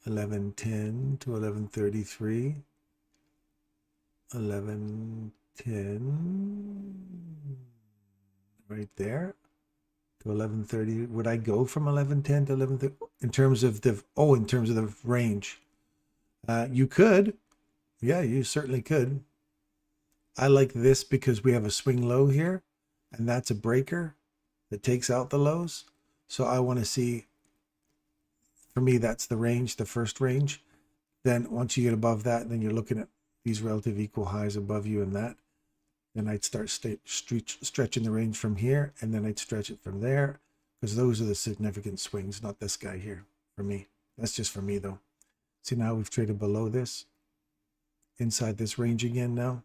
1110 to 1133. 1110. Right there. To 1130. Would I go from 1110 to 1130? In terms of the, in terms of the range. You could. Yeah, you certainly could. I like this because we have a swing low here. And that's a breaker that takes out the lows. So I want to see, for me, that's the range, the first range. Then once you get above that, then you're looking at these relative equal highs above you and that. Then I'd start stretching the range from here, and then I'd stretch it from there, because those are the significant swings, not this guy here for me. That's just for me, though. See, now we've traded below this, inside this range again now.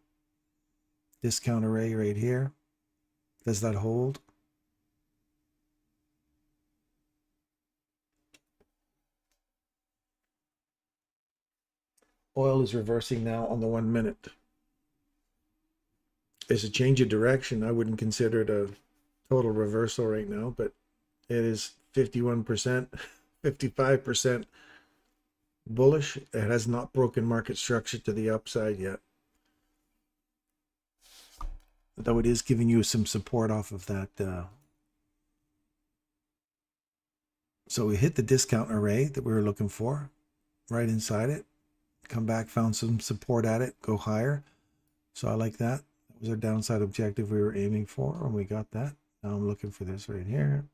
Discount array right here. Does that hold? Oil is reversing now on the 1 minute. It's a change of direction. I wouldn't consider it a total reversal right now, but it is 51%, 55% bullish. It has not broken market structure to the upside yet. Though it is giving you some support off of that. So we hit the discount array that we were looking for, right inside it. Come back, found some support at it, go higher. So I like that. That was our downside objective we were aiming for, and we got that. Now I'm looking for this right here.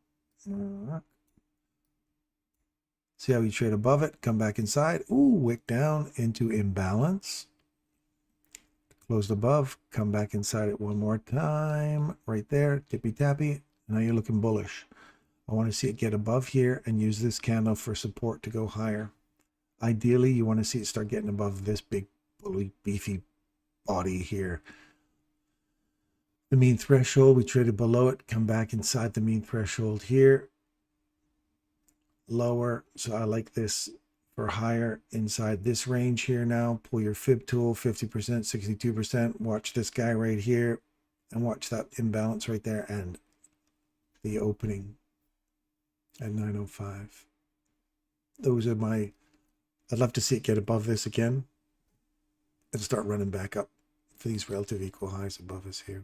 See how we trade above it, come back inside. Ooh, wick down into imbalance. Closed above, come back inside it one more time. Right there, tippy tappy. Now you're looking bullish. I want to see it get above here and use this candle for support to go higher. Ideally, you want to see it start getting above this big, bully, beefy body here. The mean threshold, we traded below it, come back inside the mean threshold here. Lower, so I like this for higher inside this range here now. Pull your fib tool, 50%, 62%. Watch this guy right here and watch that imbalance right there and the opening at 905. Those are my, I'd love to see it get above this again and start running back up for these relative equal highs above us here.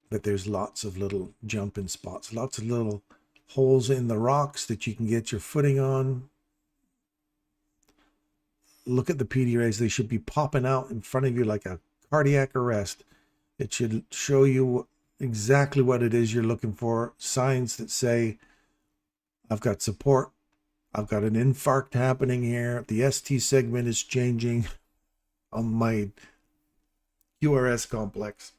But there's lots of little jumping spots, lots of little holes in the rocks that you can get your footing on. Look at the PD rays. They should be popping out in front of you like a cardiac arrest. It should show you exactly what it is you're looking for. Signs that say, I've got support. I've got an infarct happening here. The ST segment is changing on my QRS complex.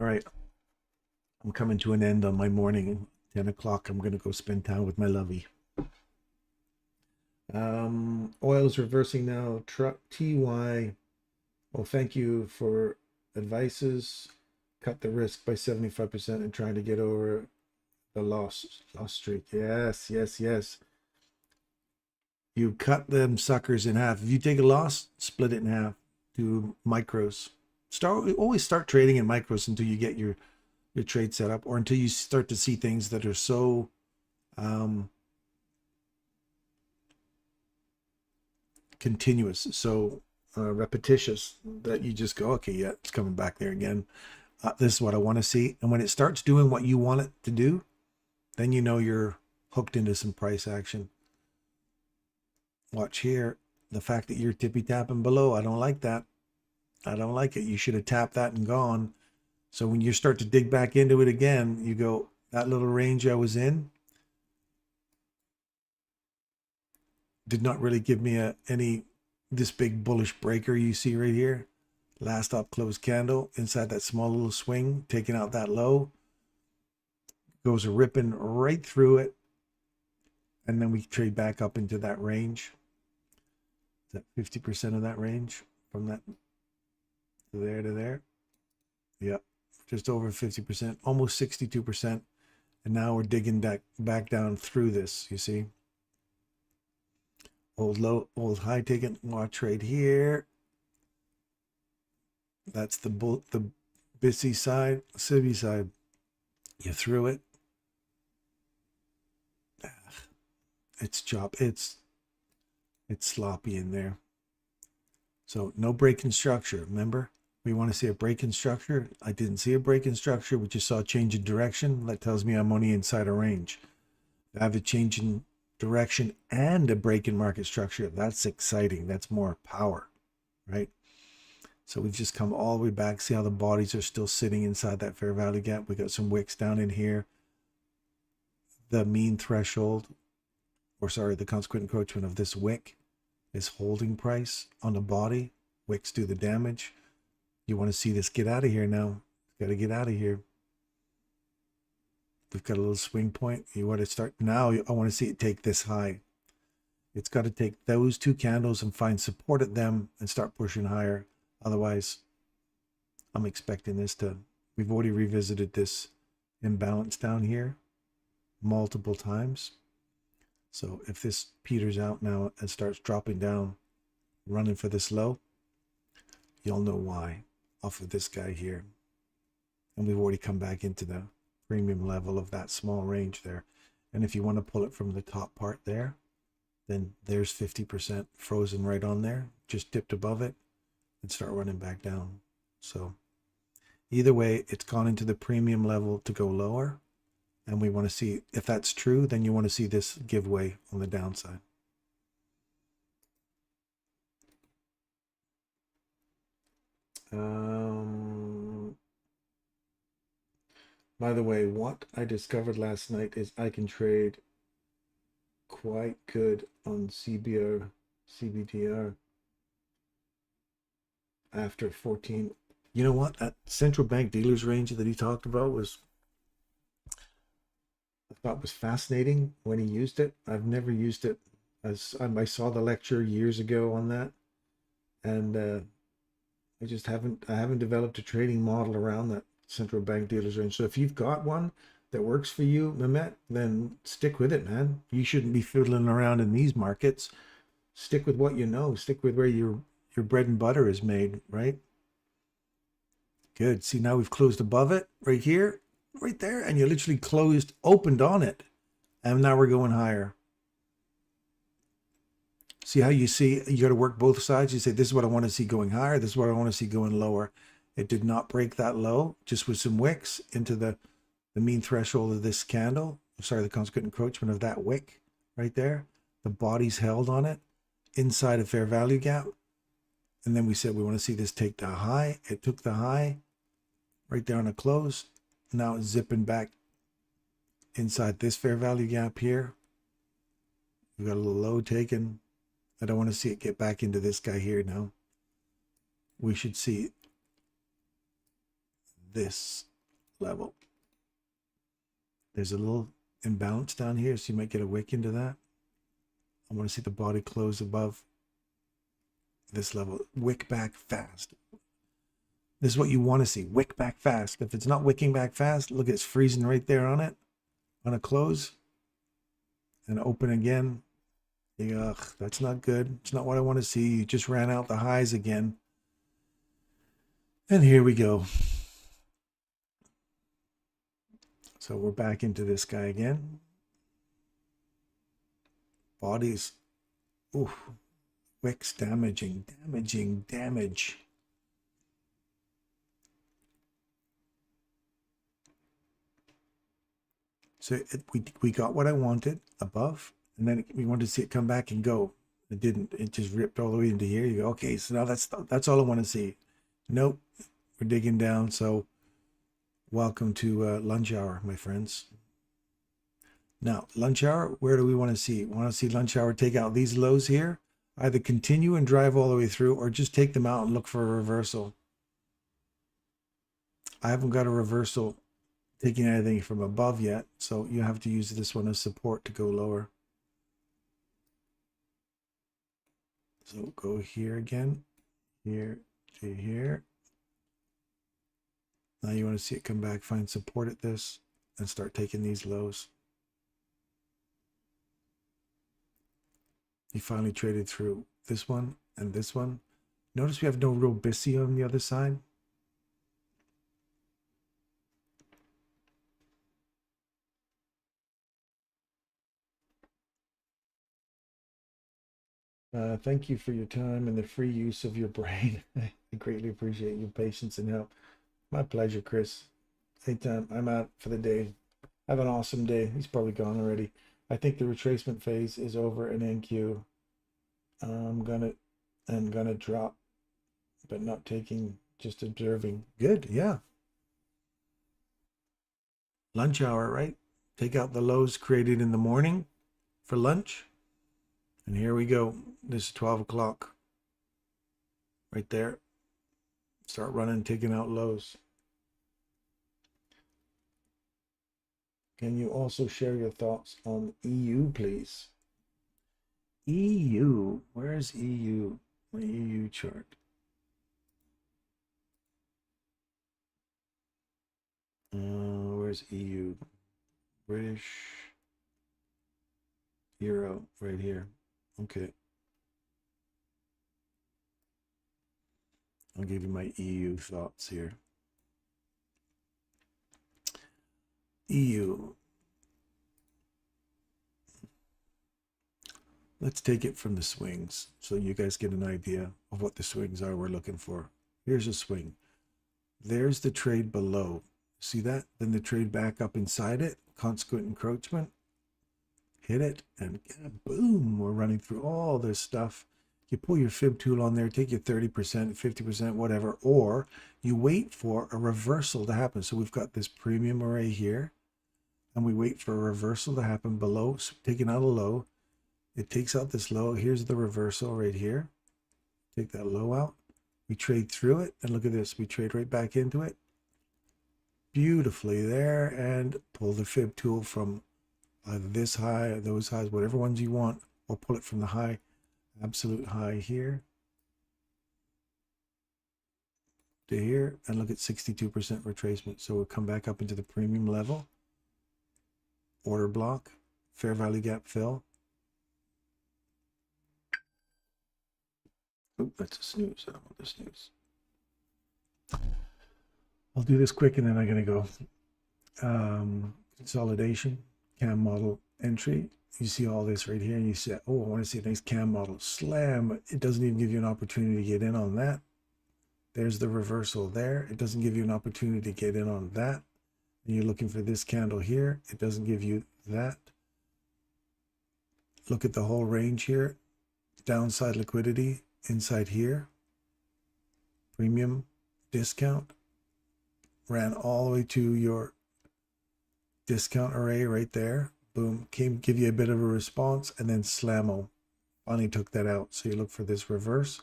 All right, I'm coming to an end on my morning. 10 o'clock, I'm going to go spend time with my lovey. Oil is reversing now. TY. Well, thank you for advices. Cut the risk by 75% and trying to get over the loss streak. Yes, yes, yes. You cut them suckers in half. If you take a loss, split it in half. Do micros. Always start trading in micros until you get your trade set up, or until you start to see things that are so continuous, so repetitious that you just go, okay, yeah, it's coming back there again. This is what I want to see. And when it starts doing what you want it to do, then you know you're hooked into some price action. Watch here. The fact that you're tippy tapping below, I don't like that. I don't like it. You should have tapped that and gone. So when you start to dig back into it again, you go, that little range I was in did not really give me this big bullish breaker you see right here. Last up close candle inside that small little swing, taking out that low. Goes ripping right through it. And then we trade back up into that range. Is that 50% of that range from that to there to there? Yep, just over 50%, almost 62%. And now we're digging back down through this, you see. Old low, old high taken. Watch right here. That's the BISI side, CIBI side. You threw it. It's sloppy in there. So no break in structure. Remember, we want to see a break in structure. I didn't see a break in structure. We just saw a change in direction. That tells me I'm only inside a range. I have a change in direction and a break in market structure. That's exciting. That's more power, right? So we've just come all the way back. See how the bodies are still sitting inside that fair value gap. We got some wicks down in here. The mean threshold, or sorry, the consequent encroachment of this wick is holding price on the body. Wicks do the damage. You want to see this get out of here now. Got to get out of here. We've got a little swing point. You want to start now. I want to see it take this high. It's got to take those two candles and find support at them and start pushing higher. Otherwise, I'm expecting this to, we've already revisited this imbalance down here multiple times. So if this peters out now and starts dropping down, running for this low, you'll know why off of this guy here. And we've already come back into the premium level of that small range there. And if you want to pull it from the top part there, then there's 50% frozen right on there. Just dipped above it and start running back down. So either way, it's gone into the premium level to go lower. And we want to see if that's true, then you want to see this give way on the downside. By the way, what I discovered last night is I can trade quite good on CBTR after 14. You know what? That central bank dealers range that he talked about was, I thought was fascinating when he used it. I've never used it. As I saw the lecture years ago on that, and I just haven't developed a trading model around that central bank dealers range. So if you've got one that works for you, Mehmet, then stick with it, man. You shouldn't be fiddling around in these markets. Stick with what you know. Stick with where your bread and butter is made, right? Good. See, now we've closed above it right here, right there, and you literally opened on it, and now we're going higher. See how you see you got to work both sides. You say, this is what I want to see going higher. This is what I want to see going lower. It did not break that low, just with some wicks into the mean threshold of this candle. Sorry, the consequent encroachment of that wick right there. The body's held on it inside a fair value gap. And then we said we want to see this take the high. It took the high right there on a close. Now it's zipping back inside this fair value gap here. We got a little low taken. I don't want to see it get back into this guy here now. We should see this level. There's a little imbalance down here, so you might get a wick into that. I want to see the body close above this level. Wick back fast. This is what you want to see. Wick back fast. If it's not wicking back fast, look, it's freezing right there on it. On a close. And open again. Ugh, that's not good. It's not what I want to see. You just ran out the highs again. And here we go. So we're back into this guy again. Bodies. Ooh. Wicks damaging. So we got what I wanted above. And then we wanted to see it come back and go. It didn't. It just ripped all the way into here. You go, okay, so now that's all I want to see. Nope. We're digging down. So welcome to lunch hour, my friends. Now, lunch hour, where do we want to see? We want to see lunch hour take out these lows here. Either continue and drive all the way through or just take them out and look for a reversal. I haven't got a reversal taking anything from above yet. So you have to use this one as support to go lower. So go here again, here to here. Now you want to see it come back, find support at this, and start taking these lows. You finally traded through this one and this one. Notice we have no real BISI on the other side. Thank you for your time and the free use of your brain. I greatly appreciate your patience and help. My pleasure, Chris. Anytime. I'm out for the day. Have an awesome day. He's probably gone already. I think the retracement phase is over in NQ. I'm gonna drop, but not taking, just observing. Good, yeah. Lunch hour, right? Take out the lows created in the morning for lunch. And here we go. This is 12 o'clock. Right there. Start running, taking out lows. Can you also share your thoughts on EU, please? EU. Where's EU? My EU chart. Where's EU? British. Euro. Right here. Okay. I'll give you my EU thoughts here. EU. Let's take it from the swings so you guys get an idea of what the swings are we're looking for. Here's a swing. There's the trade below. See that? Then the trade back up inside it, consequent encroachment, hit it, and boom, we're running through all this stuff. You pull your fib tool on there, take your 30%, 50%, whatever, or you wait for a reversal to happen. So we've got this premium array here, and we wait for a reversal to happen below, so taking out a low. It takes out this low. Here's the reversal right here. Take that low out. We trade through it, and look at this. We trade right back into it. Beautifully there, and pull the fib tool from either this high or those highs, whatever ones you want, or pull it from the high, absolute high here to here, and look at 62% retracement. So we'll come back up into the premium level, order block, fair value gap fill. Oh, that's a snooze. I don't want the snooze. I'll do this quick and then I'm going to go consolidation, cam model entry. You see all this right here and you say, oh, I want to see a nice cam model. Slam. It doesn't even give you an opportunity to get in on that. There's the reversal there. It doesn't give you an opportunity to get in on that. And you're looking for this candle here. It doesn't give you that. Look at the whole range here. Downside liquidity inside here. Premium discount. Ran all the way to your discount array right there. Boom, give you a bit of a response, and then slammo finally took that out. So you look for this reverse.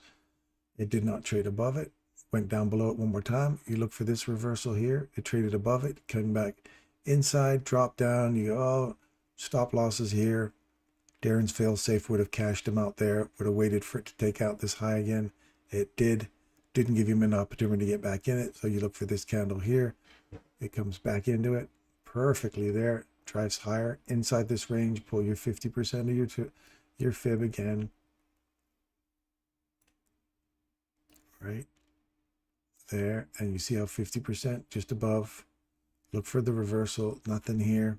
It did not trade above it. Went down below it one more time. You look for this reversal here. It traded above it, came back inside, dropped down. You go, oh, stop losses here. Darren's fail safe would have cashed him out there, would have waited for it to take out this high again. It didn't give him an opportunity to get back in it. So you look for this candle here. It comes back into it perfectly there. Drives higher inside this range. Pull your 50% of your fib again. Right there, and you see how 50% just above. Look for the reversal. Nothing here.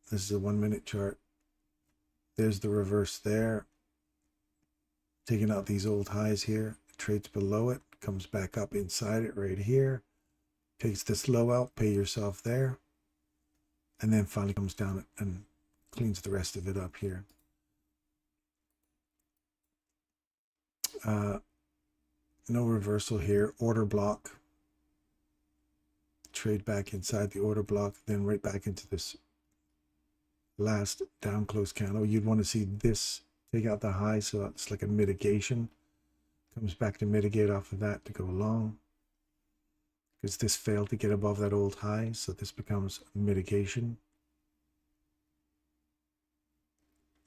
This is a 1 minute chart. There's the reverse there. Taking out these old highs here. Trades below it. Comes back up inside it right here. Takes this low out. Pay yourself there. And then finally comes down and cleans the rest of it up here. No reversal here. Order block. Trade back inside the order block. Then right back into this last down close candle. You'd want to see this take out the high. So it's like a mitigation. Comes back to mitigate off of that to go long. Because this failed to get above that old high, so this becomes mitigation.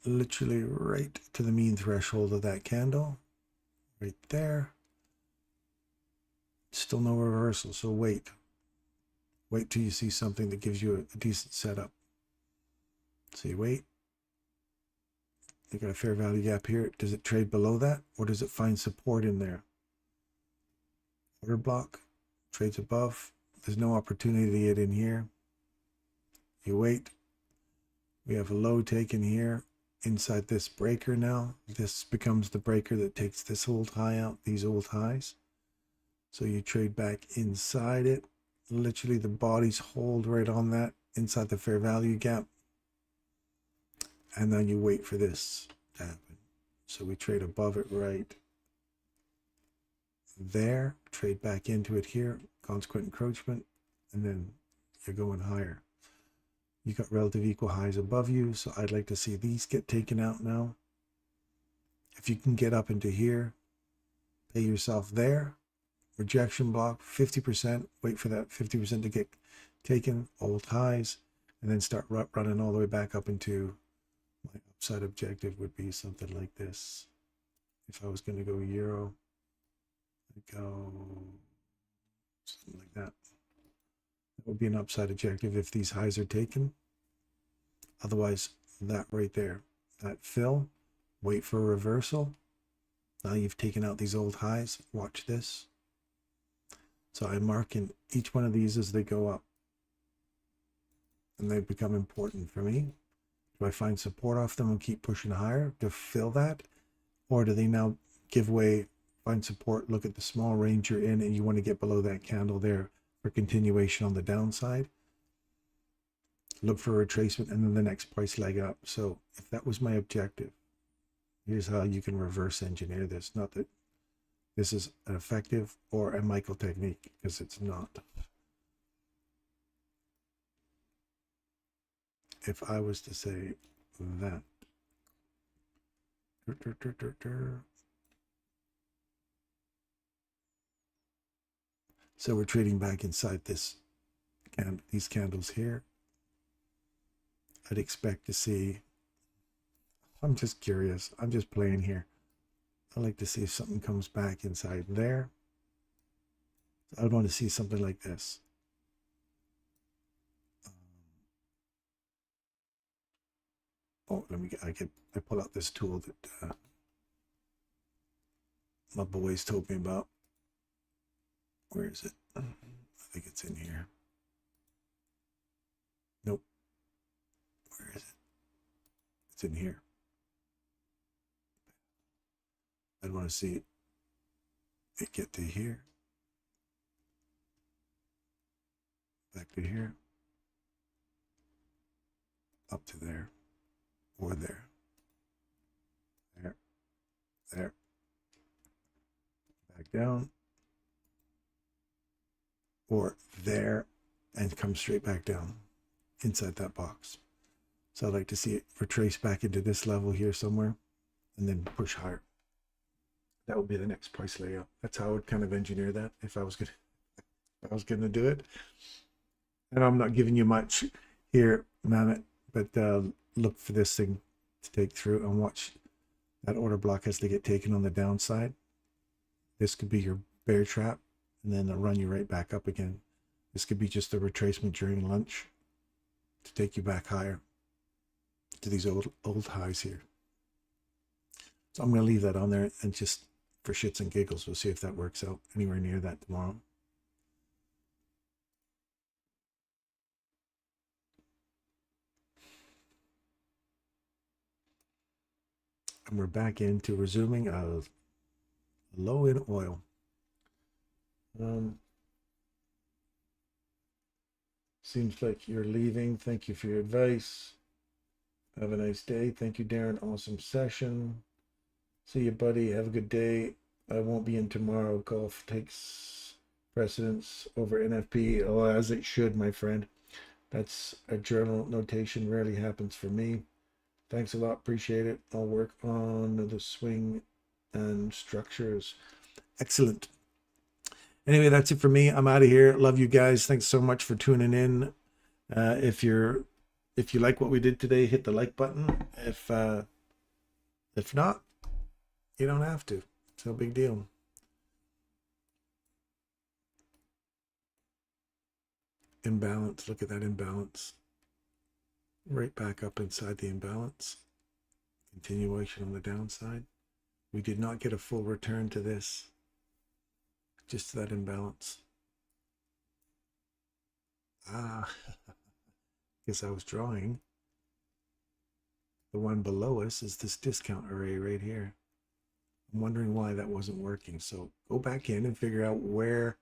Literally right to the mean threshold of that candle. Right there. Still no reversal, so wait. Wait till you see something that gives you a decent setup. So you wait. You got a fair value gap here. Does it trade below that, or does it find support in there? Order block. Trades above. There's no opportunity to get in here. You wait. We have a low taken here inside this breaker now. This becomes the breaker that takes this old high out, these old highs. So you trade back inside it. Literally the bodies hold right on that inside the fair value gap. And then you wait for this to happen. So we trade above it right there, trade back into it here, consequent encroachment, and then you're going higher. You got relative equal highs above you, so I'd like to see these get taken out now. If you can get up into here, pay yourself there. Rejection block, 50%, wait for that 50% to get taken, old highs, and then start running all the way back up into my upside objective would be something like this. If I was going to go euro, go something like that. That would be an upside objective if these highs are taken. Otherwise, that right there, that fill, wait for a reversal. Now you've taken out these old highs. Watch this. So I'm marking each one of these as they go up. And they become important for me. Do I find support off them and keep pushing higher to fill that? Or do they now give way, find support, look at the small range you're in, and you want to get below that candle there for continuation on the downside? look for a retracement, and then the next price leg up. So if that was my objective, here's how you can reverse engineer this. Not that this is an effective or a Michael technique, because it's not. If I was to say that, so we're trading back inside this and these candles here. I'd expect to see, I'm just curious, I'm just playing here. I like to see if something comes back inside there. I would want to see something like this. Oh, let me get, I pull out this tool that my boys told me about. Where is it? I think it's in here. Nope. Where is it? It's in here. I'd want to see it get to here. Back to here. Up to there. Or there. There. There. Back down. Or there, and come straight back down inside that box. So I'd like to see it retrace back into this level here somewhere, and then push higher. That would be the next price layout. That's how I would kind of engineer that if I was gonna do it. And I'm not giving you much here, Mammoth, but look for this thing to take through and watch that order block as they get taken on the downside. This could be your bear trap, and then they'll run you right back up again. This could be just a retracement during lunch to take you back higher to these old highs here. So I'm going to leave that on there, and just for shits and giggles, we'll see if that works out anywhere near that tomorrow. And we're back into resuming a low in oil. Seems like you're leaving. Thank you for your advice. Have a nice day. Thank you, Darren. Awesome session. See you, buddy. Have a good day. I won't be in tomorrow. Golf takes precedence over NFP. Oh, as it should, my friend. That's a journal notation. Rarely happens for me. Thanks a lot. Appreciate it. I'll work on the swing and structures. Excellent. Anyway, that's it for me. I'm out of here. Love you guys. Thanks so much for tuning in. If you like what we did today, hit the like button. If not, you don't have to. It's no big deal. Imbalance. Look at that imbalance. Right back up inside the imbalance. Continuation on the downside. We did not get a full return to this. Just that imbalance. Guess I was drawing. The one below us is this discount array right here. I'm wondering why that wasn't working. So go back in and figure out where.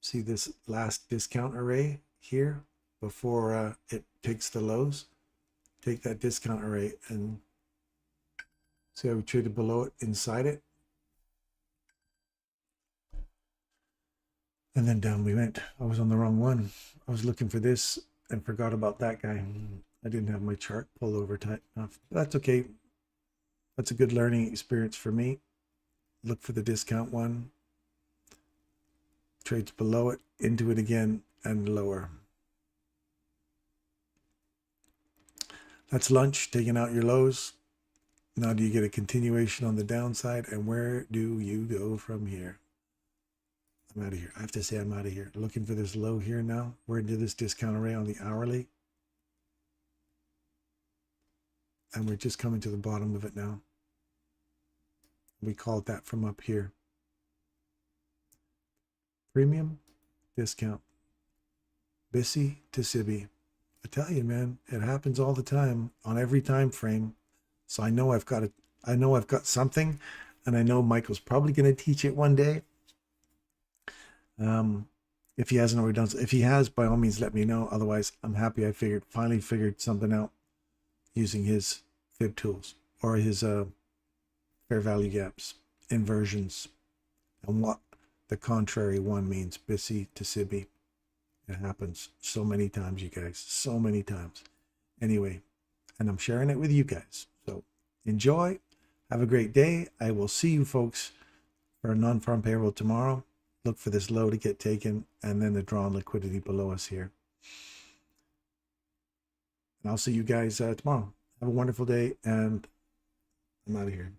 See this last discount array here before it takes the lows. Take that discount array and see how we traded below it, inside it. And then down we went. I was on the wrong one. I was looking for this and forgot about that guy. I didn't have my chart pulled over tight enough. That's okay. That's a good learning experience for me. Look for the discount one. Trades below it, into it again, and lower. That's lunch, taking out your lows. Now do you get a continuation on the downside? And where do you go from here? I'm out of here. I have to say I'm out of here. Looking for this low here now. We're into this discount array on the hourly. And we're just coming to the bottom of it now. We called that from up here. Premium, discount. Bissy to Sibby. I tell you, man, it happens all the time on every time frame. So I know I've got something, and I know Michael's probably going to teach it one day. if he hasn't already done so. If he has, by all means, let me know. Otherwise, I'm happy I finally figured something out using his fib tools or his fair value gaps, inversions, and what the contrary one means, BISI to SIBI. It happens so many times, you guys, so many times. Anyway, and I'm sharing it with you guys. So enjoy. Have a great day. I will see you folks for a non-farm payroll tomorrow. Look for this low to get taken and then the drawn liquidity below us here. And I'll see you guys tomorrow. Have a wonderful day, and I'm out of here.